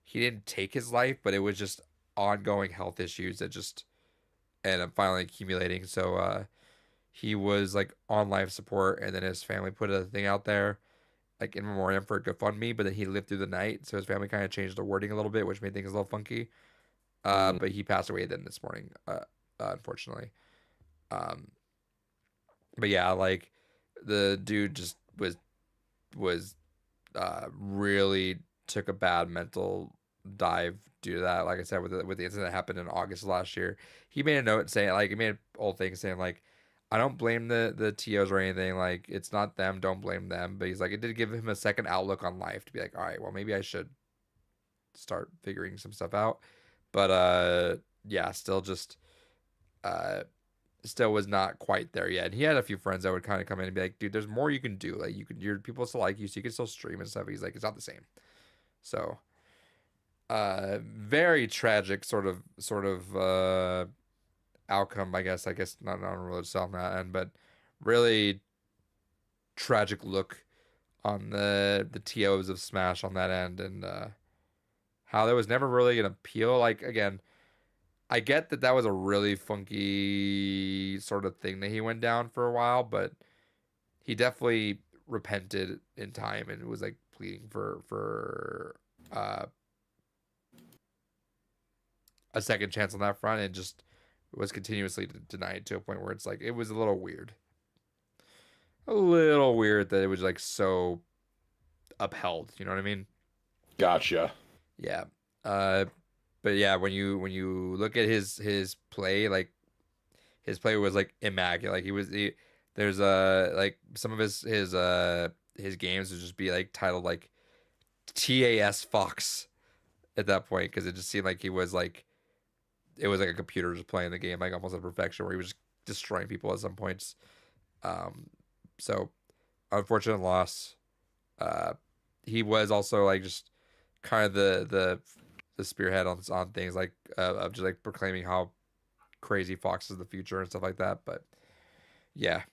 he didn't take his life, but it was just ongoing health issues that just ended up finally accumulating. So he was like on life support, and then his family put a thing out there like in memoriam for a GoFundMe, but then he lived through the night, so his family kind of changed the wording a little bit, which made things a little funky. But he passed away then this morning, unfortunately. But yeah, like the dude just was really took a bad mental dive due to that. Like I said, with the incident that happened in August of last year, he made a note saying, like, he made an old thing saying like, I don't blame the TOs or anything. Like, it's not them. Don't blame them. But he's like, it did give him a second outlook on life to be like, all right, well, maybe I should start figuring some stuff out. But yeah, still just still was not quite there yet. And he had a few friends that would kind of come in and be like, dude, there's more you can do. Like, your people still like you, so you can still stream and stuff. He's like, it's not the same. So very tragic sort of outcome, I guess not really on that end, but really tragic look on the TOs of Smash on that end, and how there was never really an appeal. Like, again, I get that was a really funky sort of thing that he went down for a while, but he definitely repented in time and was like pleading for a second chance on that front, and just was continuously denied to a point where it's like it was a little weird that it was like so upheld, you know what I mean? Gotcha. Yeah. But yeah, when you look at his play, like his play was like immaculate. Like there's like some of his games would just be like titled like TAS Fox at that point, because it just seemed like he was like it was like a computer just playing the game like almost at perfection, where he was just destroying people at some points. So unfortunate loss. Uh, he was also like just kind of the spearhead on things like of just like proclaiming how crazy Fox is the future and stuff like that. But yeah,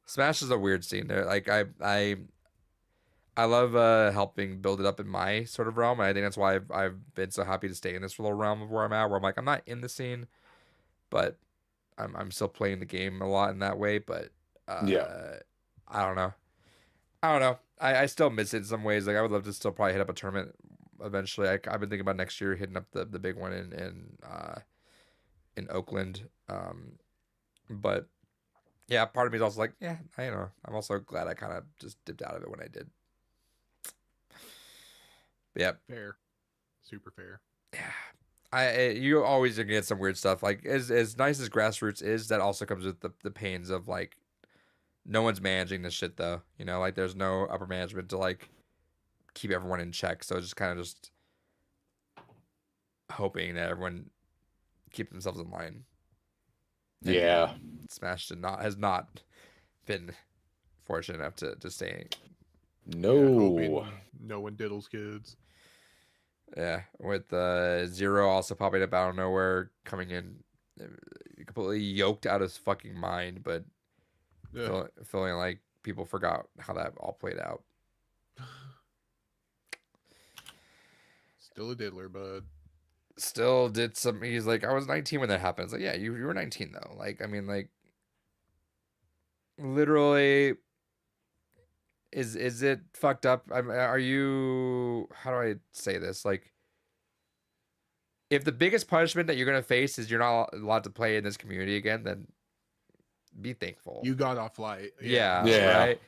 Smash is a weird scene there. Like I love helping build it up in my sort of realm. And I think that's why I've been so happy to stay in this little realm of where I'm at, where I'm like I'm not in the scene, but I'm still playing the game a lot in that way. But Yeah. I don't know. I don't know. I still miss it in some ways. Like I would love to still probably hit up a tournament eventually. I've been thinking about next year hitting up the big one in Oakland. But yeah, part of me is also like, yeah, I know. I'm also glad I kind of just dipped out of it when I did. But yeah, Fair, super fair. yeah. You always gonna get some weird stuff. Like as nice as grassroots is, that also comes with the pains of like no one's managing this shit though. You know, like there's no upper management to like keep everyone in check. So it's just kind of just hoping that everyone keep themselves in line. And Yeah. Smash has not been fortunate enough to stay. No. Yeah, hoping no one diddles kids. Yeah, with Zero also popping up out of nowhere, coming in completely yoked out of his fucking mind, but feeling like people forgot how that all played out. Still a diddler, bud. Still did some. He's like, I was 19 when that happened. It's like, yeah, you were 19 though. Like, I mean, like, literally, is it fucked up? Are you? How do I say this? Like, if the biggest punishment that you're gonna face is you're not allowed to play in this community again, then be thankful. You got off light. Yeah, Yeah. right.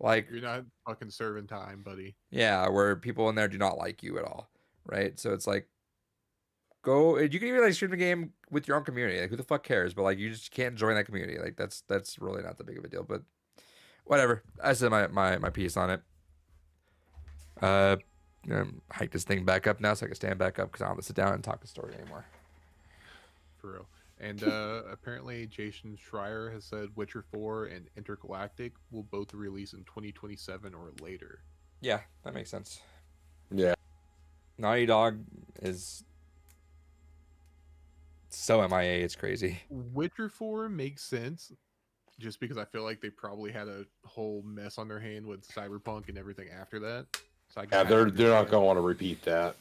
Like, You're not fucking serving time, buddy. yeah, where people in there do not like you at all, right? So it's like, go. You can even like stream the game with your own community. Like, who the fuck cares? But like, you just can't join that community. Like, that's really not that big of a deal. But whatever. I said my piece on it. Hike this thing back up now so I can stand back up because I don't have to sit down and talk the story anymore. For real. And apparently Jason Schreier has said Witcher 4 and Intergalactic will both release in 2027 or later. Yeah, that makes sense. Yeah. Naughty Dog is so MIA, it's crazy. Witcher 4 makes sense just because I feel like they probably had a whole mess on their hand with Cyberpunk and everything after that. So Yeah, they're not gonna want to repeat that.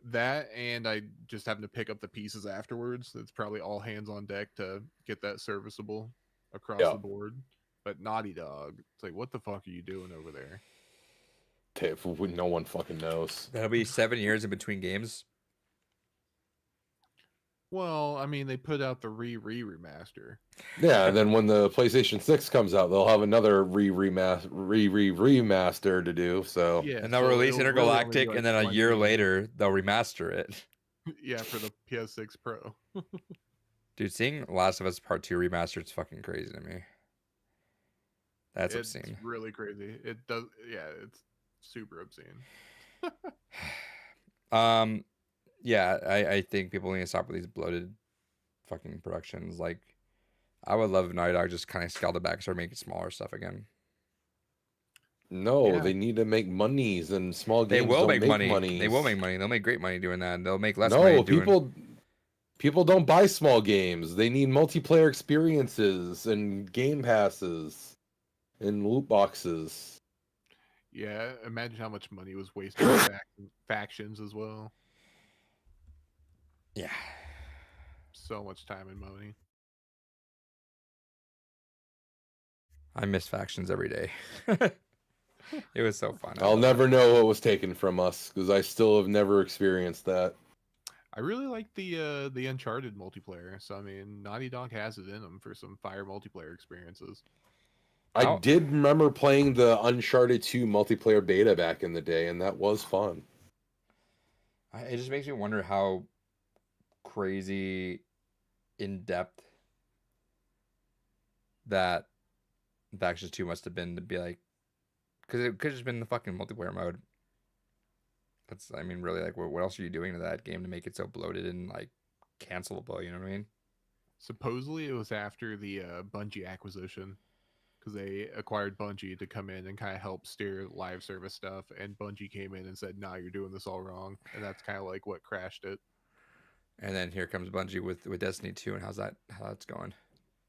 That, and I just having to pick up the pieces afterwards. It's probably all hands on deck to get that serviceable across the board. But Naughty Dog, it's like, what the fuck are you doing over there? No one fucking knows. That'll be 7 years in between games. Well, I mean, they put out the remaster. Yeah, and then when the PlayStation 6 comes out, they'll have another remaster to do. So Yeah, and they'll release Intergalactic, and then a year later they'll remaster it. Yeah, for the PS6 Pro. Dude, seeing Last of Us Part 2 remastered is fucking crazy to me. That's It's obscene. really crazy. It does, yeah, it's super obscene. Yeah, I think people need to stop with these bloated fucking productions. Like, I would love if Naughty Dog just kind of scaled it back and started making smaller stuff again. No, they need to make monies, and small games They will make money. monies. They will make money. They'll make great money doing that. They'll make less money doing... people don't buy small games. They need multiplayer experiences and game passes and loot boxes. Yeah, imagine how much money was wasted on factions as well. Yeah. So much time and money. I miss factions every day. It was so fun. I'll never know what was taken from us because I still have never experienced that. I really like the Uncharted multiplayer. So I mean, Naughty Dog has it in them for some fire multiplayer experiences. I did remember playing the Uncharted 2 multiplayer beta back in the day, and that was fun. It just makes me wonder how crazy in depth that Factions 2 must have been to be like, because it could have just been the fucking multiplayer mode. That's, I mean, really, like, what else are you doing to that game to make it so bloated and like cancelable? You know what I mean? Supposedly, it was after the Bungie acquisition because they acquired Bungie to come in and kind of help steer live service stuff. And Bungie came in and said, "Nah, you're doing this all wrong," and that's kind of like what crashed it. And then here comes Bungie with Destiny 2, and how that's going?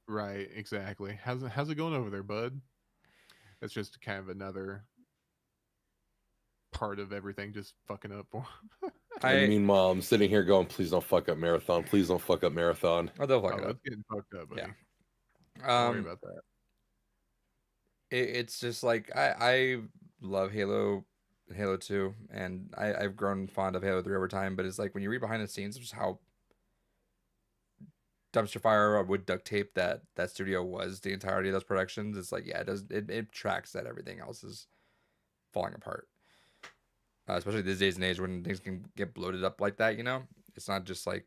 Right, exactly. How's it going over there, bud? That's just kind of another part of everything just fucking up for 'em. And meanwhile, I'm sitting here going, "Please don't fuck up Marathon. Please don't fuck up Marathon." Oh, they'll fuck Oh, it up. it's getting fucked up, buddy. Yeah. Don't worry about that. It's just like I love Halo 2, and I've grown fond of Halo 3 over time, but it's like when you read behind the scenes just how dumpster fire with duct tape that studio was the entirety of those productions, it's like, yeah, it tracks that everything else is falling apart. Especially these days and age when things can get bloated up like that, you know? It's not just like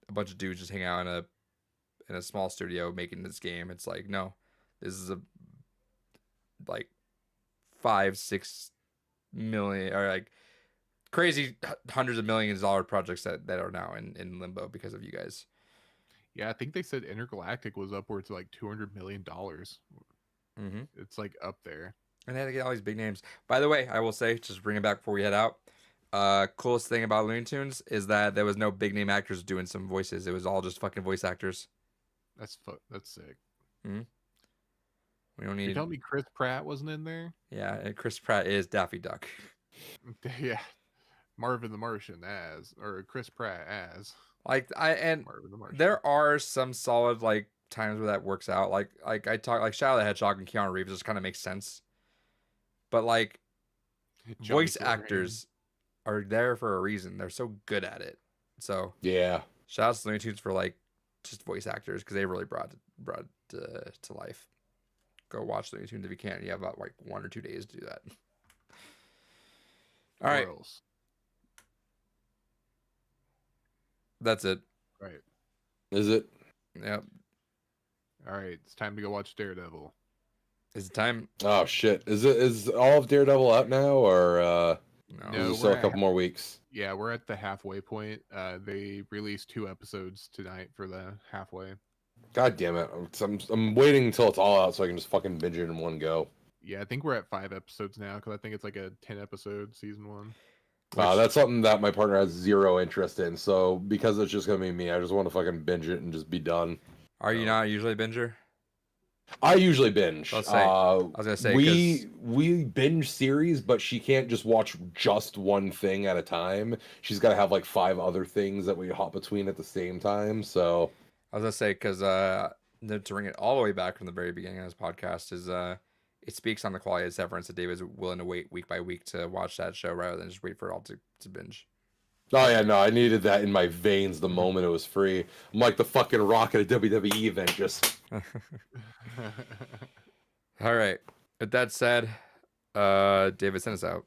a bunch of dudes just hang out in a small studio making this game. It's like, no, this is a like 5-6 million or like crazy hundreds of millions of dollar projects that are now in limbo because of you guys. Yeah, I think they said Intergalactic was upwards of like $200 million. Mm-hmm. It's like up there. And they had to get all these big names. By the way, I will say, just bring it back before we head out. Coolest thing about Looney Tunes is that there was no big name actors doing some voices. It was all just fucking voice actors. That's sick. Mm-hmm. We don't need. You tell me Chris Pratt wasn't in there? Yeah, and Chris Pratt is Daffy Duck. Yeah, Marvin the Martian or Chris Pratt as. Like Marvin the Martian. There are some solid like times where that works out. Like I talk like Shadow the Hedgehog and Keanu Reeves just kind of makes sense. But like voice actors are there for a reason. They're so good at it. So yeah, shout out to Looney Tunes for like just voice actors because they really brought to life. Go watch Looney Tunes if you can. You have about like 1 or 2 days to do that. All right. That's it. Right. Is it? Yep. All right. It's time to go watch Daredevil. Is it time? Oh shit! Is all of Daredevil out now, or No, is it still a couple more weeks? Yeah, we're at the halfway point. They released 2 episodes tonight for the halfway. God damn it! I'm waiting until it's all out so I can just fucking binge it in one go. Yeah, I think we're at 5 episodes now because I think it's like a 10 episode season 1. That's something that my partner has zero interest in. So because it's just gonna be me, I just want to fucking binge it and just be done. Are you not usually a binger? I usually binge. I was gonna say we binge series, but she can't just watch just one thing at a time. She's got to have like 5 other things that we hop between at the same time. So I was gonna say because to bring it all the way back from the very beginning of this podcast is it speaks on the quality of Severance that David's willing to wait week by week to watch that show rather than just wait for it all to binge. Oh yeah, no, I needed that in my veins the moment it was free. I'm like the fucking Rock at a WWE event, just. All right. With that said, David, send us out.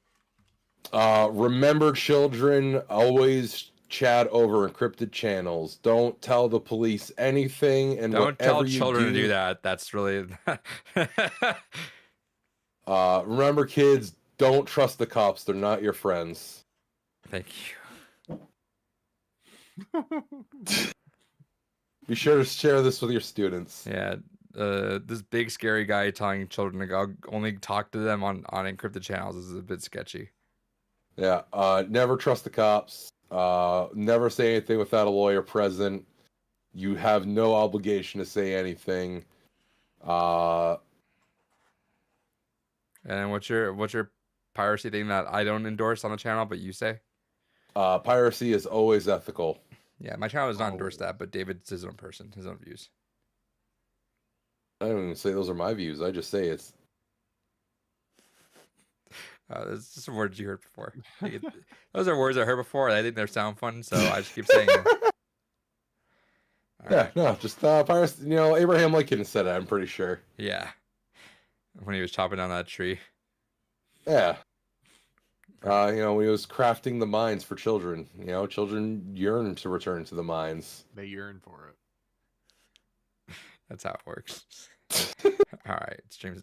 Remember, children, always chat over encrypted channels. Don't tell the police anything, and don't tell children to do that. That's really. Remember, kids, don't trust the cops. They're not your friends. Thank you. Be sure to share this with your students. Yeah, this big scary guy telling children to go only talk to them on encrypted channels is a bit sketchy. Yeah, never trust the cops. Never say anything without a lawyer present. You have no obligation to say anything. And what's your piracy thing that I don't endorse on the channel, but you say? Piracy is always ethical. Yeah, my channel does not endorse that, but David's his own person, his own views. I don't even say those are my views. I just say it's. It's just words you heard before. Those are words I heard before. And I think they sound fun, so I just keep saying them. Yeah, no, just Pirates. Abraham Lincoln said it. I'm pretty sure. Yeah. When he was chopping down that tree. Yeah. When he was crafting the mines for children. Children yearn to return to the mines. They yearn for it. That's how it works. All right, stream's done.